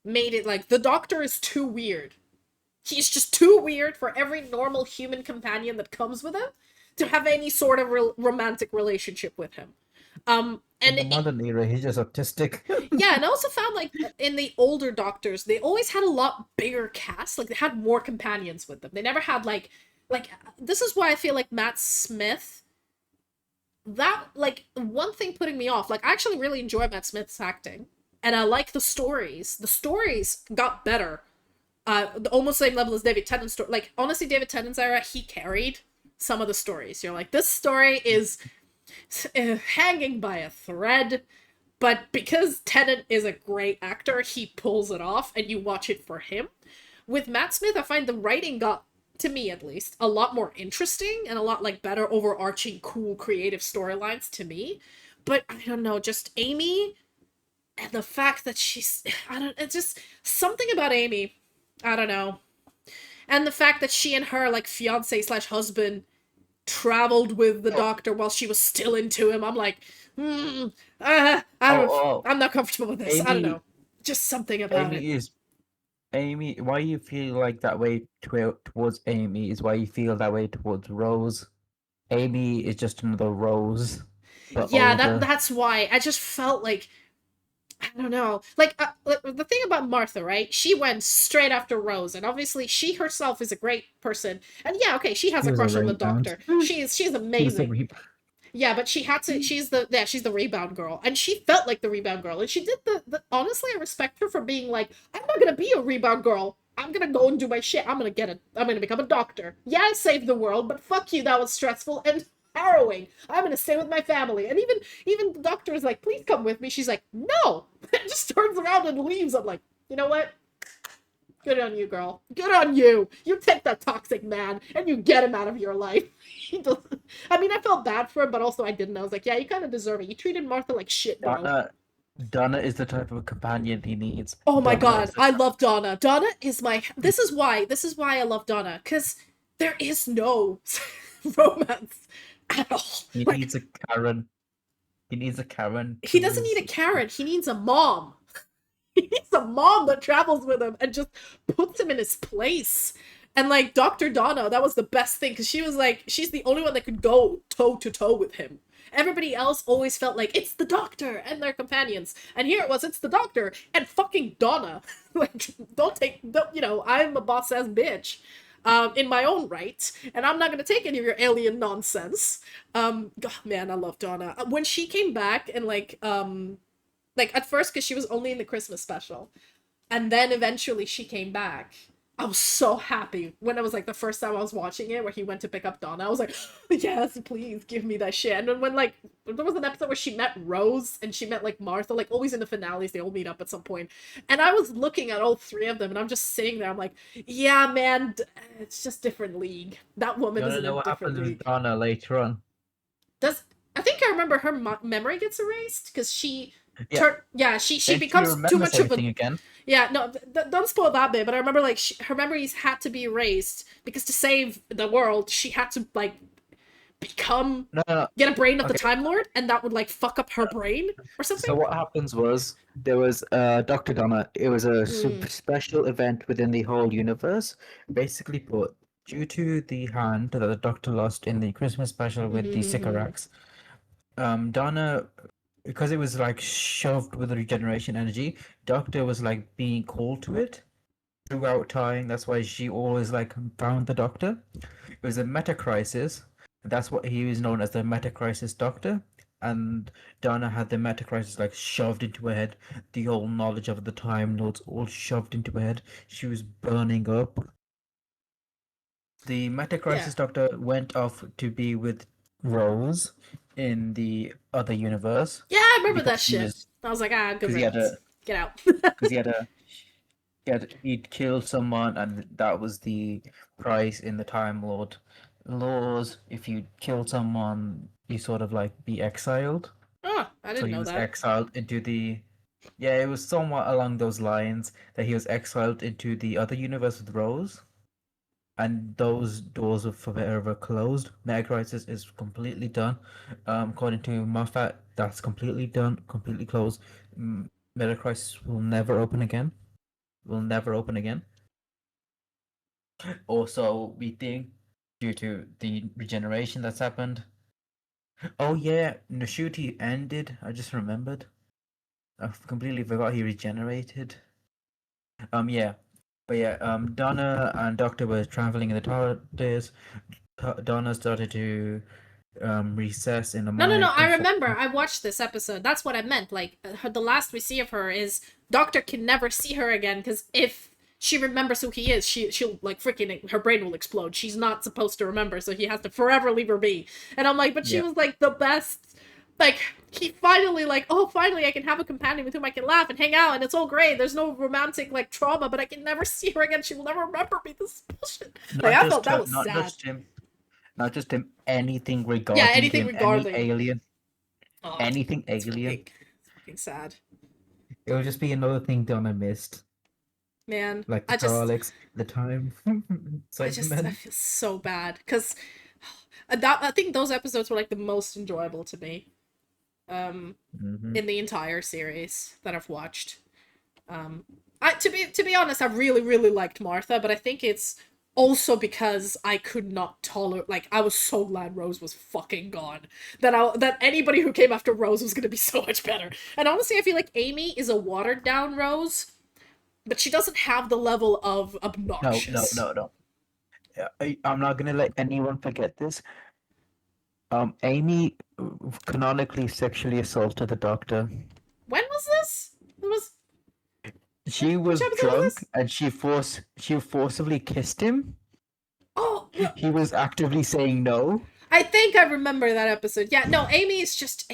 made it like the Doctor is too weird. He's just too weird for every normal human companion that comes with him to have any sort of romantic relationship with him. In And the modern era, he's just autistic. yeah, and I also found like in the older Doctors, they always had a lot bigger cast. Like they had more companions with them. They never had like this is why I feel like Matt Smith. That like one thing putting me off. Like I actually really enjoy Matt Smith's acting, and I like the stories. The stories got better. Almost same level as David Tennant's story. Like honestly, David Tennant's era, he carried some of the stories. You're like, this story is hanging by a thread, but because Tennant is a great actor, he pulls it off, and you watch it for him. With Matt Smith, I find the writing got, to me at least, a lot more interesting and a lot like better overarching, cool, creative storylines to me. But I don't know, just Amy and the fact that she's, I don't, it's just something about Amy. I don't know. And the fact that she and her like fiance slash husband traveled with the Doctor while she was still into him. I'm like, I don't, I'm not comfortable with this. I don't Amy, know. Just something about it. Amy. Why you feel like that way towards Amy is why you feel that way towards Rose. Amy is just another Rose, but Yeah, older. that's why. I just felt like I don't know. Like the thing about Martha, right? She went straight after Rose, and obviously she herself is a great person. And yeah, okay, she has She a was a crush on the rebound. Doctor. She's She was a amazing. rebound. Yeah, but she had to. She's the rebound girl, and she felt like the rebound girl, and she did the. Honestly, I respect her for being like, I'm not gonna be a rebound girl. I'm gonna go and do my shit. I'm gonna become a doctor. Yeah, I saved the world, but fuck you. That was stressful and harrowing. I'm gonna stay with my family. And even the doctor is like, please come with me. She's like, no. And just turns around and leaves. I'm like, you know what? Good on you, girl. Good on you. You take that toxic man and you get him out of your life. He doesn't. I mean, I felt bad for him, but also I didn't. I was like, yeah, you kind of deserve it. You treated Martha like shit, bro. Donna is the type of companion he needs. Oh my Donna god, is the I type. love Donna. Donna is my. This is why I love Donna, because there is no romance at all. He Like, needs a Karen. He needs a Karen he to doesn't need his. a Karen. He needs a mom. He needs a mom that travels with him and just puts him in his place. And like Dr. Donna, that was the best thing because she was like, she's the only one that could go toe to toe with him. Everybody else always felt like it's the Doctor and their companions, and here it was, it's the Doctor and fucking Donna. Like, don't you know? I'm a boss ass bitch, in my own right, and I'm not gonna take any of your alien nonsense. God, man, I love Donna. When she came back and like at first because she was only in the Christmas special, and then eventually she came back. I was so happy when it was like the first time I was watching it where he went to pick up Donna. I was like, yes, please give me that shit. And then when like there was an episode where she met Rose and she met like Martha, like always in the finales they all meet up at some point. And I was looking at all three of them and I'm just sitting there. I'm like, yeah, man, it's just different league. That woman You is wanna in a know what different happens with league. Donna later on? Does I think I remember her memory gets erased because she Yeah. she Then she becomes too remembers much of a everything again. yeah, no, don't spoil that bit. But I remember like her memories had to be erased because to save the world, she had to like become No. get a brain of the Okay. Time Lord, and that would like fuck up her brain or something. So what happens was there was Dr. Donna. It was a special event within the whole universe. Basically put, due to the hand that the Doctor lost in the Christmas special with the Sycorax, Donna, because it was like shoved with the regeneration energy, Doctor was like being called to it throughout time. That's why she always like found the Doctor. It was a meta crisis. That's what he was known as, the meta crisis Doctor. And Donna had the meta crisis like shoved into her head. The whole knowledge of the Time Lords all shoved into her head. She was burning up. The Metacrisis Yeah. Doctor went off to be with Rose in the other universe Yeah, I remember that because shit. I was like, good because he had riddance. a Get out. because he'd killed someone, and that was the price in the Time Lord laws. If you killed someone, you sort of like be exiled. Oh, I So didn't he know was that. exiled into the. Yeah, it was somewhat along those lines that he was exiled into the other universe with Rose, and those doors are forever closed. Mega Crisis is completely done. According to Moffat, that's completely done, completely closed. Mega Crisis will never open again. Will never open again. Also, we think due to the regeneration that's happened. Oh yeah, Nashuti ended. I just remembered. I completely forgot he regenerated. Yeah. But yeah, Donna and Doctor were traveling in the TARDIS. Donna started to recess in the No, no, no. mind. I remember. I watched this episode. That's what I meant. Like, the last we see of her is Doctor can never see her again because if she remembers who he is, she'll like freaking her brain will explode. She's not supposed to remember, so he has to forever leave her be. And I'm like, but she Yeah. was like the best. Like he finally like, oh, finally I can have a companion with whom I can laugh and hang out, and it's all great. There's no romantic like trauma, but I can never see her again. She will never remember me. This is bullshit. Like I felt that was Not sad. just him, not just him. Anything Yeah, regarding anything him, any regarding. alien, Oh, anything it's alien. fucking sad. It would just be another thing Donna missed, Man, like the Daleks, the time I Cybermen. feel so bad because I think those episodes were like the most enjoyable to me, Hmm. in the entire series that I've watched. To be honest, I really really liked Martha, but I think it's also because I could not tolerate. Like, I was so glad Rose was fucking gone. That anybody who came after Rose was gonna be so much better. And honestly, I feel like Amy is a watered down Rose, but she doesn't have the level of No, no, obnoxious. no, no. I'm not gonna let anyone forget this. Amy canonically sexually assaulted the Doctor. When was this? It was She which was episode was drunk this? and she forcibly kissed him. Oh, well, He was actively saying no. I think I remember that episode. Yeah, no, Amy's just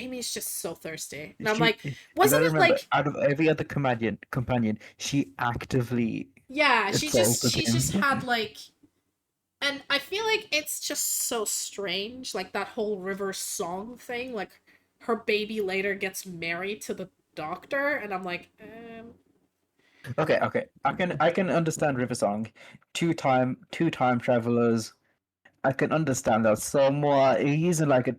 so thirsty. And I'm She, like, you wasn't gotta it remember, like, out of every other companion, she actively yeah, assaulted she's just him. had like, and I feel like it's just so strange, like that whole river song thing. Like, her baby later gets married to the doctor, and I'm like, Okay, okay, I can understand River Song, two time travelers. I can understand that somewhat. He's like a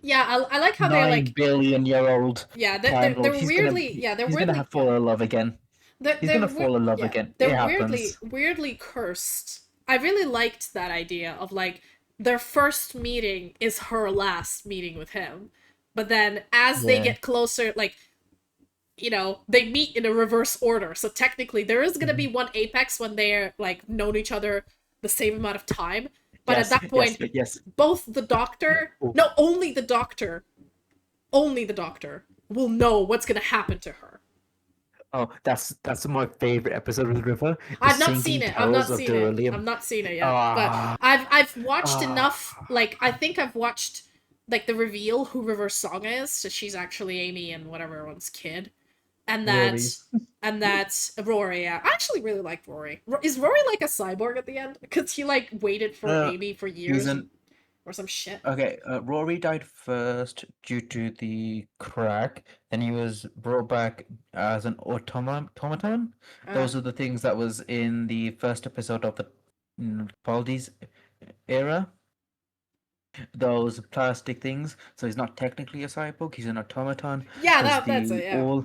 yeah, I like how they're 9 like, billion year old yeah, Time Lord. they're weirdly, yeah, they're He's gonna weirdly, have fall in love again. He's gonna fall in love yeah, again. It they're happens. weirdly cursed. I really liked that idea of like their first meeting is her last meeting with him, but then as they Yeah. get closer, like, they meet in a reverse order. So technically, there is gonna be Mhm. one apex when they're like known each other the same amount of time, but at Yes, that yes, point, yes. both the doctor, Oh, no, only the doctor will know what's gonna happen to her. oh, that's my favorite episode with River. The I've not singing seen it. I've carols not of seen it. Beryllium. I've not seen it yet. But Ah, I've watched enough. ah. Like, I think I've watched like the reveal who River's song is. So she's actually Amy and whatever one's kid, and that Rory's. and that's Rory. Yeah, I actually really like Rory. Is Rory like a cyborg at the end? Because he like waited for No, Amy for he's years an or some shit. okay. Rory died first due to the crack. Then he was brought back as an automaton. Uh, Those are the things that was in the first episode of the Baldi's era. Those plastic things. So he's not technically a cyborg. He's an automaton yeah, because that's the it. Yeah.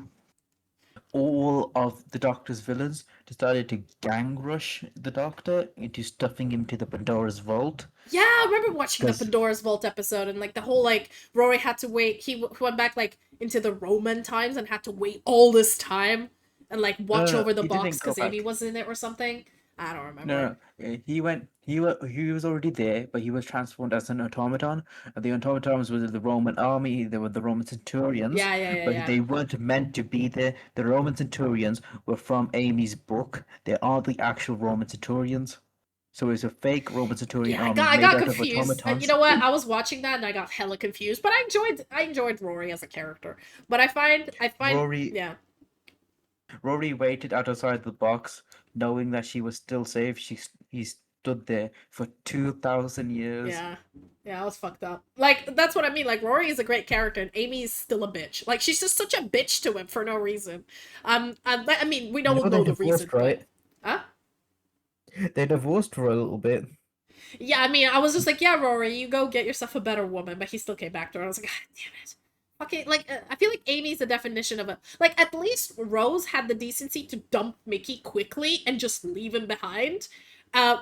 all of the Doctor's villains decided to gang rush the Doctor into stuffing him to the Pandora's vault. Yeah, I remember watching the Because Pandora's Vault episode and like the whole like Rory had to wait. He went back like into the Roman times and had to wait all this time and like watch over the he box didn't go because Amy back. was in it or something. I don't remember. No, no, he went. He was already there, but he was transformed as an automaton. And the automatons were the Roman army. They were the Roman centurions, Yeah, yeah, yeah, but yeah. they weren't meant to be there. The Roman centurions were from Amy's book. They are the actual Roman centurions. So it's a fake robot Saturnian Yeah, army I made got out of confused. automatons. You know what? I was watching that and I got hella confused, but I enjoyed Rory as a character. But I find Rory yeah. Rory waited outside the box, knowing that she was still safe. He stood there for 2,000 years. Yeah. Yeah, I was fucked up. Like, that's what I mean. Like, Rory is a great character, and Amy is still a bitch. Like, she's just such a bitch to him for no reason. I mean, we You don't know know they the reason, divorced, right? but... Huh? They divorced for a little bit. Yeah, I mean, I was just like, yeah, Rory, you go get yourself a better woman, but he still came back to her. I was like, God damn it. Okay, like, I feel like Amy's the definition of a... Like, at least Rose had the decency to dump Mickey quickly and just leave him behind.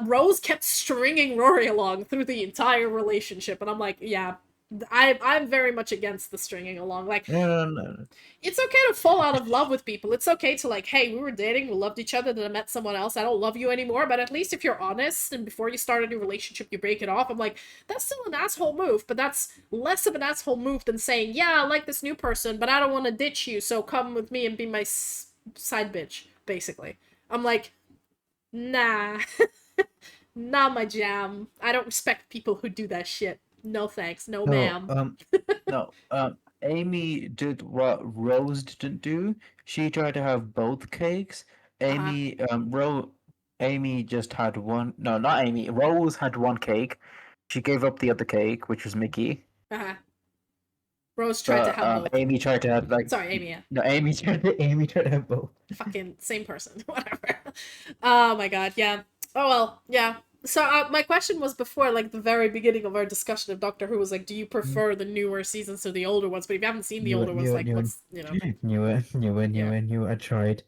Rose kept stringing Rory along through the entire relationship, and I'm like, yeah, I'm very much against the stringing along. Like, No. it's okay to fall out of love with people. It's okay to, like, hey, we were dating, we loved each other, then I met someone else, I don't love you anymore, but at least if you're honest and before you start a new relationship you break it off, I'm like, that's still an asshole move, but that's less of an asshole move than saying, yeah, I like this new person, but I don't want to ditch you, so come with me and be my side bitch, basically. I'm like, nah. Not my jam. I don't respect people who do that shit. No thanks, no ma'am. No. Amy did what Rose didn't do. She tried to have both cakes. Amy just had one. No, not Amy. Rose had one cake. She gave up the other cake, which was Mickey. Uh-huh. Rose tried to But have both. Amy tried to have like. Sorry, Amy, yeah. No, Amy tried to have both. Fucking same person. Whatever. Oh my god, yeah. Oh well, yeah. So my question was before, like, the very beginning of our discussion of Doctor Who was like, do you prefer the newer seasons to the older ones? But if you haven't seen the older ones, like, what's, you know... Knew it. I tried.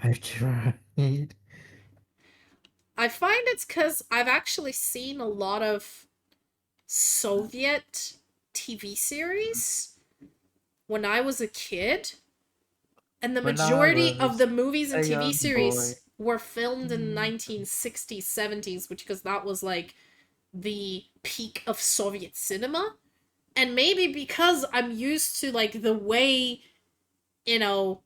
I tried. I find it's because I've actually seen a lot of Soviet TV series when I was a kid, and the When I majority of was the movies and a young TV series boy. were filmed in 1960s, 70s, which because that was like the peak of Soviet cinema. And maybe because I'm used to like the way, you know,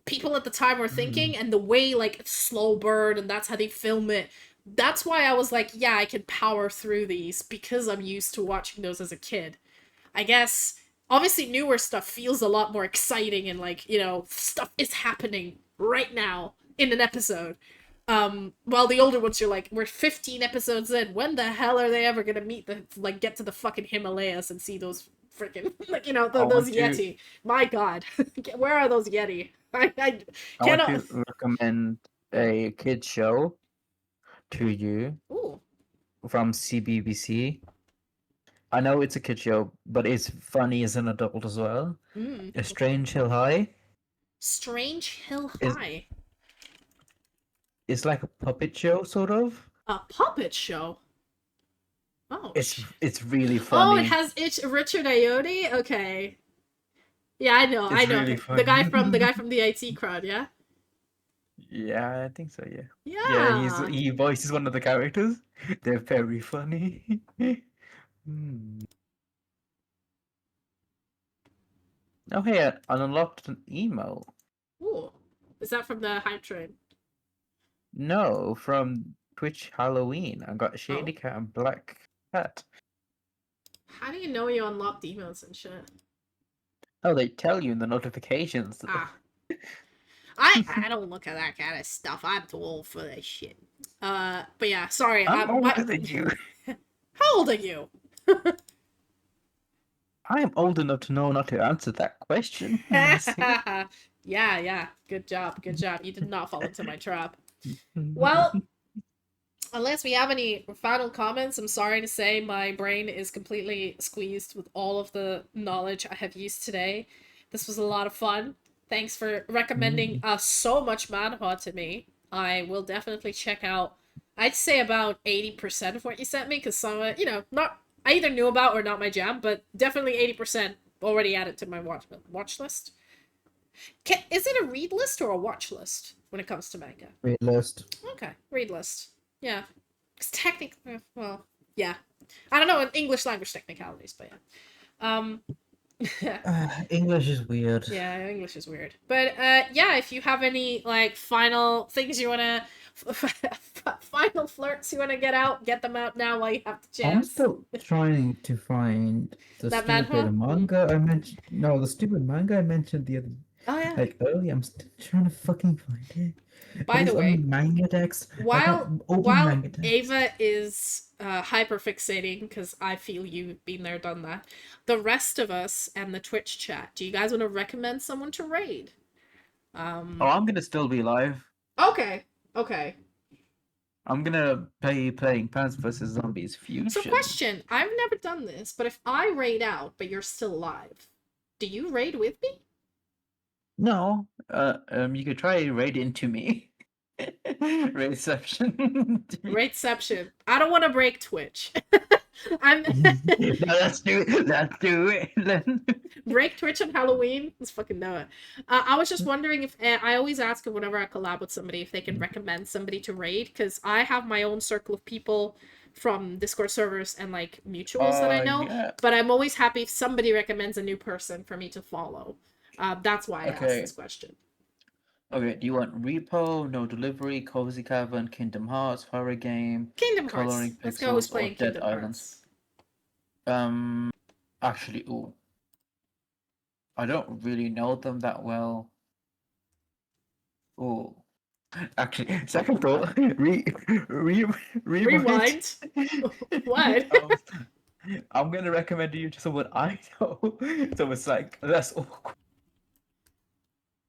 people at the time were thinking and the way like slow burn and that's how they film it. That's why I was like, yeah, I can power through these because I'm used to watching those as a kid. I guess obviously newer stuff feels a lot more exciting and like, you know, stuff is happening right now in an episode. While the older ones you're like, we're 15 episodes in, when the hell are they ever gonna meet the like get to the fucking Himalayas and see those freaking like, you know, those Yeti. My god. Where are those Yeti? I I cannot. want to recommend a kids show to you Ooh. from CBBC. I know it's a kid show, but it's funny as an adult as well. A Strange Hill High Strange Hill is High. it's like a puppet show, sort of. A puppet show. Oh. It's really Oh, it funny. has Richard Ayoade. Okay. Yeah, I know. It's really him. funny. The guy from the IT crowd. Yeah. Yeah, I think so. Yeah. Yeah. Yeah, he voices one of the characters. They're very funny. Oh, hey, I unlocked an email. Ooh. Is that from the hype train? No, from Twitch Halloween. I got Shady Cat and Black Cat. How do you know you unlocked emails and shit? Oh, they tell you in the notifications. Ah. I don't look at that kind of stuff. I'm too old for that shit. But yeah, sorry. I'm older than you. How old are you? I am old enough to know not to answer that question. Yeah. Good job. You did not fall into my trap. Well, unless we have any final comments, I'm sorry to say my brain is completely squeezed with all of the knowledge I have used today. This was a lot of fun. Thanks for recommending so much manhwa to me. I will definitely check out, I'd say about 80% of what you sent me, because some, you know, not, I either knew about or not my jam, but definitely 80% already added to my watch list. Is it a read list or a watch list when it comes to manga? Read list. Okay, read list. Yeah. Because technically, well, yeah. I don't know in English language technicalities, but yeah. English is weird. Yeah, English is weird. But yeah, if you have any like final things you wanna, final flirts you wanna get out, get them out now while you have the I'm chance. still trying to find the That stupid manhwa? manga I mentioned. No, the stupid manga I mentioned the other, Oh yeah. like earlier. I'm still trying to fucking find it. By But the it's on the way, manga text. I while can't open while manga text. Ava is hyper fixating because I feel you've been there, done that. The rest of us and the Twitch chat, do you guys want to recommend someone to raid? Oh, I'm gonna still be live. Okay, okay. I'm gonna be playing Plants vs Zombies So Fusion. question, I've never done this, but if I raid out but you're still alive, do you raid with me? No, you could try raid into me. Reception. Raidception. I don't want to break Twitch. I'm No, let's do it. Let's do it. Then. break Twitch on Halloween. Let's fucking know it. I was just wondering if I always ask whenever I collab with somebody if they can recommend somebody to raid because I have my own circle of people from Discord servers and like mutuals that I know. Yeah. But I'm always happy if somebody recommends a new person for me to follow. That's why I asked Okay. this question. Okay, do you want Repo, No Delivery, Cozy Cavern, Kingdom Hearts, Horror Game, Kingdom Hearts. Coloring Let's go. Who's Pixels, or playing Dead Kingdom Islands? Hearts? Actually, ooh, I don't really know them that well. Ooh, actually, second thought, rewind. Rewind. What? I'm gonna recommend you to someone I know, so it's like less awkward.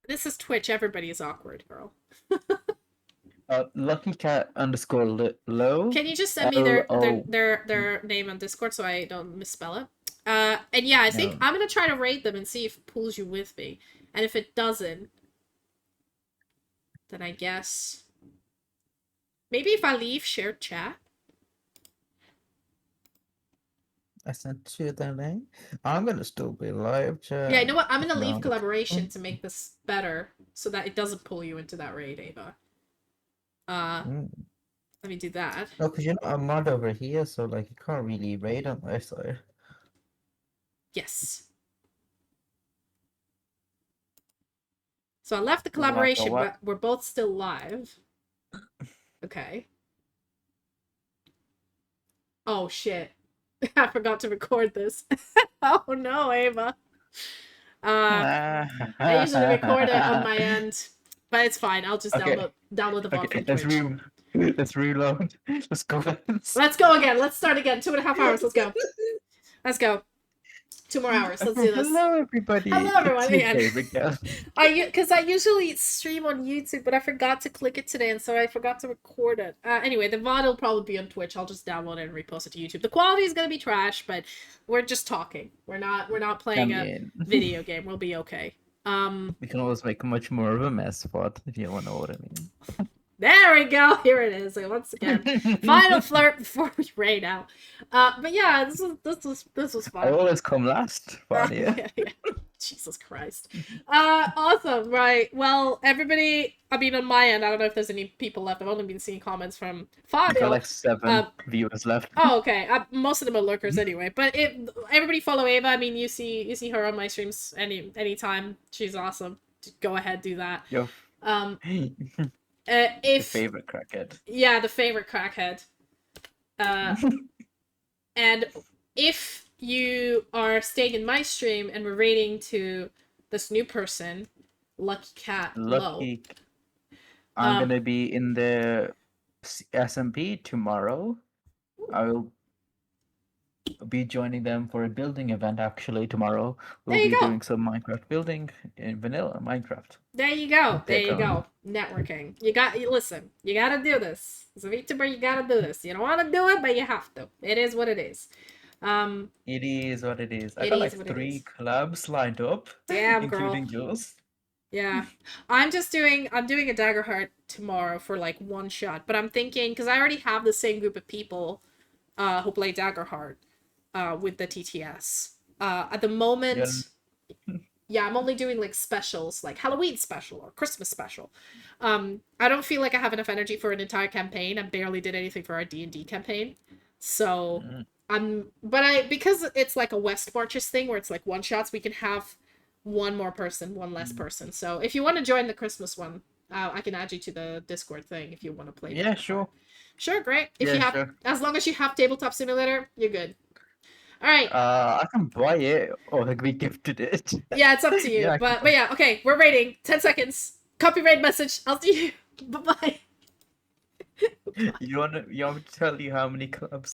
This is Twitch. Everybody is awkward, girl. Lucky Cat underscore low. Can you just send me their LO. their name on Discord so I don't misspell it? And yeah, I think No. I'm gonna try to rate them and see if it pulls you with me. And if it doesn't, then I guess maybe if I leave shared chat. I sent you the link. I'm gonna still be live, chat. Yeah, you know what? I'm gonna No, leave I'm- collaboration to make this better so that it doesn't pull you into that raid, Ava. Mm. Let me do that. No, because I'm not over here, so like you can't really raid on my side. Yes. So I left the Like a collaboration, what? but we're both still live. Okay. Oh shit. I forgot to record this. Oh no, Ava. I usually record it on my end, but it's fine. I'll just Okay. download the VOD Okay, from Twitch. let's reload. Let's go. Let's go again. Let's start again. 2.5 hours. Let's go. Let's go. 2 more hours. Let's do this. Hello, everybody. Hello, everyone. It's your Yeah. favorite girl. Because I usually stream on YouTube, but I forgot to click it today, and so I forgot to record it. Anyway, the VOD will probably be on Twitch. I'll just download it and repost it to YouTube. The quality is gonna be trash, but we're just talking. We're not playing a video game. We'll be okay. We can always make much more of a mess, but if you want to know what I mean. There we go. Here it is. Like, once again, final flirt before we raid out. But yeah, this was fun. I always come last, Sylfania. Yeah. Jesus Christ. Awesome. Right. Well, everybody. I mean, on my end, I don't know if there's any people left. I've only been seeing comments from We got Fabio. like 7 viewers left. Oh, okay. Most of them are lurkers anyway. But everybody follow Ava. I mean, you see her on my streams anytime. She's awesome. Go ahead, do that. Yo. If Your favorite crackhead. yeah, the favorite crackhead. And if you are staying in my stream and we're rating to this new person, Lucky Cat Low. Lucky. I'm gonna be in the SMP tomorrow. I will be joining them for a building event actually tomorrow. We'll There you be go. doing some Minecraft building in vanilla Minecraft. There you go. There you Take go. Networking. Listen, you gotta do this. As a VTuber, you gotta do this. You don't want to do it, but you have to. It is what it is. It is what it is. I It got is like what it 3 is. collabs lined up, Damn, girl. including yours. Yeah. I'm doing a Dagger Heart tomorrow for like one shot, but I'm thinking, because I already have the same group of people who play Dagger Heart with the TTS. At the moment, yeah, I'm only doing like specials, like Halloween special or Christmas special. I don't feel like I have enough energy for an entire campaign. I barely did anything for our D&D campaign. So Because it's like a West Marches thing where it's like one shots, we can have one more person, one less person. So if you want to join the Christmas one, I can add you to the Discord thing if you want to play. Yeah, sure. Sure, great. If Yeah, you have, sure. as long as you have Tabletop Simulator, you're good. All right. I can buy it or I can be gifted it. Yeah, it's up to you. Yeah, I but yeah, okay, we're rating. 10 seconds. Copyright message. I'll see you. Bye bye. You want me to tell you how many clubs